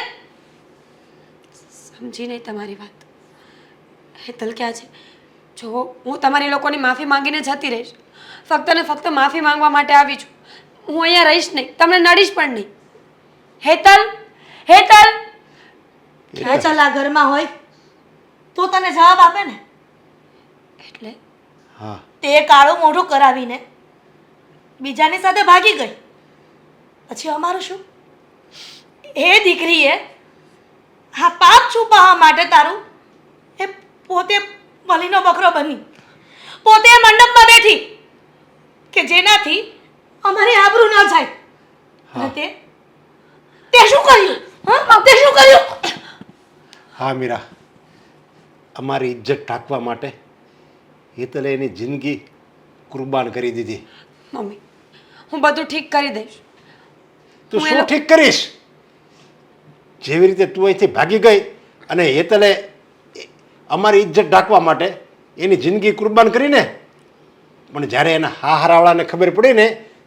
સમજી નહીં તમારી વાત. હેતલ ક્યાં છે? જો હું તમારી લોકોની માફી માંગીને જતી રહીશ. ફક્ત ને ફક્ત માફી માંગવા માટે આવી છું. હું અહીંયા રહીશ નહીં, તમને નડીશ પણ નહીં. હેતલ, હેતલ! ચાલ આ ઘરમાં હોય તો તને જવાબ આપે ને. એટલે હા, તે કાળું મોઢું કરાવીને બીજાની સાથે ભાગી ગઈ, પછી અમારું શું? એ દીકરીએ હા પાપ છુપાવવા માટે તારું એ પોતે બલીનો બકરો બની, પોતે મંડપમાં બેઠી કે જેનાથી અમારી આબરૂ ન જાય. અને તે શું કર્યું? હા, તે શું કર્યું? હા મીરા, અમારી ઇજ્જત ઢાંકવા માટે હેતલે એની જિંદગી કુરબાન કરી દીધી. મમ્મી, હું બધું ઠીક કરી દઈશ. તું શું ઠીક કરીશ? જેવી રીતે તું અહીંથી ભાગી ગઈ અને હેતલે અમારી ઇજ્જત ઢાંકવા માટે એની જિંદગી કુરબાન કરીને, પણ જ્યારે એના હારાવાળાને ખબર પડી ને,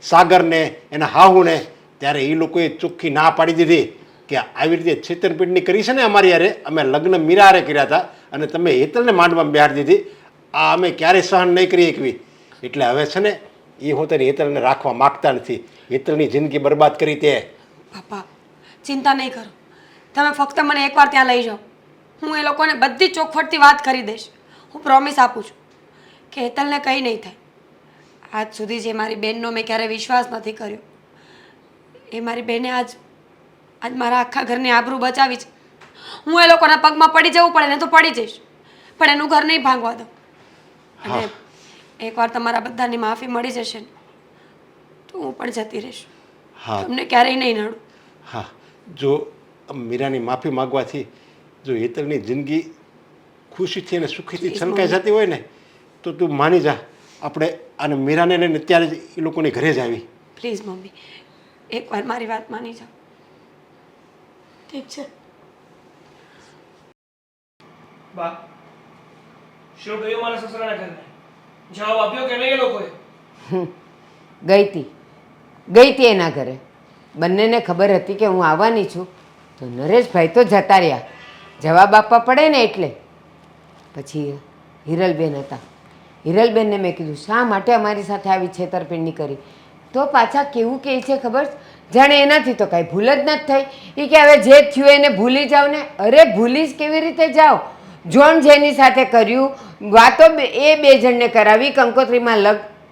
સાગરને એના હાહુને, ત્યારે એ લોકોએ ચોખ્ખી ના પાડી દીધી કે આવી રીતે છેતરપિંડી કરી છે ને અમારી યારે, અમે લગ્ન મીરા હારે કર્યા હતા અને તમે હેતલને માંડવામાં બેહાડી દીધી. આ અમે ક્યારેય સહન નહીં કરી શકવી. એટલે હવે છે ને એ હોતને હેતલને રાખવા માગતા નથી. હેતલની જિંદગી બરબાદ કરી તે. પપ્પા, ચિંતા નહીં કરો. તમે ફક્ત મને એકવાર ત્યાં લઈ જાઓ. હું એ લોકોને બધી ચોખવટથી વાત કરી દઈશ. હું પ્રોમિસ આપું છું કે હેતલને કંઈ નહીં થાય. આજ સુધી જે મારી બહેનનો મેં ક્યારેય વિશ્વાસ નથી કર્યો, એ મારી બહેને આજ મારા આખા ઘરની આબરૂ બચાવી છે. હું એ લોકોના પગમાં પડી જવું પડે ને તો પડી જઈશ, પણ એનું ઘર નહીં ભાંગવા દઉં. અને એકવાર તમારા બધાની માફી મળી જશે ને તો હું પણ જતી રહીશ. હા, તમને ક્યારેય નહીં નડું. હા, જો મીરાની માફી માગવાથી જો હેતલની જિંદગી ખુશીથી અને સુખીથી છલકાઈ જતી હોય ને તો તું માની જા, આપણે અને મીરાને લઈને અત્યારે જ એ લોકોની ઘરે જ આવી. પ્લીઝ મમ્મી, એકવાર મારી વાત માની જાઓ. ઠીક છે. બા, શું કહ્યું મારા સસરાના ઘરને? જવાબ આપ્યો કે નહીં એ લોકોએ? ગઈ હતી એના ઘરે. બંનેને ખબર હતી કે હું આવવાની છું, તો નરેશભાઈ તો જતા રહ્યા. જવાબ આપવા પડે ને એટલે. પછી હિરલબેન હતા. હિરલબેનને મેં કીધું શા માટે અમારી સાથે આવી છેતરપિંડી કરી, તો પાછા કેવું કહે છે ખબર? જાણે એનાથી તો કાંઈ ભૂલ જ નથી થઈ. એ કે હવે જે થયું એને ભૂલી જાઓ ને. અરે ભૂલીશ કેવી રીતે જાઓ? જોન જેની સાથે કર્યું, વાતો એ બે જણને કરાવી, કંકોત્રીમાં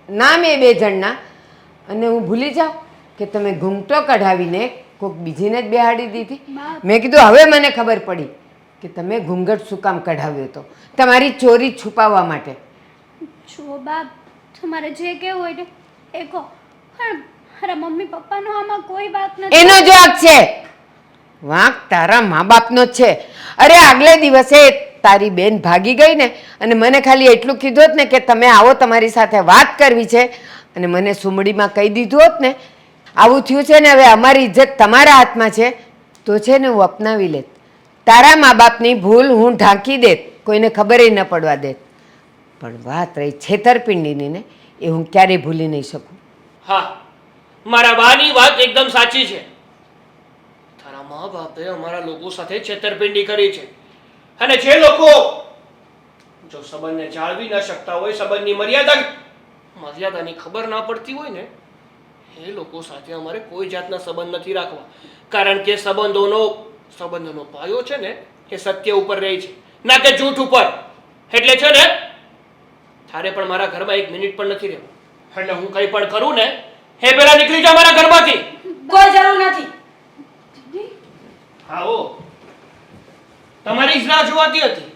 નામ એ બે જણના, અને હું ભૂલી જાઉં કે તમે ઘૂંઘટો કઢાવીને કોઈક બીજીને જ બેહાડી દીધી. મેં કીધું હવે મને ખબર પડી કે તમે ઘૂંઘટ શું કામ કઢાવ્યો હતો તમારી ચોરી છુપાવવા માટે. જુઓ બા, તમારે જે કહેવું હોય ને એ કહો, પણ મારા મમ્મી પપ્પાનો આમાં કોઈ વાત નથી. એનો જ વાંક છે. વાંક તારા મા બાપનો જ છે. અરે આગલે દિવસે તારી બેન ભાગી ગઈ ને અને મને ખાલી એટલું કીધું હોત ને કે તમે આવો તમારી સાથે વાત કરવી છે અને મને સુમડીમાં કહી દીધું હોત ને આવું થયું છે ને હવે અમારી ઇજ્જત તમારા હાથમાં છે તો છે ને હું અપનાવી લેત. તારા મા બાપની ભૂલ હું ઢાંકી દેત, કોઈને ખબર ન પડવા દેત. પણ વાત રહી છેતરપિંડીની ને એ હું ક્યારેય ભૂલી નહીં શકું. હા, મારા બાની વાત એકદમ સાચી છે. તારા મા બાપે અમારા લોકો સાથે છેતરપિંડી કરી છે. અને જે લોકો જો સંબંધને જાળવી ન શકતા હોય, સંબંધની મર્યાદાની ખબર ના પડતી હોય ને, એ લોકો સાથે અમારે કોઈ જાતના સંબંધ નથી રાખવા. કારણ કે સંબંધોનો પાયો છે ને એ સત્ય ઉપર રહે છે, ના કે જૂઠ ઉપર. એટલે છે ને તારે પણ મારા ઘરમાં 1 મિનિટ પણ નથી રહેવું. એટલે હું કંઈ પણ કરું ને એ પહેલા નીકળી જા મારા ઘરમાંથી. કોઈ જરૂર નથી. આવો તમારી જ રાહ જોવાતી હતી.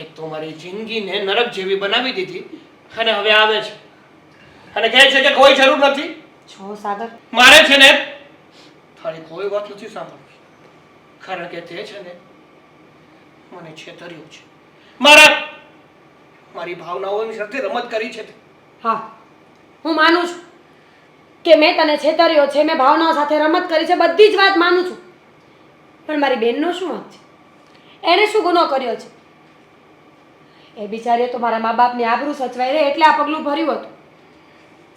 એક તો મારી જિંદગીને નરક જેવી બનાવી દીધી અને હવે આવે છે અને કહે છે કે કોઈ જરૂર નથી. છો સાગર, મારે છે ને તારી કોઈ વાત નથી સાંભળવી. કારણ કે તે છે ને મને છેતર્યું છે. મારી ભાવનાઓની સાથે રમત કરી છે તે. હા, હું માનું છું કે મેં તને છેતર્યો છે, મેં ભાવનાઓ સાથે રમત કરી છે, બધી જ વાત માનું છું. પણ મારી બેનનો શું વાંક છે? એણે શું ગુનો કર્યો છે? એ બિચારીએ તો મારા મા બાપની આબરૂ સચવાઈ રહે એટલે આ પગલું ભર્યું હતું.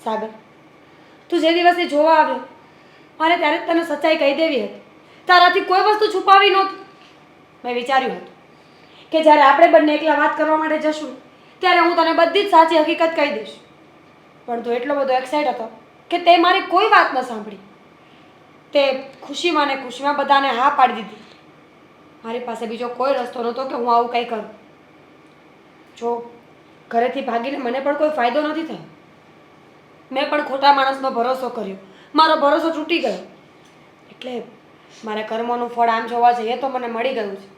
સાગર, તું જે દિવસે જોવા આવ્યો અને ત્યારે જ તને સચ્ચાઈ કહી દેવી હતી. તારાથી કોઈ વસ્તુ છુપાવી નહોતી. મેં વિચાર્યું હતું કે જ્યારે આપણે બંને એકલા વાત કરવા માટે જશું ત્યારે હું તને બધી જ સાચી હકીકત કહી દઈશ. પણ તું એટલો બધો એક્સાઇટ હતો કે તે મારી કોઈ વાત ન સાંભળી. તે ખુશીમાં ને ખુશીમાં બધાને હા પાડી દીધી. મારી પાસે બીજો કોઈ રસ્તો નહોતો કે હું આવું કંઈ કરું. જો ઘરેથી ભાગીને મને પણ કોઈ ફાયદો નથી થયો. મેં પણ ખોટા માણસનો ભરોસો કર્યો, મારો ભરોસો તૂટી ગયો. એટલે મારા કર્મોનું ફળ આમ જોવા જઈએ તો મને મળી ગયું છે.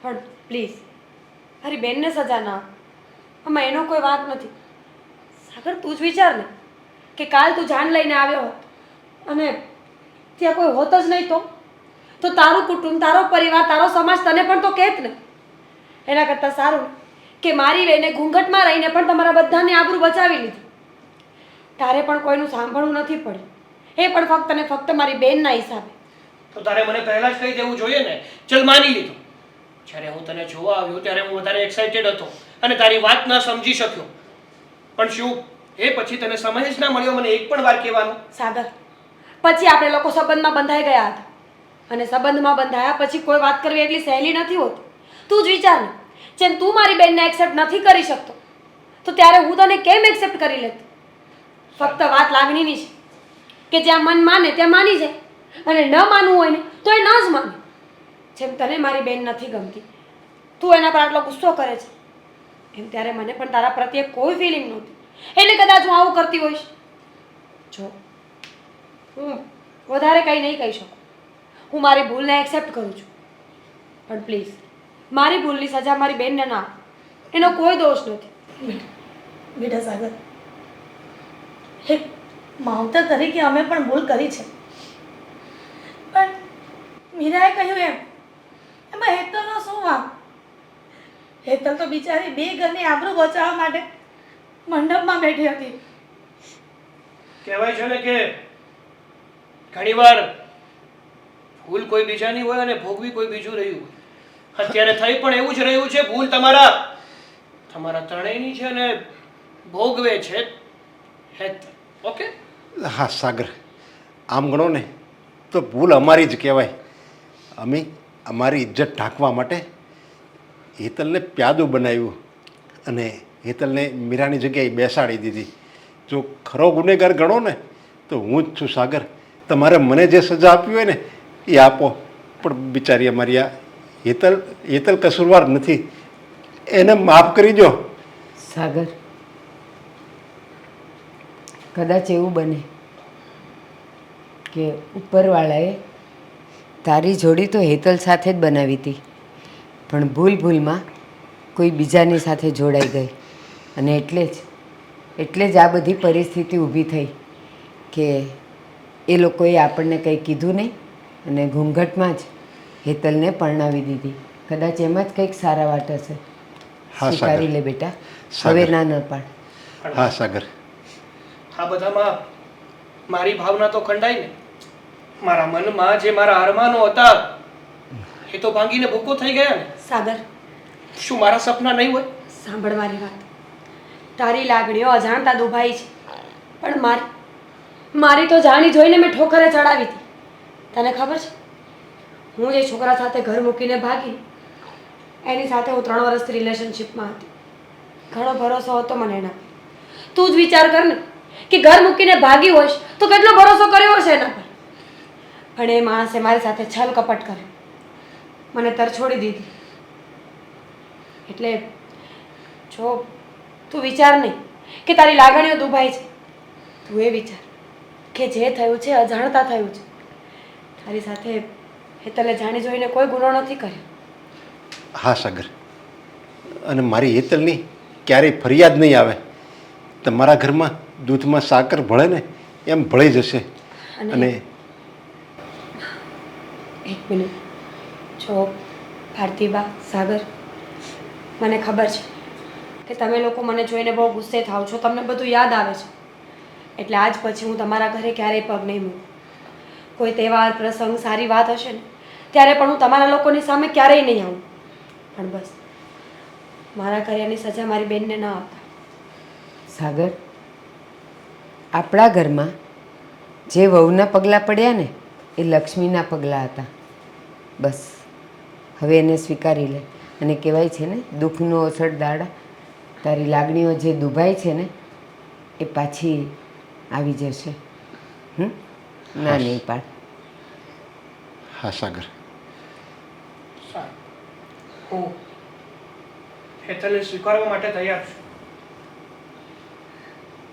પણ પ્લીઝ મારી બેનને સજા ના આપ. આમાં એનો કોઈ વાંક નથી. સાગર, તું જ વિચાર ને કે કાલ તું જાન લઈને આવ્યો હોત અને ત્યાં કોઈ હોત જ નહીં તો તારું કુટુંબ, તારો પરિવાર, તારો સમાજ તને પણ તો કહેત ને. એના કરતાં સારું કે મારી બેને ઘૂંઘટમાં રહીને પણ તમારા બધાની આબરૂ બચાવી લીધી. તારે પણ કોઈનું સાંભળવું નથી પડ્યું, એ પણ ફક્ત ને ફક્ત મારી બેનના હિસાબે. તો તારે મને પહેલા જ કહી દેવું જોઈએ ને. ચલ, માની લીધું. જ્યારે હું તને જોવા આવ્યો ત્યારે હું વધારે એક્સાઇટેડ હતો અને તારી વાત ન સમજી શક્યો. પણ શું એ પછી તને સમય જ ના મળ્યો મને એક પણ વાર કહેવાનું? સાગર, પછી આપણે લોકો સંબંધમાં બંધાઈ ગયા હતા અને સંબંધમાં બંધાયા પછી કોઈ વાત કરવી એટલી સહેલી નથી હોતી. તું જ વિચાર ને, જેમ તું મારી બેનને એક્સેપ્ટ નથી કરી શકતો તો ત્યારે હું તને કેમ એક્સેપ્ટ કરી લેત? ફક્ત વાત લાગણીની છે કે જ્યાં મન માને ત્યાં માની જાય અને ન માનવું હોય ને તો એ ન જ માને. જેમ તને મારી બેન નથી ગમતી, તું એના પર આટલો ગુસ્સો કરે છે, એમ ત્યારે મને પણ તારા પ્રત્યે કોઈ ફિલિંગ નહોતી. એટલે કદાચ હું આવું કરતી હોઈશ. જો હું વધારે કંઈ નહીં કહી શકું. હું મારી ભૂલને એક્સેપ્ટ કરું છું. પણ પ્લીઝ મારી ભૂલની સજા મારી બેનને ના આપ. એનો કોઈ દોષ નથી. બેટા સાગર, એક માવતર તરીકે અમે પણ ભૂલ કરી છે. પણ મીરાએ કહ્યું એમાં હેતલનો શું વાંક? હેતલ તો બિચારી 2 ઘરની આબરૂ બચાવવા માટે મંડપમાં બેઠી હતી. કહેવાય છે ને કે ઘણીવાર ભૂલ કોઈ બીજાની હોય અને ભોગવી કોઈ બીજું રહ્યું હોય. અત્યારે થઈ પણ એવું જ રહ્યું છે. ભૂલ તમારા ત્રણેયની છે અને ભોગવે છે હેતલ. ઓકે? હા સાગર, આમ ગણો ને તો ભૂલ અમારી જ કહેવાય. અમે અમારી ઇજ્જત ઢાંકવા માટે હેતલને પ્યાદું બનાવ્યું અને હેતલને મીરાની જગ્યાએ બેસાડી દીધી. જો ખરો ગુનેગાર ગણો ને તો હું જ છું સાગર. તમારે મને જે સજા આપવી હોય ને એ આપો, પણ બિચારી અમારી આ હેતલ કસૂરવાર નથી, એને માફ કરી દો. સાગર, કદાચ એવું બને કે ઉપરવાળાએ તારી જોડી તો હેતલ સાથે જ બનાવી હતી પણ ભૂલમાં કોઈ બીજાની સાથે જોડાઈ ગઈ અને એટલે જ આ બધી પરિસ્થિતિ ઊભી થઈ કે એ લોકોએ આપણને કંઈ કીધું નહીં અને ઘૂંઘટમાં જ હેતલને પરણાવી દીધી. કદાચ એમાં જ કંઈક સારા વાટ હશે. હા, સ્વીકારી સાગર. લે બેટા, સાગર. હવે ના ન પાડ. હા સાગર, આ બધામાં મારી ભાવના તો ખંડાઈ ને. મારા મનમાં જે મારા અરમાનો હતા એ તો ભાંગીને ભૂકો થઈ ગયા ને. સાગર, શું મારા સપના નહીં હોય? સાંભળ મારી વાત. તારી લાગણીઓ અજાણતા દુભાઈ છે, પણ મારી તો જાણી જોઈને મેં ઠોકરે ચડાવી હતી. તને ખબર છે, હું જે છોકરા સાથે ઘર મૂકીને ભાગી એની સાથે હું 3 વર્ષથી રિલેશનશિપમાં હતી. ઘણો ભરોસો હતો મને એના પર. તું જ વિચાર કર ને કે ઘર મૂકીને ભાગી હોઈશ તો કેટલો ભરોસો કર્યો હશે એના પર. પણ એ માણસે મારી સાથે છલ કપટ કર્યો, મને તરછોડી દીધી. એટલે જો તું વિચાર નહીં કે તારી લાગણીઓ દુભાઈ છે. તું એ વિચાર કે જે થયું છે અજાણતા થયું છે. તારી સાથે હેતલે જાણી જોઈને કોઈ ગુનો નથી કર્યો. હા સાગર, અને મારી હેતલની ક્યારેય ફરિયાદ નહીં આવે. તમારા ઘરમાં દૂધમાં સાકર ભળે ને એમ ભળી જશે. અને એક મિનિટ, જો ભારતીબા, સાગર, મને ખબર છે કે તમે લોકો મને જોઈને બહુ ગુસ્સે થાવ છો, તમને બધું યાદ આવે છે. એટલે આજ પછી હું તમારા ઘરે ક્યારેય પગ નહીં મૂકું. કોઈ તહેવાર પ્રસંગ સારી વાત હશે ને ત્યારે પણ હું તમારા લોકોની સામે ક્યારેય નહીં આવું. પણ બસ મારા કર્યાની સજા મારી બેનને ન આપતા. સાગર, આપણા ઘરમાં જે વહુના પગલાં પડ્યા ને એ લક્ષ્મીના પગલાં હતા. બસ હવે એને સ્વીકારી લે. અને કહેવાય છે ને, દુઃખનો અસર દાડા. તારી લાગણીઓ જે દુભાઈ છે ને એ પાછી આવી જશે. ના નહીં પાડ. હા સાગર, સારું, હું હેતલને સ્વીકારવા માટે તૈયાર છું.